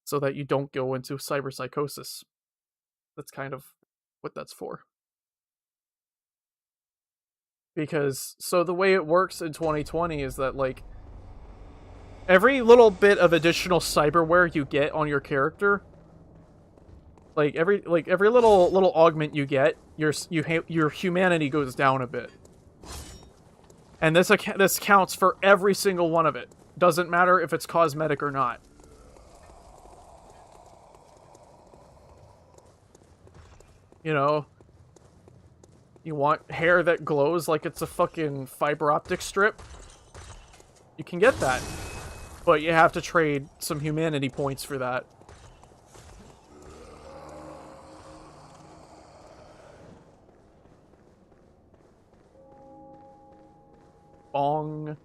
so that you don't go into cyberpsychosis. That's kind of what that's for. Because, so the way it works in 2020 is that, like, every little bit of additional cyberware you get on your character, like every little augment you get, your humanity goes down a bit. And this counts for every single one of it. Doesn't matter if it's cosmetic or not. You know? You want hair that glows like it's a fucking fiber optic strip? You can get that. But you have to trade some humanity points for that. Bong.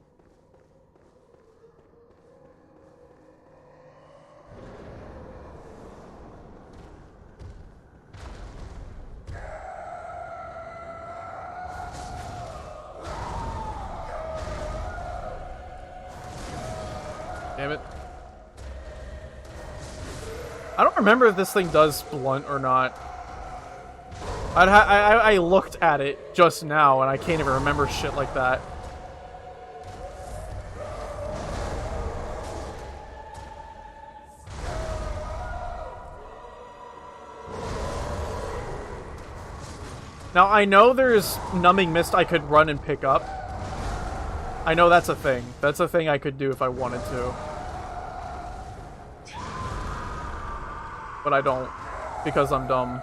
Damn it. I don't remember if this thing does blunt or not. I looked at it just now and I can't even remember shit like that. Now, I know there's numbing mist I could run and pick up. I know that's a thing. That's a thing I could do if I wanted to. But I don't, because I'm dumb.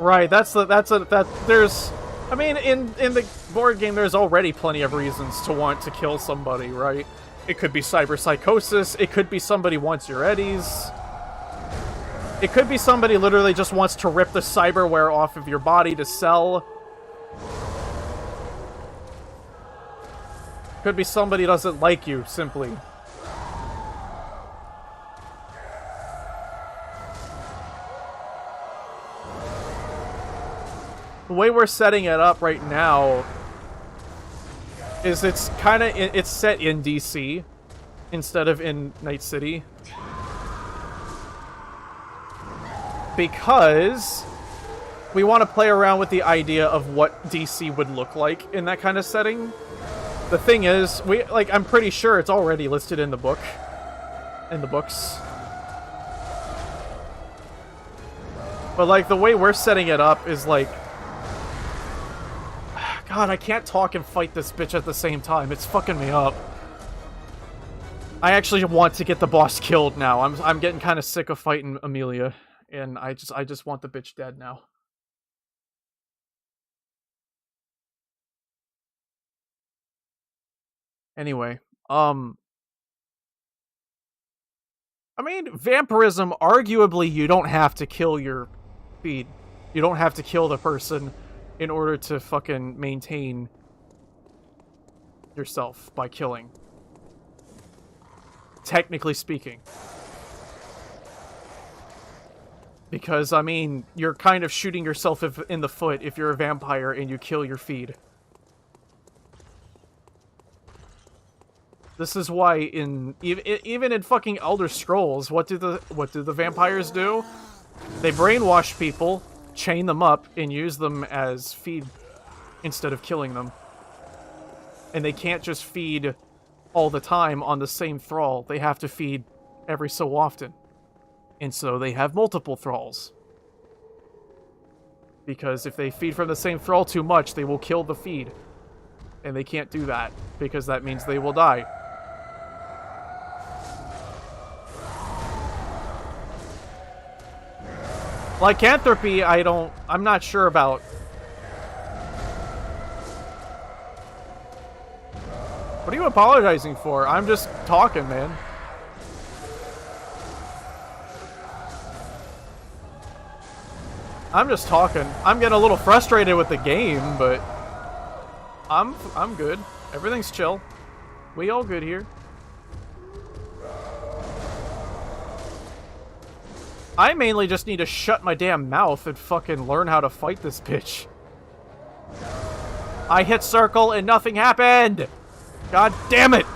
Right, there's, I mean, in the board game, there's already plenty of reasons to want to kill somebody, right? It could be cyberpsychosis, it could be somebody wants your eddies. It could be somebody literally just wants to rip the cyberware off of your body to sell. Could be somebody doesn't like you, simply. The way we're setting it up right now is it's set in DC instead of in Night City. Because we want to play around with the idea of what DC would look like in that kind of setting. The thing is, I'm pretty sure it's already listed in the book. In the books. But, like, the way we're setting it up is, like... God, I can't talk and fight this bitch at the same time. It's fucking me up. I actually want to get the boss killed now. I'm getting kind of sick of fighting Amelia. And I just want the bitch dead now. Anyway, I mean, vampirism, arguably, you don't have to kill your feed. You don't have to kill the person in order to fucking maintain yourself by killing. Technically speaking. Because, I mean, you're kind of shooting yourself in the foot if you're a vampire and you kill your feed. This is why even in fucking Elder Scrolls, what do the vampires do? They brainwash people, chain them up, and use them as feed instead of killing them. And they can't just feed all the time on the same thrall. They have to feed every so often. And so they have multiple thralls. Because if they feed from the same thrall too much, they will kill the feed. And they can't do that, because that means they will die. Lycanthropy, I'm not sure about. What are you apologizing for? I'm just talking, man. I'm just talking. I'm getting a little frustrated with the game, but I'm good. Everything's chill. We all good here. I mainly just need to shut my damn mouth and fucking learn how to fight this bitch. I hit circle and nothing happened! God damn it!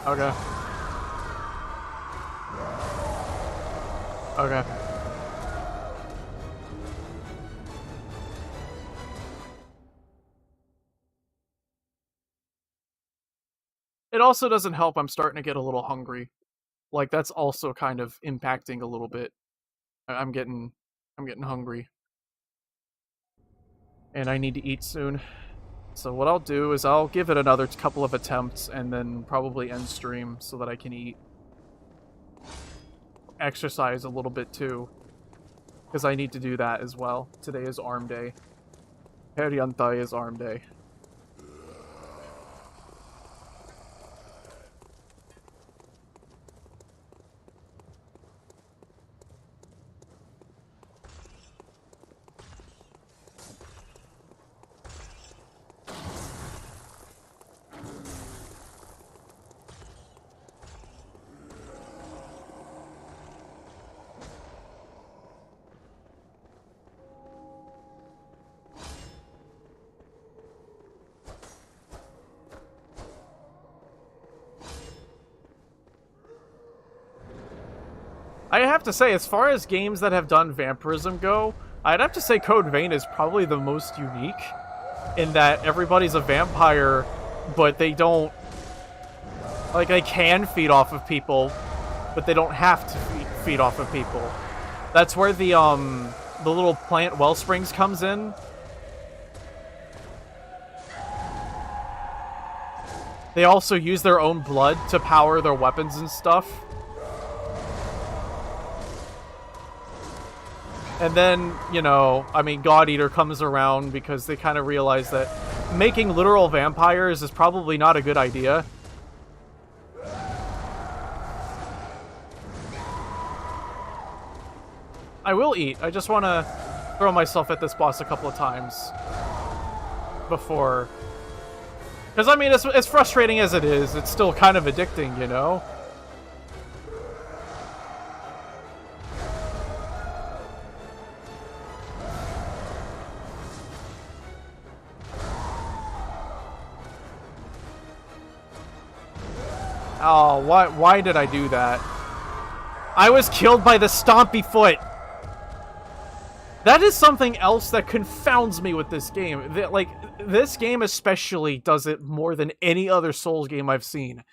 Okay. Okay. It also doesn't help I'm starting to get a little hungry. Like, that's also kind of impacting a little bit. I'm getting hungry. And I need to eat soon. So what I'll do is I'll give it another couple of attempts and then probably end stream so that I can eat. Exercise a little bit too. Because I need to do that as well. Today is arm day. Heryantai is arm day. I have to say, as far as games that have done vampirism go, I'd have to say Code Vein is probably the most unique, in that everybody's a vampire, but they don't... Like, they can feed off of people, but they don't have to feed off of people. That's where the little plant wellsprings comes in. They also use their own blood to power their weapons and stuff. And then, you know, I mean, God Eater comes around because they kind of realize that making literal vampires is probably not a good idea. I will eat. I just want to throw myself at this boss a couple of times before... Because, I mean, as frustrating as it is, it's still kind of addicting, you know? Oh, why did I do that? I was killed by the Stompy Foot! That is something else that confounds me with this game. Like, this game especially does it more than any other Souls game I've seen.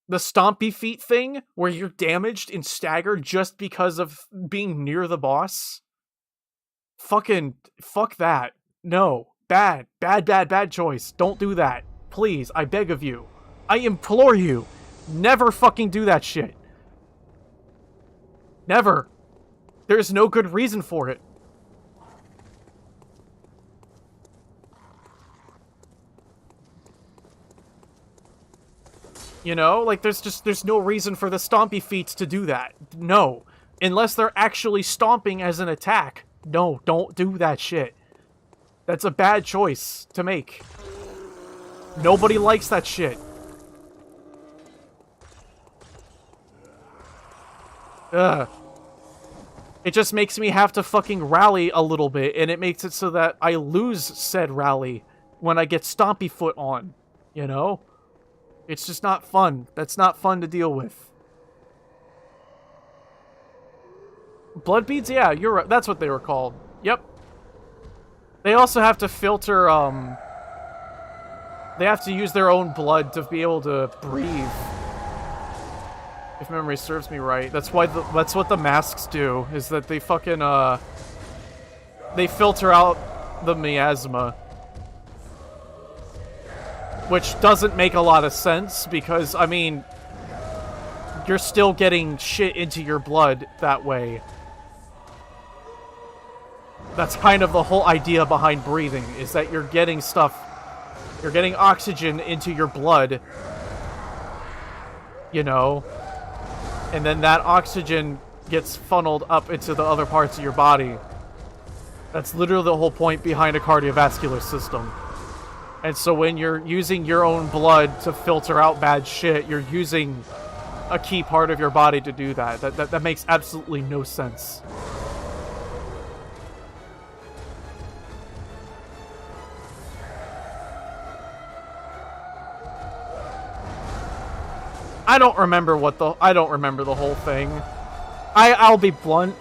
The Stompy Feet thing, where you're damaged and staggered just because of being near the boss. Fuck that. No. Bad choice. Don't do that. Please, I beg of you. I implore you, never fucking do that shit. Never. There's no good reason for it. You know, like, there's no reason for the Stompy Feats to do that. No. Unless they're actually stomping as an attack. No, don't do that shit. That's a bad choice to make. Nobody likes that shit. Ugh. It just makes me have to fucking rally a little bit, and it makes it so that I lose said rally when I get Stompy Foot on, you know? It's just not fun. That's not fun to deal with. Blood beads? Yeah, you're right. That's what they were called. Yep. They also have to filter, they have to use their own blood to be able to breathe. If memory serves me right. That's what the masks do, is that they fucking, they filter out the miasma. Which doesn't make a lot of sense, because, I mean, you're still getting shit into your blood that way. That's kind of the whole idea behind breathing, is that you're getting oxygen into your blood, you know? And then that oxygen gets funneled up into the other parts of your body. That's literally the whole point behind a cardiovascular system. And so when you're using your own blood to filter out bad shit, you're using a key part of your body to do that. That makes absolutely no sense. I don't remember the whole thing. I'll be blunt.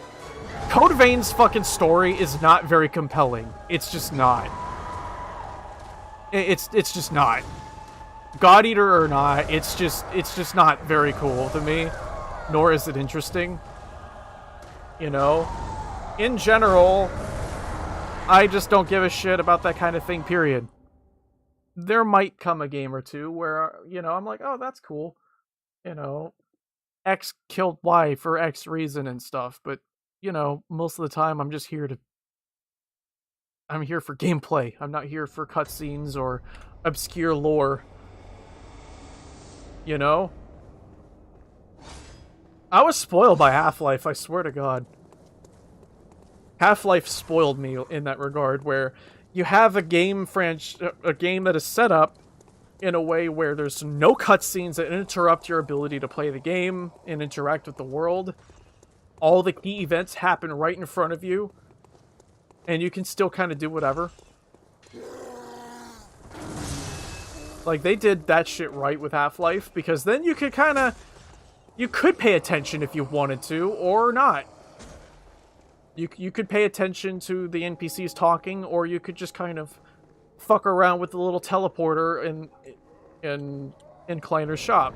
Code Vein's fucking story is not very compelling. It's just not. It's just not. God Eater or not, it's just not very cool to me, nor is it interesting. You know? In general, I just don't give a shit about that kind of thing, period. There might come a game or two where, you know, I'm like, oh, that's cool. You know, X killed Y for X reason and stuff, but, you know, most of the time I'm just here to... I'm here for gameplay. I'm not here for cutscenes or obscure lore. You know? I was spoiled by Half-Life, I swear to God. Half-Life spoiled me in that regard, where you have a game that is set up in a way where there's no cutscenes that interrupt your ability to play the game and interact with the world. All the key events happen right in front of you, and you can still kind of do whatever. Like, they did that shit right with Half-Life, because then you could you could pay attention if you wanted to, or not. You could pay attention to the NPCs talking, or you could just kind of fuck around with the little teleporter in Kleiner's shop.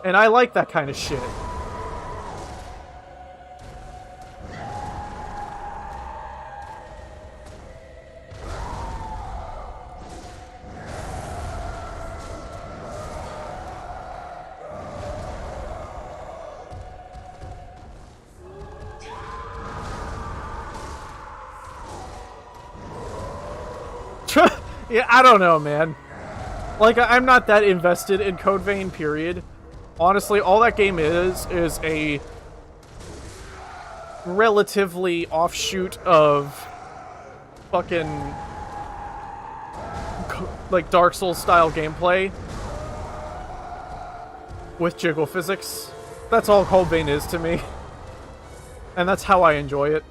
And I like that kind of shit. Yeah, I don't know, man. Like, I'm not that invested in Code Vein, period. Honestly, all that game is a relatively offshoot of fucking, like, Dark Souls style gameplay with jiggle physics. That's all Code Vein is to me. And that's how I enjoy it.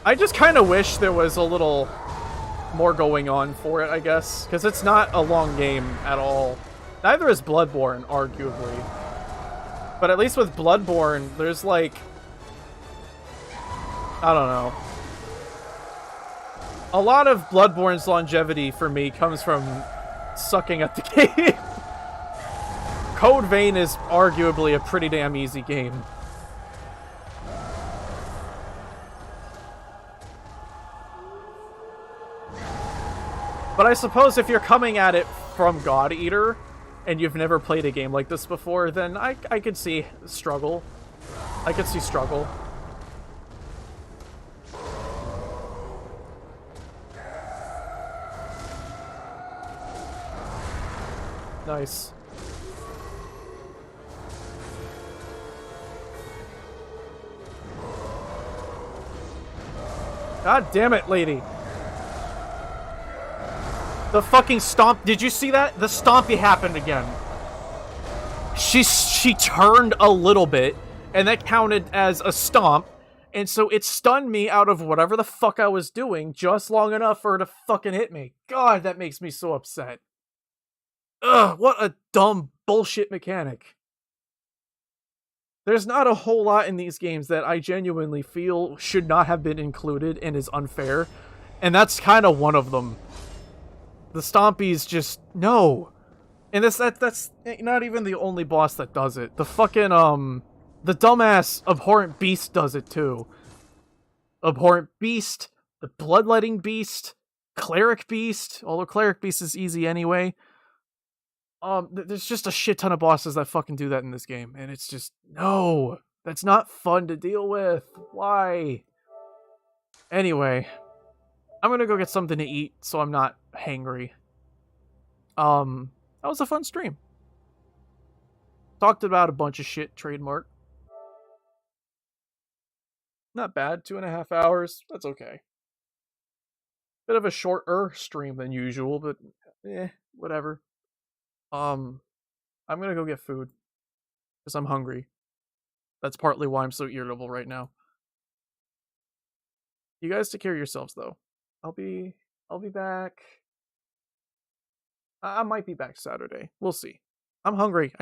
I just kind of wish there was a little more going on for it, I guess, because it's not a long game at all. Neither is Bloodborne, arguably. But at least with Bloodborne, there's like... I don't know. A lot of Bloodborne's longevity for me comes from sucking at the game. Code Vein is arguably a pretty damn easy game. But I suppose if you're coming at it from God Eater, and you've never played a game like this before, then I could see struggle. I could see struggle. Nice. God damn it, lady. The fucking stomp. Did you see that? The stompy happened again. She turned a little bit, and that counted as a stomp, and so it stunned me out of whatever the fuck I was doing just long enough for her to fucking hit me. God, that makes me so upset. Ugh, what a dumb bullshit mechanic. There's not a whole lot in these games that I genuinely feel should not have been included and is unfair, and that's kind of one of them. The Stompies just... no. And that's not even the only boss that does it. The fucking, the dumbass Abhorrent Beast does it too. Abhorrent Beast, the Bloodletting Beast, Cleric Beast, although Cleric Beast is easy anyway. There's just a shit ton of bosses that fucking do that in this game, and it's just... no. That's not fun to deal with. Why? Anyway... I'm gonna go get something to eat, so I'm not hangry. That was a fun stream. Talked about a bunch of shit, trademark. Not bad, 2.5 hours, that's okay. Bit of a shorter stream than usual, but whatever. I'm gonna go get food, because I'm hungry. That's partly why I'm so irritable right now. You guys take care of yourselves, though. I'll be back. I might be back Saturday. We'll see. I'm hungry.